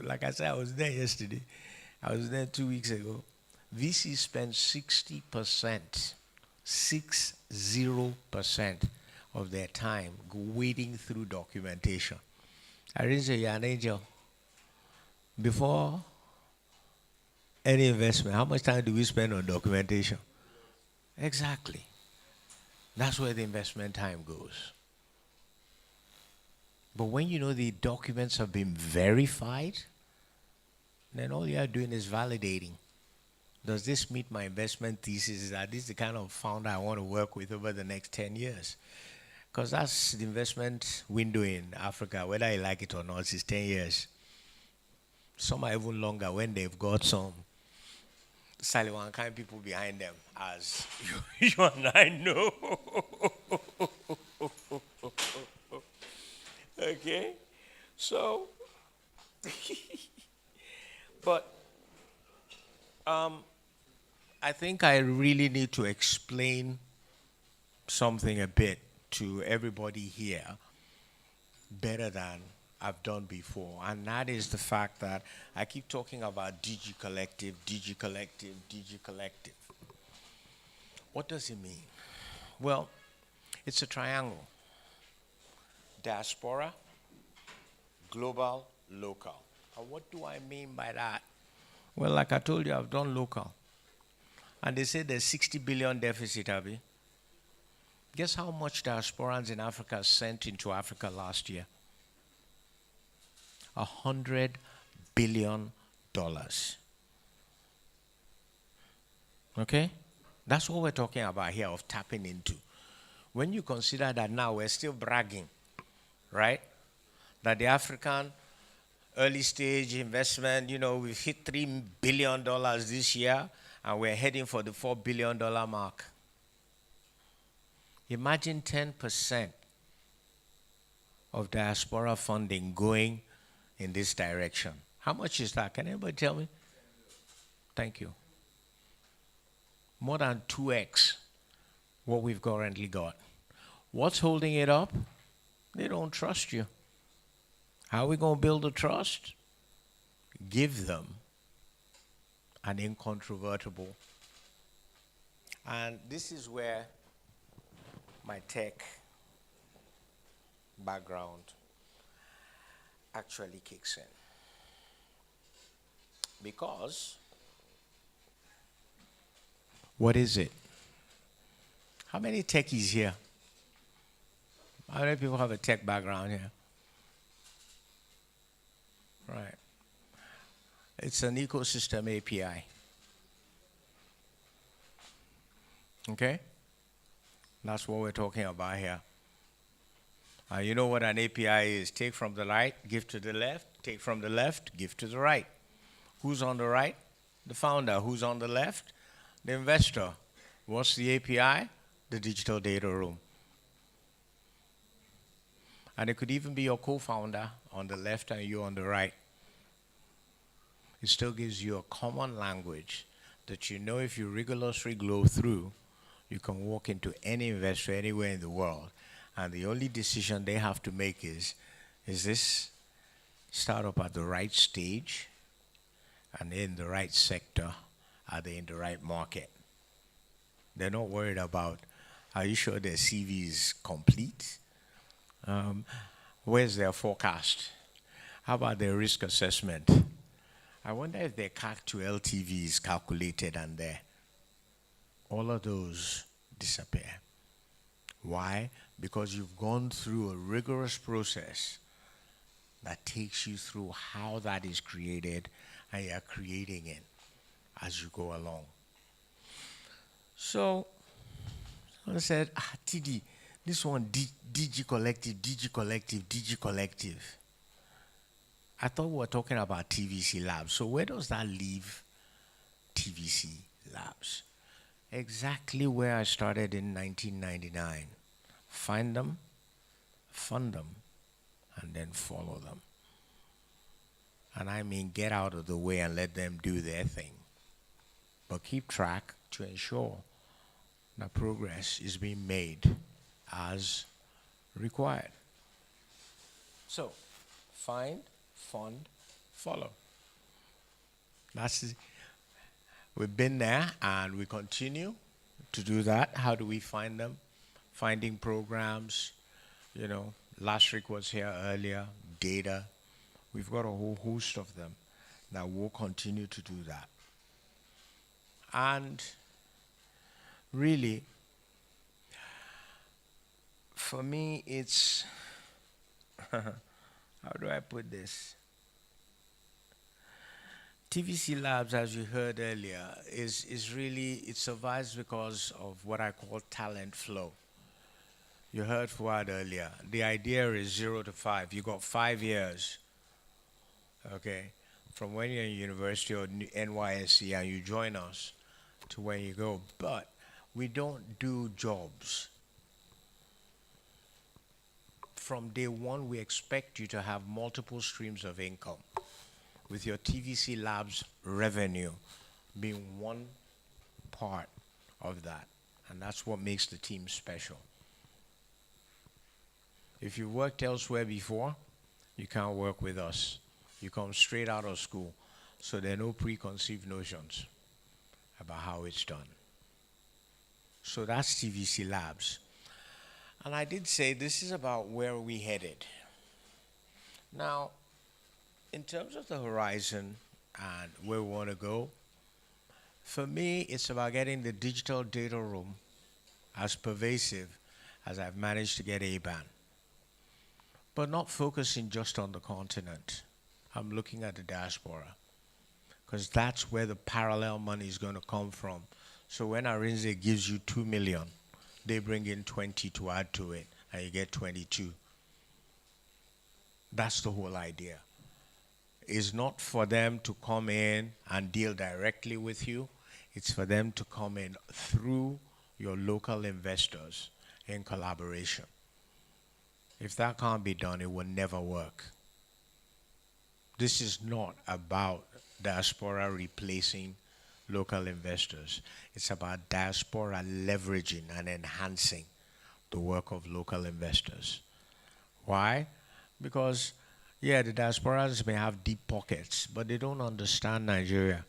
Like I said, I was there yesterday. I was there 2 weeks ago. VCs spend 60%, 60% of their time wading through documentation. I didn't say you're an angel. Before any investment, how much time do we spend on documentation? Exactly. That's where the investment time goes. But when you know the documents have been verified, then all you are doing is validating. Does this meet my investment thesis? Is that this the kind of founder I want to work with over the next 10 years? Because that's the investment window in Africa, whether you like it or not, is 10 years. Some are even longer when they've got some Saliwan kind people behind them, as you and I know. Okay? So, but I think I really need to explain something a bit to everybody here better than I've done before, and that is the fact that I keep talking about DG Collective, DG Collective, DG Collective. What does it mean? Well, it's a triangle. Diaspora, global, local. And what do I mean by that? Well, like I told you, I've done local. And they say there's 60 billion deficit, Abby. Guess how much diasporans in Africa sent into Africa last year? $100 billion. Okay? That's what we're talking about here of tapping into. When you consider that now we're still bragging, right? That the African early stage investment, we've hit $3 billion this year and we're heading for the $4 billion mark. Imagine 10% of diaspora funding going in this direction. How much is that? Can anybody tell me? Thank you. More than 2x what we've currently got. What's holding it up? They don't trust you. How are we going to build the trust? Give them an incontrovertible. And this is where my tech background actually kicks in. Because what is it? How many techies here? How many people have a tech background here? Right. It's an ecosystem API. Okay? That's what we're talking about here. You know what an API is? Take from the right, give to the left. Take from the left, give to the right. Who's on the right? The founder. Who's on the left? The investor. What's the API? The digital data room. And it could even be your co-founder on the left and you on the right. It still gives you a common language that you know if you rigorously go through, you can walk into any investor anywhere in the world, and the only decision they have to make is this startup at the right stage and in the right sector? Are they in the right market? They're not worried about, are you sure their CV is complete? Where's their forecast? How about their risk assessment? I wonder if their CAC to LTV is calculated and there. All of those disappear. Why? Because you've gone through a rigorous process that takes you through how that is created, and you're creating it as you go along. So, I said, TD, this one, DG Collective. I thought we were talking about TVCLabs. So where does that leave TVCLabs? Exactly where I started in 1999. Find them, fund them, and then follow them. And I mean get out of the way and let them do their thing. But keep track to ensure that progress is being made as required. So, find, fund, follow. We've been there and we continue to do that. How do we find them? Finding programs, Lashrik was here earlier, data. We've got a whole host of them that will continue to do that. And really, for me, it's, how do I put this? TVCLabs, as you heard earlier, is really, it survives because of what I call talent flow. You heard Fuad earlier. The idea is 0 to 5. You got 5 years, okay, from when you're in university or NYSC and you join us to when you go. But we don't do jobs. From day one, we expect you to have multiple streams of income, with your TVCLabs revenue being one part of that. And that's what makes the team special. If you worked elsewhere before, you can't work with us. You come straight out of school, so there are no preconceived notions about how it's done. So that's TVCLabs. And I did say this is about where we headed. Now, in terms of the horizon and where we want to go, for me, it's about getting the digital data room as pervasive as I've managed to get A-band. But not focusing just on the continent. I'm looking at the diaspora, because that's where the parallel money is going to come from. So when Arinze gives you 2 million, they bring in 20 to add to it, and you get 22. That's the whole idea. It's not for them to come in and deal directly with you. It's for them to come in through your local investors in collaboration. If that can't be done, it will never work. This is not about diaspora replacing local investors. It's about diaspora leveraging and enhancing the work of local investors. Why? Because, yeah, the diasporans may have deep pockets, but they don't understand Nigeria.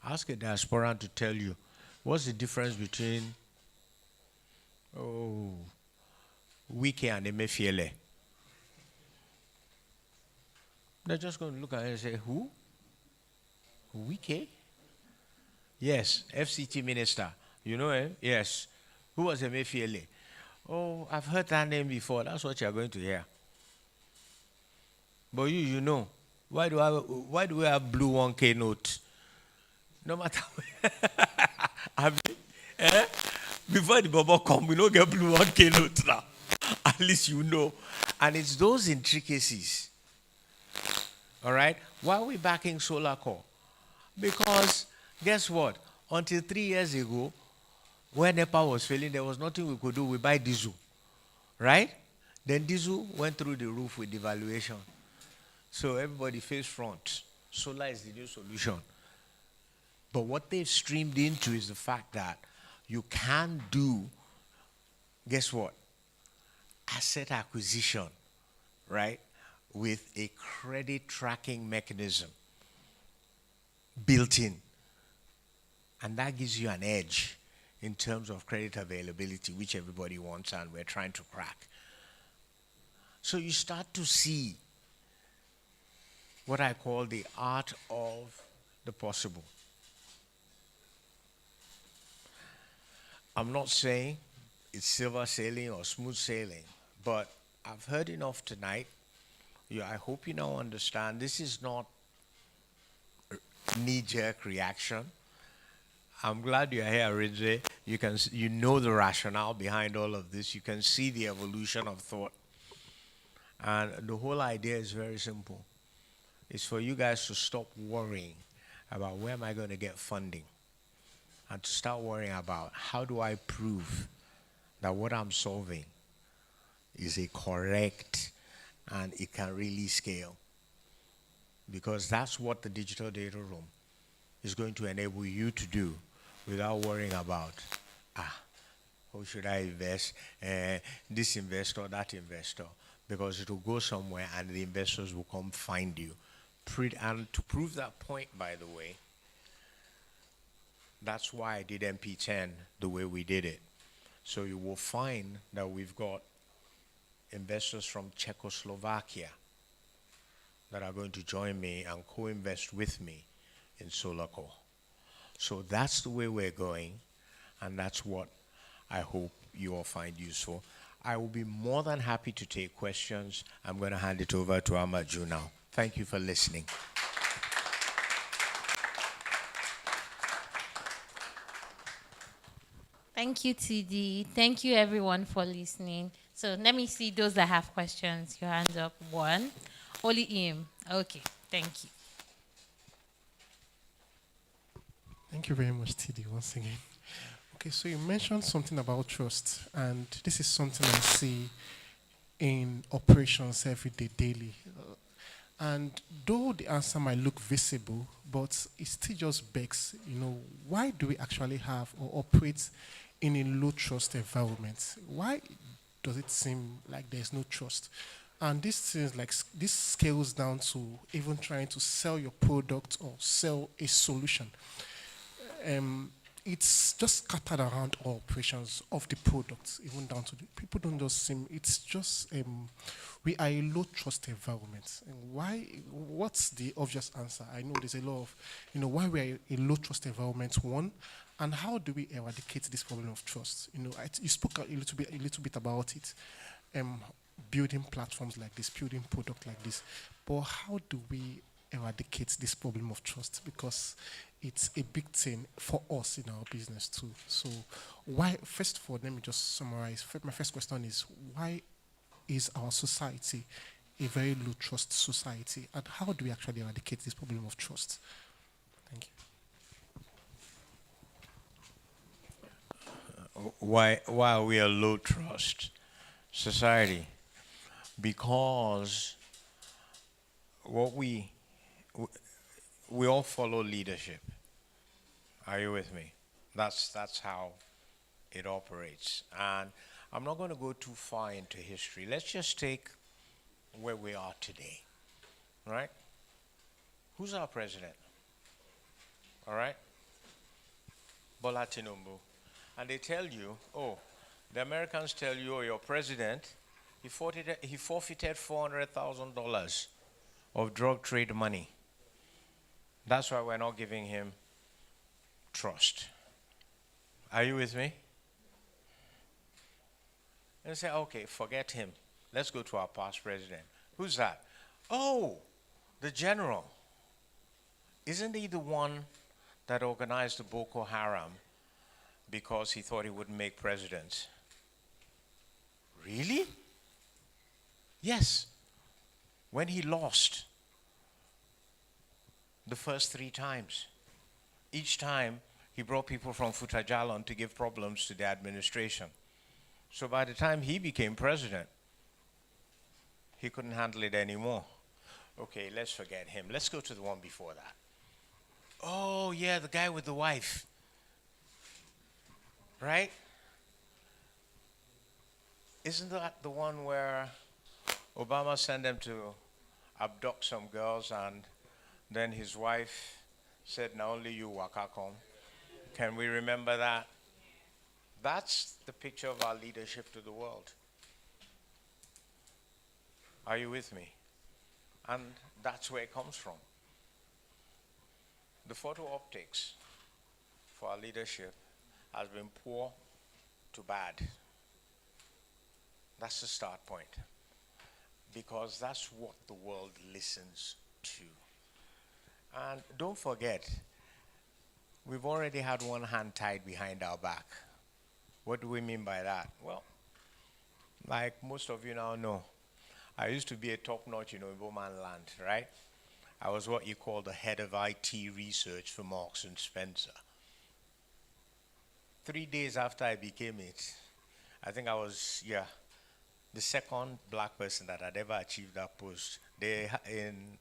Ask a diasporan to tell you what's the difference between Wike and Emefiele. They're just going to look at it and say, who? Wike? Yes, FCT minister. You know him? Yes. Who was Emefiele? Oh, I've heard that name before. That's what you're going to hear. But you know, why do we have blue 1K notes? No matter before the bubble come, we don't get blue 1K notes now. At least you know. And it's those intricacies. All right? Why are we backing Solar Core? Because guess what? Until 3 years ago, when NEPA was failing, there was nothing we could do. We buy diesel. Right? Then diesel went through the roof with devaluation. So everybody faced front. Solar is the new solution. But what they've streamed into is the fact that you can do, guess what? Asset acquisition, right? With a credit tracking mechanism built in. And that gives you an edge in terms of credit availability, which everybody wants and we're trying to crack. So you start to see what I call the art of the possible. I'm not saying it's silver sailing or smooth sailing, but I've heard enough tonight. I hope you now understand this is not knee-jerk reaction. I'm glad you're here, Ridze. You know the rationale behind all of this. You can see the evolution of thought. And the whole idea is very simple. It's for you guys to stop worrying about where am I going to get funding and to start worrying about how do I prove that what I'm solving is a correct and it can really scale. Because that's what the digital data room is going to enable you to do without worrying about, who should I invest, this investor, that investor, because it will go somewhere and the investors will come find you. And to prove that point, by the way, that's why I did MP10 the way we did it. So you will find that we've got investors from Czechoslovakia that are going to join me and co-invest with me in SolarCore. So that's the way we're going, and that's what I hope you all find useful. I will be more than happy to take questions. I'm going to hand it over to Amaju now. Thank you for listening. Thank you, TD. Thank you, everyone, for listening. So let me see those that have questions. Your hands up. One. Only him. Okay. Thank you. Thank you very much, TD, once again. Okay, so you mentioned something about trust, and this is something I see in operations every day, daily. And though the answer might look visible, but it still just begs, why do we actually have or operate in a low trust environment? Why does it seem like there's no trust? And this scales down to even trying to sell your product or sell a solution. It's just scattered around all operations of the product, even down to the people don't just seem, it's just, we are a low trust environment. And why, what's the obvious answer? I know there's a lot of, why we are a low trust environment, one, and how do we eradicate this problem of trust? You spoke a little bit about it, building platforms like this, building product like this, but how do we eradicate this problem of trust? Because it's a big thing for us in our business too. So why, first of all, let me just summarize. My first question is, why is our society a very low trust society? And how do we actually eradicate this problem of trust? Thank you. Why are we a low trust society? because what we all follow leadership. Are you with me? That's how it operates. And I'm not going to go too far into history. Let's just take where we are today, right? Who's our president? All right? Bola Tinubu. And they tell you, oh, the Americans tell you, oh, your president, he forfeited $400,000 of drug trade money. That's why we're not giving him trust. Are you with me? And say, okay, forget him. Let's go to our past president. Who's that? Oh, the general. Isn't he the one that organized the Boko Haram because he thought he wouldn't make presidents? Really? Yes. When he lost the first 3 times, each time he brought people from Futajalon to give problems to the administration. So by the time he became president, he couldn't handle it anymore. Okay, let's forget him. Let's go to the one before that. Oh, yeah, the guy with the wife. Right? Isn't that the one where Obama sent them to abduct some girls and then his wife said, now only you waka come? Can we remember that? That's the picture of our leadership to the world. Are you with me? And that's where it comes from. The photo optics for our leadership has been poor to bad. That's the start point. Because that's what the world listens to. And don't forget, we've already had one hand tied behind our back. What do we mean by that? Well, like most of you now know, I used to be a top-notch in Igboman land, right? I was what you call the head of IT research for Marks and Spencer. 3 days after I became it, I think I was, the second black person that had ever achieved that post. In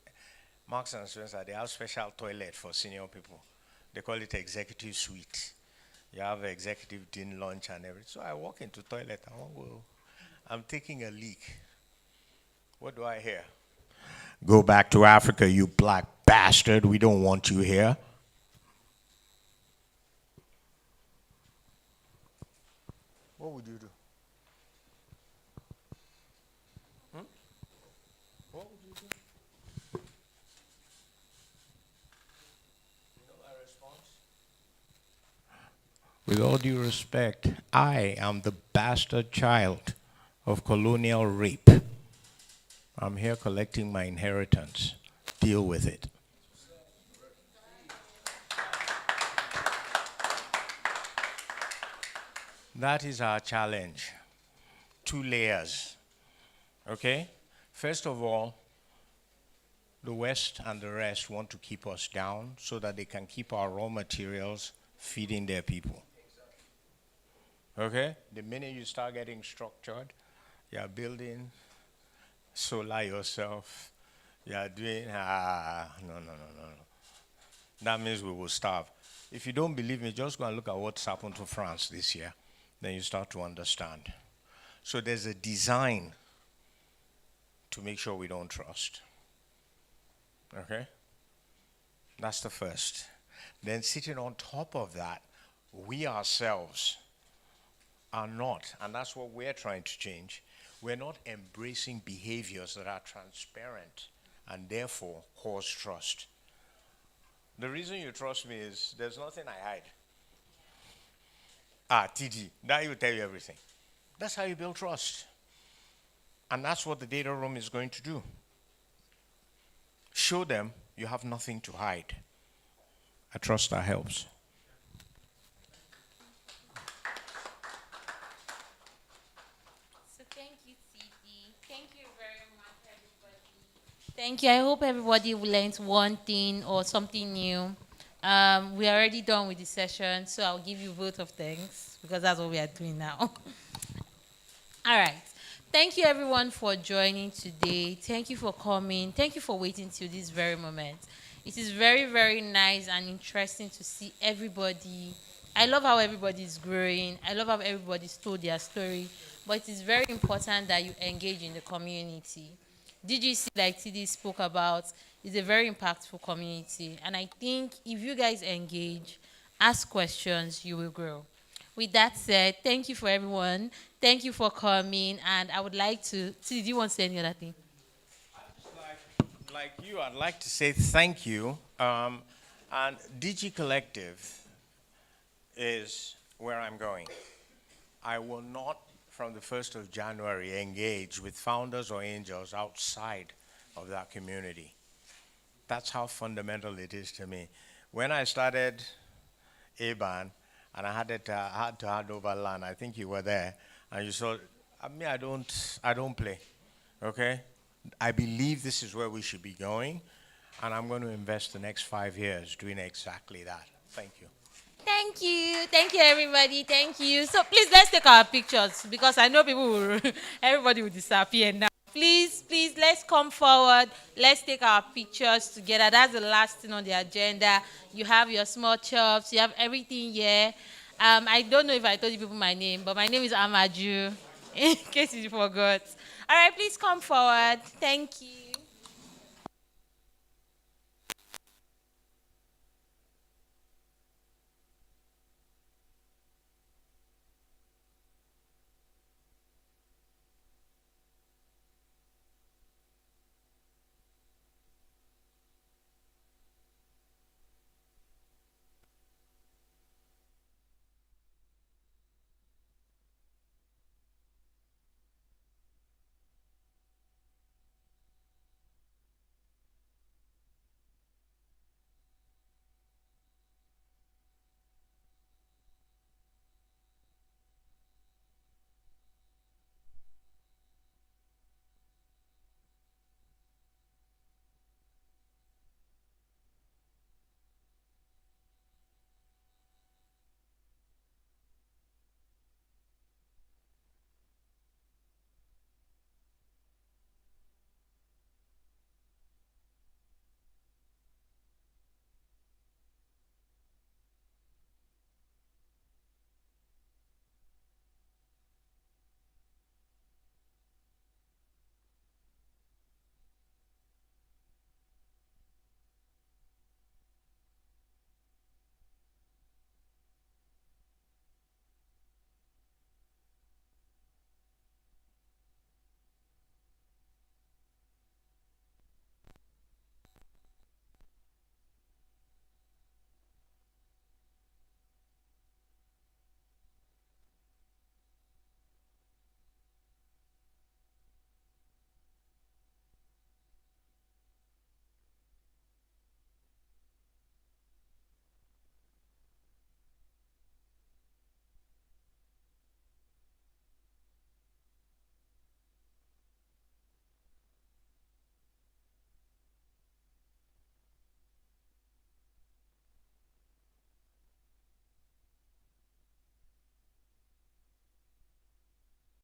Marks and Spencer, they have special toilet for senior people. They call it executive suite. You have executive din lunch and everything. So I walk into toilet. I'm taking a leak. What do I hear? Go back to Africa, you black bastard. We don't want you here. What would you do? What would you do? You know my response? With all due respect, I am the bastard child of colonial rape. I'm here collecting my inheritance. Deal with it. That is our challenge. 2 layers. Okay? First of all, the West and the rest want to keep us down so that they can keep our raw materials feeding their people. Okay? The minute you start getting structured, you're building solar yourself, you're doing, no. That means we will starve. If you don't believe me, just go and look at what's happened to France this year. Then you start to understand. So there's a design to make sure we don't trust. Okay? That's the first. Then sitting on top of that, we ourselves are not, and that's what we're trying to change, we're not embracing behaviors that are transparent and therefore cause trust. The reason you trust me is there's nothing I hide. TD, that will tell you everything. That's how you build trust. And that's what the data room is going to do. Show them you have nothing to hide. I trust that helps. So thank you, TD. Thank you very much, everybody. Thank you. I hope everybody learned one thing or something new. We are already done with the session, so I'll give you a vote of thanks because that's what we are doing now. All right. Thank you, everyone, for joining today. Thank you for coming. Thank you for waiting till this very moment. It is very, very nice and interesting to see everybody. I love how everybody is growing. I love how everybody's told their story. But it is very important that you engage in the community. DGC, like TD spoke about, is a very impactful community. And I think if you guys engage, ask questions, you will grow. With that said, thank you for everyone. Thank you for coming. And I would like to, TD, do you want to say any other thing? Like you, I'd like to say thank you. And DG Collective is where I'm going. I will not, from the 1st of January, engage with founders or angels outside of that community. That's how fundamental it is to me. When I started ABAN, and I had to hand over land, I think you were there, and you saw, I don't play, okay? I believe this is where we should be going, and I'm going to invest the next 5 years doing exactly that. Thank you. Thank you. Thank you, everybody. Thank you. So please, let's take our pictures because I know people will, everybody will disappear now. Please, please, let's come forward. Let's take our pictures together. That's the last thing on the agenda. You have your small chops. You have everything here. I don't know if I told you people my name, but my name is Amaju, in case you forgot. All right, please come forward. Thank you.